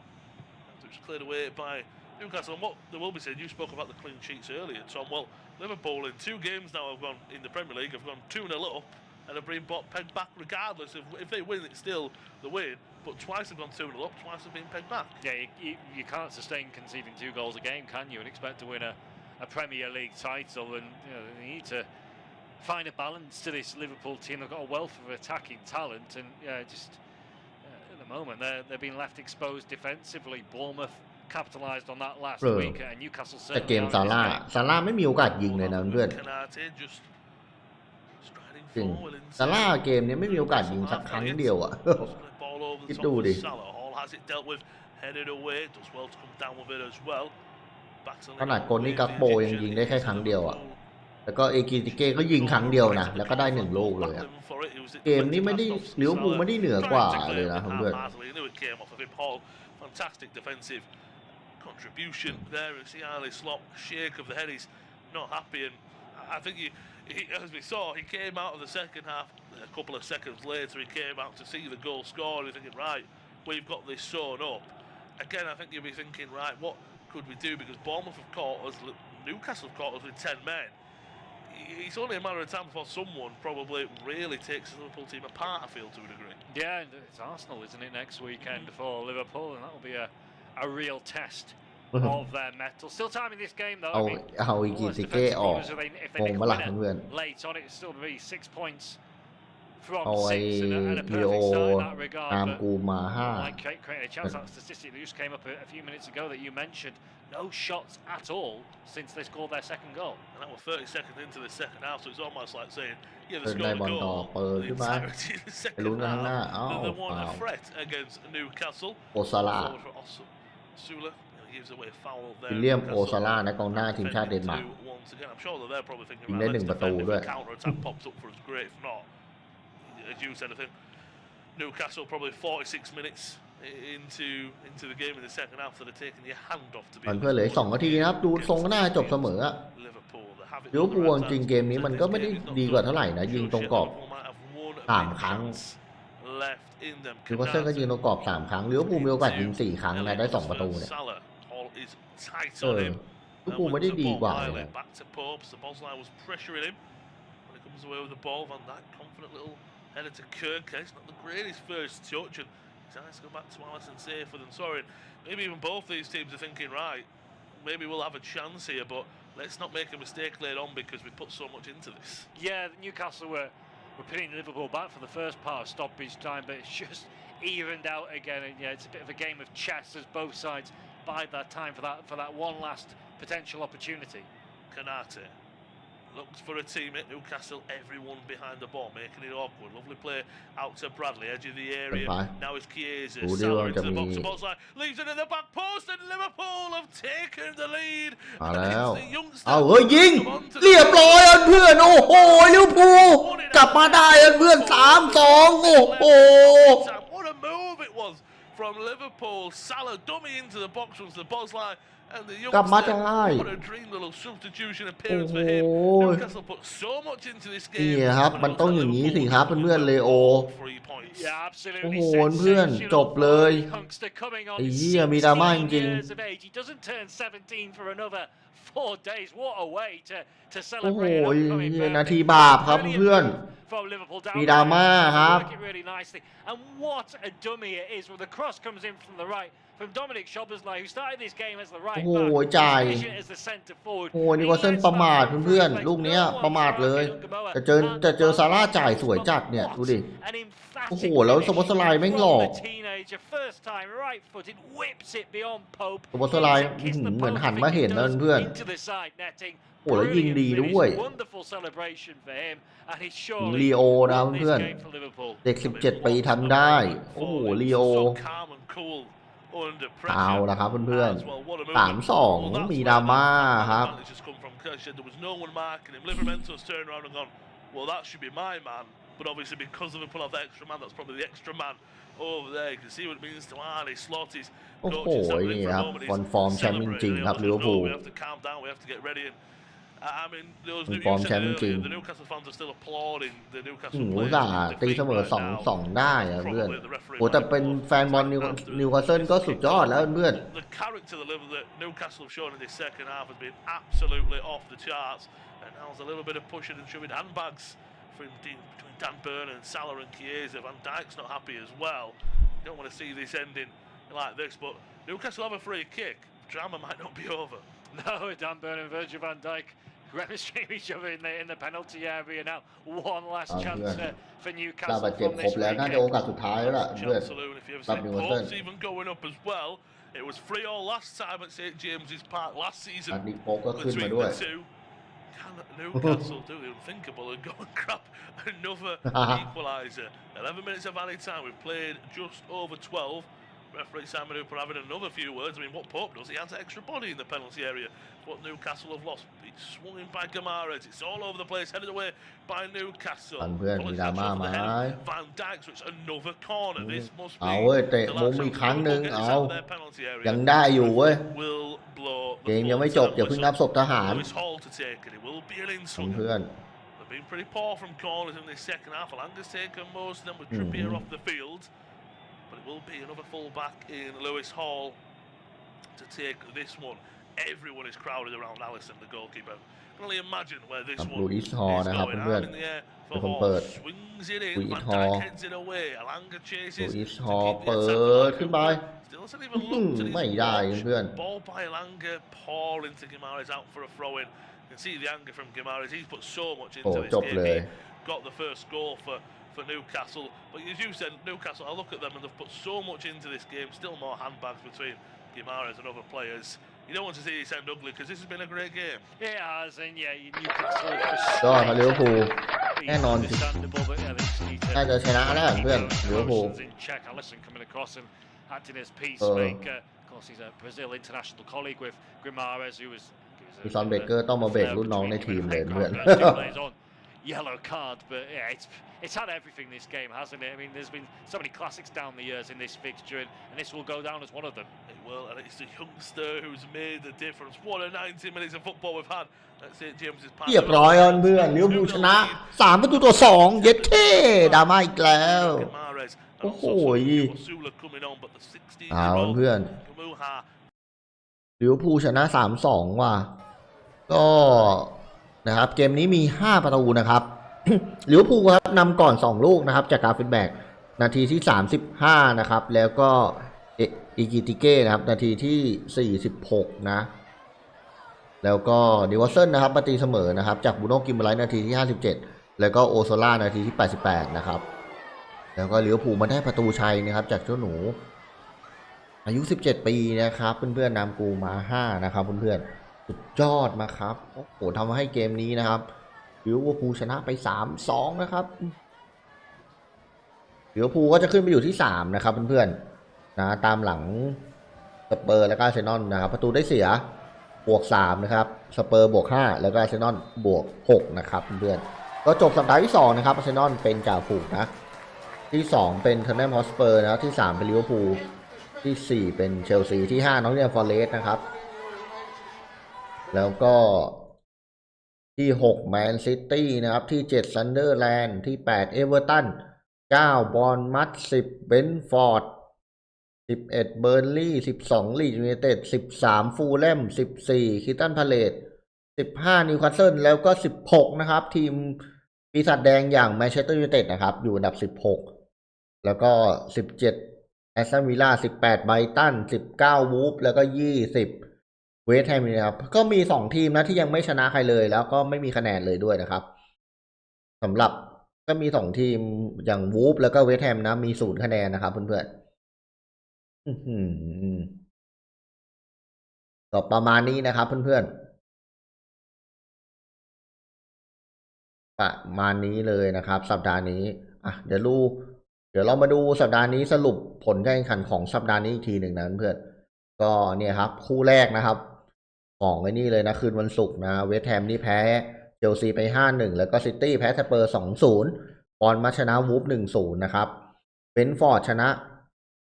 It's cleared away by Newcastle. And what they will be saying, you spoke about the clean sheets earlier, Tom. Well, Liverpool in 2 games now have gone in the Premier League, have gone 2-0 up and have been pegged back regardless of if they win, it's still the win. But twice have gone 2-0 up, twice have been pegged back. Yeah, you can't sustain conceding 2 goals a game, can you? And expect to win a Premier League title. And you know, they need to find a balance to this Liverpool team. They've got a wealth of attacking talent, and just at the moment they're being left exposed defensively. Bournemouth capitalised on that last week, and Newcastle แต่เกมซาร่าไม่มีโอกาสยิงเลยนะเพื่อนจริงซาร่าเกมนี้ไม่มีโอกาสยิงสักครั้งเดียวอ่ะคิดดูดิขนาดโกนี่กักโปยังยิงได้แค่ครั้งเดียวอ่ะแล้วก็เอกิติเก้ก็ยิงครั้งเดียวนะแล้วก็ได้1 ลูกเลยอ่ะเกมนี้ไม่ได้ลิเวอร์พูลไม่ได้เหนือกว่าเลยนะเพื่อน fantastic defensive contribution there. And see Ali Slop shake of the head. He's not happy, and I think as we saw, he came out of the second half a couple of seconds later. He came out to see the goal scored. He's thinking, right, we've got this sewn up. Again, I think you'll be thinking, right, what could we do? Because Bournemouth have caught us, Newcastle have caught us with 10 men. It's only a matter of time before someone probably really takes the Liverpool team apart, I feel, to a degree. Yeah, and it's Arsenal, isn't it, next weekend for Liverpool, and that'll be a real test of their mettle. Still time in this game, though. เอาอีกิซิเก้ออกงงมาหลังเพื่อน late on, it'll still be 6 points from เอาไอ้ 6 and a ลีโอ perfect start in that regard. ตาม But กูมา5 like creating a chance, that statistic that just came up a few minutes ago that you mentioned. No shots at all since they scored their second goal. And that was 30 seconds into the second half, so it's almost like saying, yeah, they ได้ scored บอ a ลต่อ goal. เปิด The ขึ้นมา entirety of the ไปลุ้น second กันข้างหน้า half, อ้าว they want เปล่า a threat against Newcastle. โอซาร่า Forward for Sula, gives away a foul วิ there. ลเลียมโอซาร่านะกองหน้าทีมชาติเดนมาร์ก Once again, I'm sure that they're probably thinking, ยิง right, ได้ let's 1 ประตู defend ด้วย if the counter attack pops up for us, great. If not, as you said, I think Newcastle probably 46 minutes into the game in the second half that are taking your hand off to be เพื่อนเหลือ2 นาทีนะครับดูทรงก็น่าจบเสมออะ Liverpool. ลิเวอร์พูลจริงเกมนี้มันก็ไม่ได้ดีกว่าเท่าไหร่นะยิงตรงกรอบ3 ครั้งนิวคาสเซิลก็ยิงตรงกรอบ3 ครั้งลิเวอร์พูลมีโอกาสยิง4 ครั้งนะได้2 ประตูเนี่ยลิเวอร์พูลไม่ได้ดีกว่าเลย Headed to Kirk, it's not the greatest first touch, and he's nice to go back to Alisson safer than sorry. Maybe even both these teams are thinking, right, maybe we'll have a chance here, but let's not make a mistake later on because we put so much into this. Yeah, Newcastle were pinning Liverpool back for the first part of stoppage time, but it's just evened out again, and yeah, it's a bit of a game of chess as both sides bide their time for that one last potential opportunity. Kanate looks for a teammate. Newcastle, everyone behind the ball, making it awkward. Lovely play out to Bradley, edge of the area. Now it's Chiesa. Salah into the box line, leaves it in the back post, and Liverpool have taken the lead. มาแล้วเอาเฮ้ยยิงเรียบร้อยเพื่อนโอ้โหลิเวอร์พูลกลับมาได้เพื่อน3-2โอ้โห What a move it was from Liverpool. Salah dummy into the box once the box line. And the youngster, what a dream little substitution appearance for him. Newcastle put so much into this game. นี่ครับมันต้องอย่างนี้สิครับเพื่อนเลโอ Yeah, โอ้ absolutely โหเพื่อนจบเลยไอ้เหี้ยมีดราม่าจริง He doesn't turn 17 for another 4 days. What a way to โอ้โห celebrate. นาทีบาปครับเพื่อนมีดราม่าครับ And what a dummy it is when the cross comes in from the right from Dominic Szoboszlai, who started this game as the right โอ้โห back, จ่าย as the centre forward. โอ้โหนิโคลเซนประมาทเพื่อนๆลูกเนี้ยประมาทเลยแต่เจอซาร่าจ่ายสวยจัดเนี่ยดูดิโอ้โหแล้วสปอตสไลด์แม่งหลอกสปอตสไลด์เหมือนหันมาเห็นนะเพื่อนโอ้แล้วยิงดีด้วยลีโอนะเพื่อนเด็ก17 ปีทำได้โอ้โหลีโอเอาละครับเพื่อนๆ3-2มีดราม่าครับ Well, that should be my man, but obviously because of a pull off the extra man, that's probably the extra man over there. You can see what it means to Ali Slot. His coach is having for a moment. He's celebrating. We have to calm down. We have to get ready. And I mean, those the Newcastle fans are still applauding the Newcastle players. ตีเสมอ2-2ได้อะเพื่อนโอ้แต่เป็นแฟนบอลนิวคาสเซิลก็สุดยอดแล้วเพื่อน The character that Newcastle have shown in this second half has been absolutely off the charts. And now there's a little bit of pushing and shoving handbags between Dan Burn and Salah and Chiesa. Van Dijk's not happy as well. You don't want to see this ending like this, but Newcastle have a free kick. Drama might not be over. No, Dan Burn and Virgil van Dijk remonstrating each other in the penalty area now. One last chance for Newcastle from this free kick. Hopes even going up as well. It was 3-3 last time at St James's Park last season between the two. Newcastle do the unthinkable and go and grab another equaliser. 11 minutes of added time. We've played just over 12. referee Simon Hooper having another few words. I mean, what Pope does, he adds extra body in the penalty area. What Newcastle have lost. It's swung in by Gamares. It's all over the place, headed away by Newcastle. Van Dijk, so it's another corner. This must be เอาเว้ยเตะมุมอีกครั้งหนึ่งเอายังได้อยู่เว้ยเกมยังไม่จบอย่าเพิ่งนับศพทหารเพื่อน Been pretty poor from corners in this second half. Alanga's taken most of them with Trippier off the field. But it will be another full-back in Lewis Hall to take this one. Everyone is crowded around Alisson, the goalkeeper. I can only imagine where this one is going. Arm in the air for Hall. Swings it in. Van Dijk heads it away. Alanga chases. Lewis Hall เปิดขึ้นไป Still hasn't even looked at ไม่ได้เพื่อน ball by Alanga. Paul into Guimaraes out for a throw-in. You can see the anger from Guimaraes. He's put so much into this game. He got the first goal for Newcastle. But as you said, Newcastle, I look at them and they've put so much into this game. Still more handbags between Guimaraes and other players. You don't want to see this end ugly because this has been a great game. It has, and yeah, Newcastle. ก็มาลิเวอร์พูลแน่นอนน่าจะชนะแล้วเพื่อนลิเวอร์พูล Alisson coming across and acting as peacemaker. Of course, he's a Brazil international colleague with Guimaraes, who was. ซอนเบเกอร์ต้องมาเบรกรุ่นน้องในทีมเลยเพื่อน Yellow card, but yeah, it's had everything this game, hasn't it? I mean, there's been so many classics down the years in this fixture, and this will go down as one of them. It will, and it's the youngster who's made the difference. What a 90 minutes of football we've had. Let's say James's pass. เรียบร้อยเพื่อนลิเวอร์พูลชนะ3-2 เย็ดเท่ดราม่าอีกแล้วโอ้โหเอาเพื่อนลิเวอร์พูลชนะ 3-2 ว่ะก็นะครับเกมนี้มี5ประตูนะครับลิเวอร์พูลครับนำก่อน2ลูกนะครับจากการฟีดแบ็กนาทีที่35นะครับแล้วก็อิกิติเก้นะครับนาทีที่46นะแล้วก็ดิวอสเซนนะครับมาตีเสมอนะครับจากบูโน่กิมเบอร์ไลท์นาทีที่57แล้วก็โอโซล่านาทีที่88นะครับแล้วก็ลิเวอร์พูลมาได้ประตูชัยนะครับจากเจ้าหนูอายุ17ปีนะครับเพื่อนๆนำกูมา5นะครับเพื่อนๆสุดยอดมาครับโอ้โหทำให้เกมนี้นะครับลิเวอร์พูลชนะไป 3-2 นะครับลิเวอร์พูลก็จะขึ้นไปอยู่ที่3นะครับเพื่อนๆนะตามหลังสเปอร์และก็อาร์เซนอลนะครับประตูได้เสียบวก3นะครับสเปอร์บวก5แล้วก็อาร์เซนอลบวก6นะครับเพื่อนๆก็จบสัปดาห์ที่2นะครับอาร์เซนอลเป็นจ่าฝูงนะที่2เป็นเทนเนมฮอสเปอร์นะครับที่3เป็นลิเวอร์พูลที่4เป็นเชลซีที่5นอตติงแฮมฟอเรสต์นะครับแล้วก็ที่6แมนซิตี้นะครับที่7ซันเดอร์แลนด์ที่8เอเวอร์ตัน9บอร์นมัธ10เบรนท์ฟอร์ด11เบิร์นลีย์12ลีดส์ยูไนเต็ด13ฟูลแลม14คริสตัลพาเลซ15นิวคาสเซิลแล้วก็16นะครับทีมปีศาจแดงอย่างแมนเชสเตอร์ยูไนเต็ดนะครับอยู่อันดับ16แล้วก็17แอสตันวิลล่า18ไบรตัน19วูฟแล้วก็20เวสต์แฮมนะครับก็มี2ทีมนะที่ยังไม่ชนะใครเลยแล้วก็ไม่มีคะแนนเลยด้วยนะครับสำหรับก็มี2ทีมอย่างวูฟแล้วก็เวสต์แฮมนะมี0คะแนนนะครับเพื่อนๆก็ประมาณนี้นะครับเพื่อนๆประมาณนี้เลยนะครับสัปดาห์นี้เดี๋ยวเรามาดูสัปดาห์นี้สรุปผลการแข่งขันของสัปดาห์นี้อีกทีหนึ่งนะเพื่อนก็เนี่ยครับคู่แรกนะครับของไอ้นี่เลยนะคืนวันศุกร์นะเวสต์แฮมนี่แพ้เชลซีไป 5-1 แล้วก็ซิตี้แพ้สเปอร์ 2-0 บอร์นมัธชนะวูฟ 1-0 นะครับเบรนท์ฟอร์ดชนะ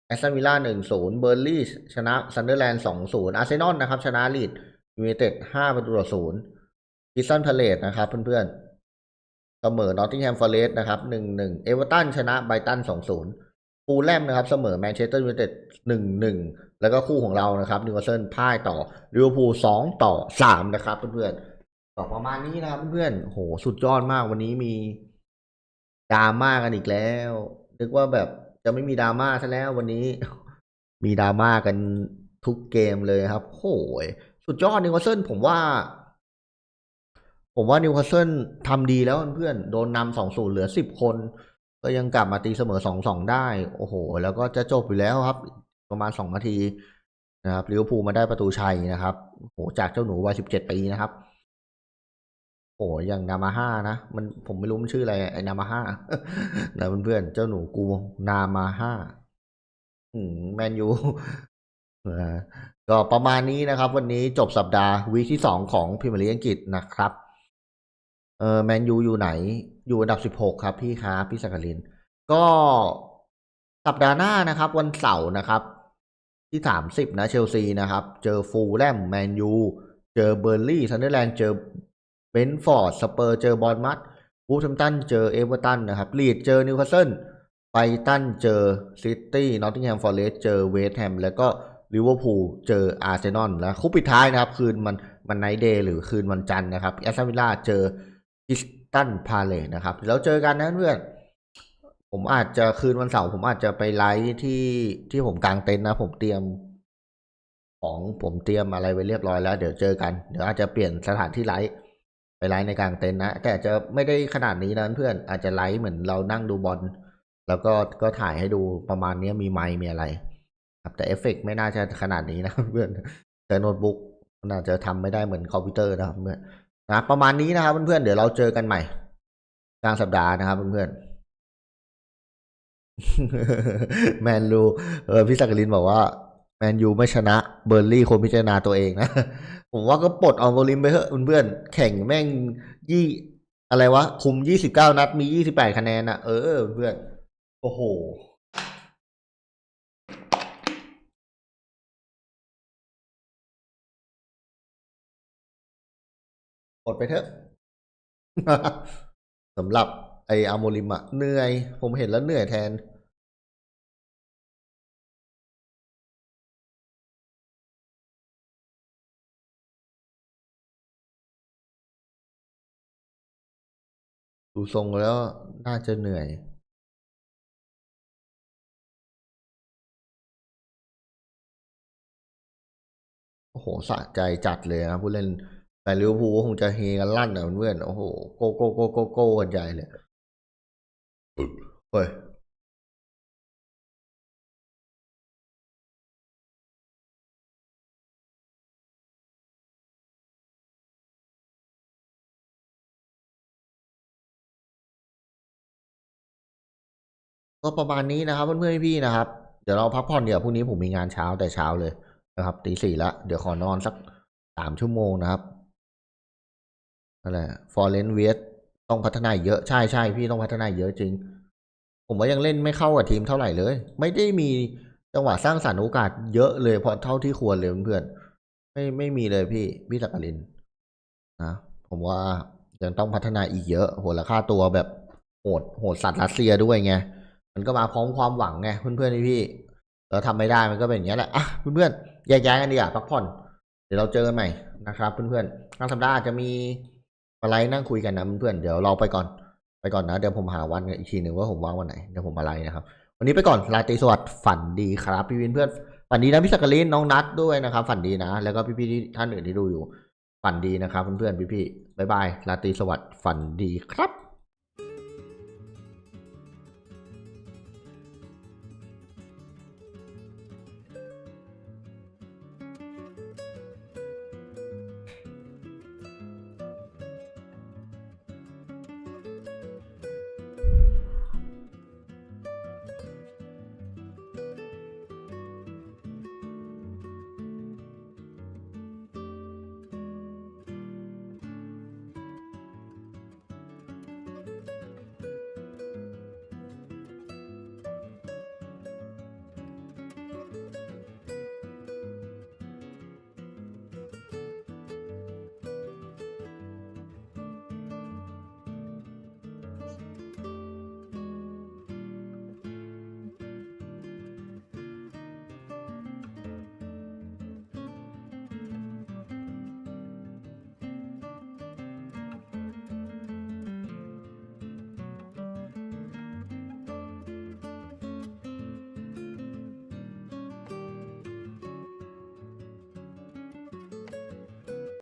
แอสตันวิลล่า 1-0 เบอร์นลีย์ชนะซันเดอร์แลนด์ 2-0 อาร์เซนอลนะครับชนะลีดส์ยูไนเต็ด 5-0 คริสตัลพาเลซนะครับเพื่อนๆเสมอนอตติงแฮมฟอเรสต์นะครับ 1-1 เอเวอร์ตันชนะไบรตัน 2-0 ฟูลแลมนะครับเสมอแมนเชสเตอร์ยูไนเต็ด 1-1 แล้วก็คู่ของเรานะครับนิวคาสเซิลพ่ายต่อลิเวอร์พูล 2-3 นะครับเพื่อนๆต่อประมาณนี้นะครับเพื่อนๆโหสุดยอดมากวันนี้มีดราม่ากันอีกแล้วนึกว่าแบบจะไม่มีดราม่าซะแล้ววันนี้มีดราม่ากันทุกเกมเลยครับโหยสุดยอดนิวคาสเซิลผมว่านิวคาสเซิลทำดีแล้วเพื่อนโดนนำ 2-0 เหลือ10คนก็ยังกลับมาตีเสมอ 2-2 ได้โอ้โหแล้วก็จะจบอยู่แล้วครับประมาณ2นาทีนะครับลิเวอร์พูลมาได้ประตูชัยนะครับโหจากเจ้าหนูวัย17ปีนะครับโอ้อย่างนามาฮ่านะผมไม่รู้มันชื่ออะไรไอ้นามาฮ่านะเพื่อนๆเจ้าหนูกูนามาฮ่า แมนยู ก็ประมาณนี้นะครับวันนี้จบสัปดาห์วีคที่2ของพรีเมียร์ลีกอังกฤษนะครับแมนยูอยู่ไหนอยู่อันดับ16ครับพี่ครับพี่สักกลินก็สัปดาห์หน้านะครับวันเสาร์นะครับที่30นะเชลซีนะครับเจอฟูลแลมแมนยูเจอเบอร์ลี่ซันเดอร์แลนด์เจอเบนฟอร์ดสเปอร์เจอบอร์นมัธวูฟแฮมป์ตันเจอเอเวอร์ตันนะครับลีดเจอนิวคาสเซิลไบรตันเจอซิตี้นอตติงแฮมฟอเรสต์เจอเวสต์แฮมแล้วก็ลิเวอร์พูลเจออาร์เซนอลแล้วคู่ปิดท้ายนะครับคืนมันไนท์เดย์หรือคืนวันจันทร์นะครับแอสตันวิลล่าเจอคริสตัลพาเลสนะครับแล้วเจอกันนะเพื่อนผมอาจจะคืนวันเสาร์ผมอาจจะไปไลฟ์ที่ผมกางเต็นท์นะผมเตรียมอะไรไว้เรียบร้อยแล้วเดี๋ยวเจอกันเดี๋ยวอาจจะเปลี่ยนสถานที่ไลฟ์ไปไลฟ์ในกางเต็นท์นะแต่อาจจะไม่ได้ขนาดนี้นะเพื่อนอาจจะไลฟ์เหมือนเรานั่งดูบอลแล้วก็ถ่ายให้ดูประมาณนี้มีไมค์มีอะไรแต่เอฟเฟกต์ไม่น่าจะขนาดนี้นะเพื่อนแต่โน้ตบุ๊กมันอาจจะทำไม่ได้เหมือนคอมพิวเตอร์นะครับเพื่อนนะประมาณนี้นะครับเพื่อนๆเดี๋ยวเราเจอกันใหม่กลางสัปดาห์นะครับเพื่อนๆ แมนยูพี่สักกลินบอกว่าแมนยูไม่ชนะเบอร์ลี่คนพิจารณาตัวเองนะ ผมว่าก็ปลดเอาโมลิมไปเถอะเพื่อนๆแข่งแม่งอะไรวะคุม29 นัดมี28 คะแนนอ่ะเพื่อนโอ้โหปลดไปเถอะ สำหรับไออาโมลิมอะเหนื่อยผมเห็นแล้วเหนื่อยแทนดูทรงแล้วน่าจะเหนื่อยโอ้โหสะใจจัดเลยนะผู้เล่นแต่ลิเวอร์พูลคงจะเฮกันลั่นนะเพื่อนโอ้โหโกโกโกโกโกกันใหญ่เลยเฮ้ยก็ประมาณนี้นะครับเพื่อนๆพี่ๆนะครับเดี๋ยวเราพักผ่อนเดี๋ยวพรุ่งนี้ผมมีงานเช้าแต่เช้าเลยนะครับตี 4แล้วเดี๋ยวขอนอนสัก3 ชั่วโมงนะครับนั่นแหละฟอร์เรนเวสต้องพัฒนาเยอะใช่พี่ต้องพัฒนาเยอะจริงผมว่ายังเล่นไม่เข้ากับทีมเท่าไหร่เลยไม่ได้มีจังหวะสร้างสรรค์โอกาสเยอะเลยพอเท่าที่ควรเลยเพื่อนไม่มีเลยพี่จักรินนะผมว่ายังต้องพัฒนาอีกเยอะโหราคาตัวแบบโหดสัตว์รัสเซียด้วยไงมันก็มาพร้อมความหวังไงเพื่อนๆพี่เราทำไม่ได้มันก็เป็นอย่างนี้แหละอ่ะเพื่อนๆแยกย้ายกันดีกว่าพักผ่อนเดี๋ยวเราเจอกันใหม่นะครับเพื่อนๆกลางสัปดาห์อาจจะมีอะไรนั่งคุยกันนะเพื่อนๆเดี๋ยวเราไปก่อนนะเดี๋ยวผมหาวันกันอีกทีหนึ่งว่าผมว่างวันไหนเดี๋ยวผมมาไลน์นะครับวันนี้ไปก่อนราตรีสวัสดิ์ฝันดีครับพี่วินเพื่อนฝันดีนะพี่สักกลินน้องนัทด้วยนะครับฝันดีนะแล้วก็พี่ๆท่านอื่นที่ดูอยู่ฝันดีนะครับเพื่อนๆพี่ๆบ๊ายบายราตรีสวัสดิ์ฝันดีครับ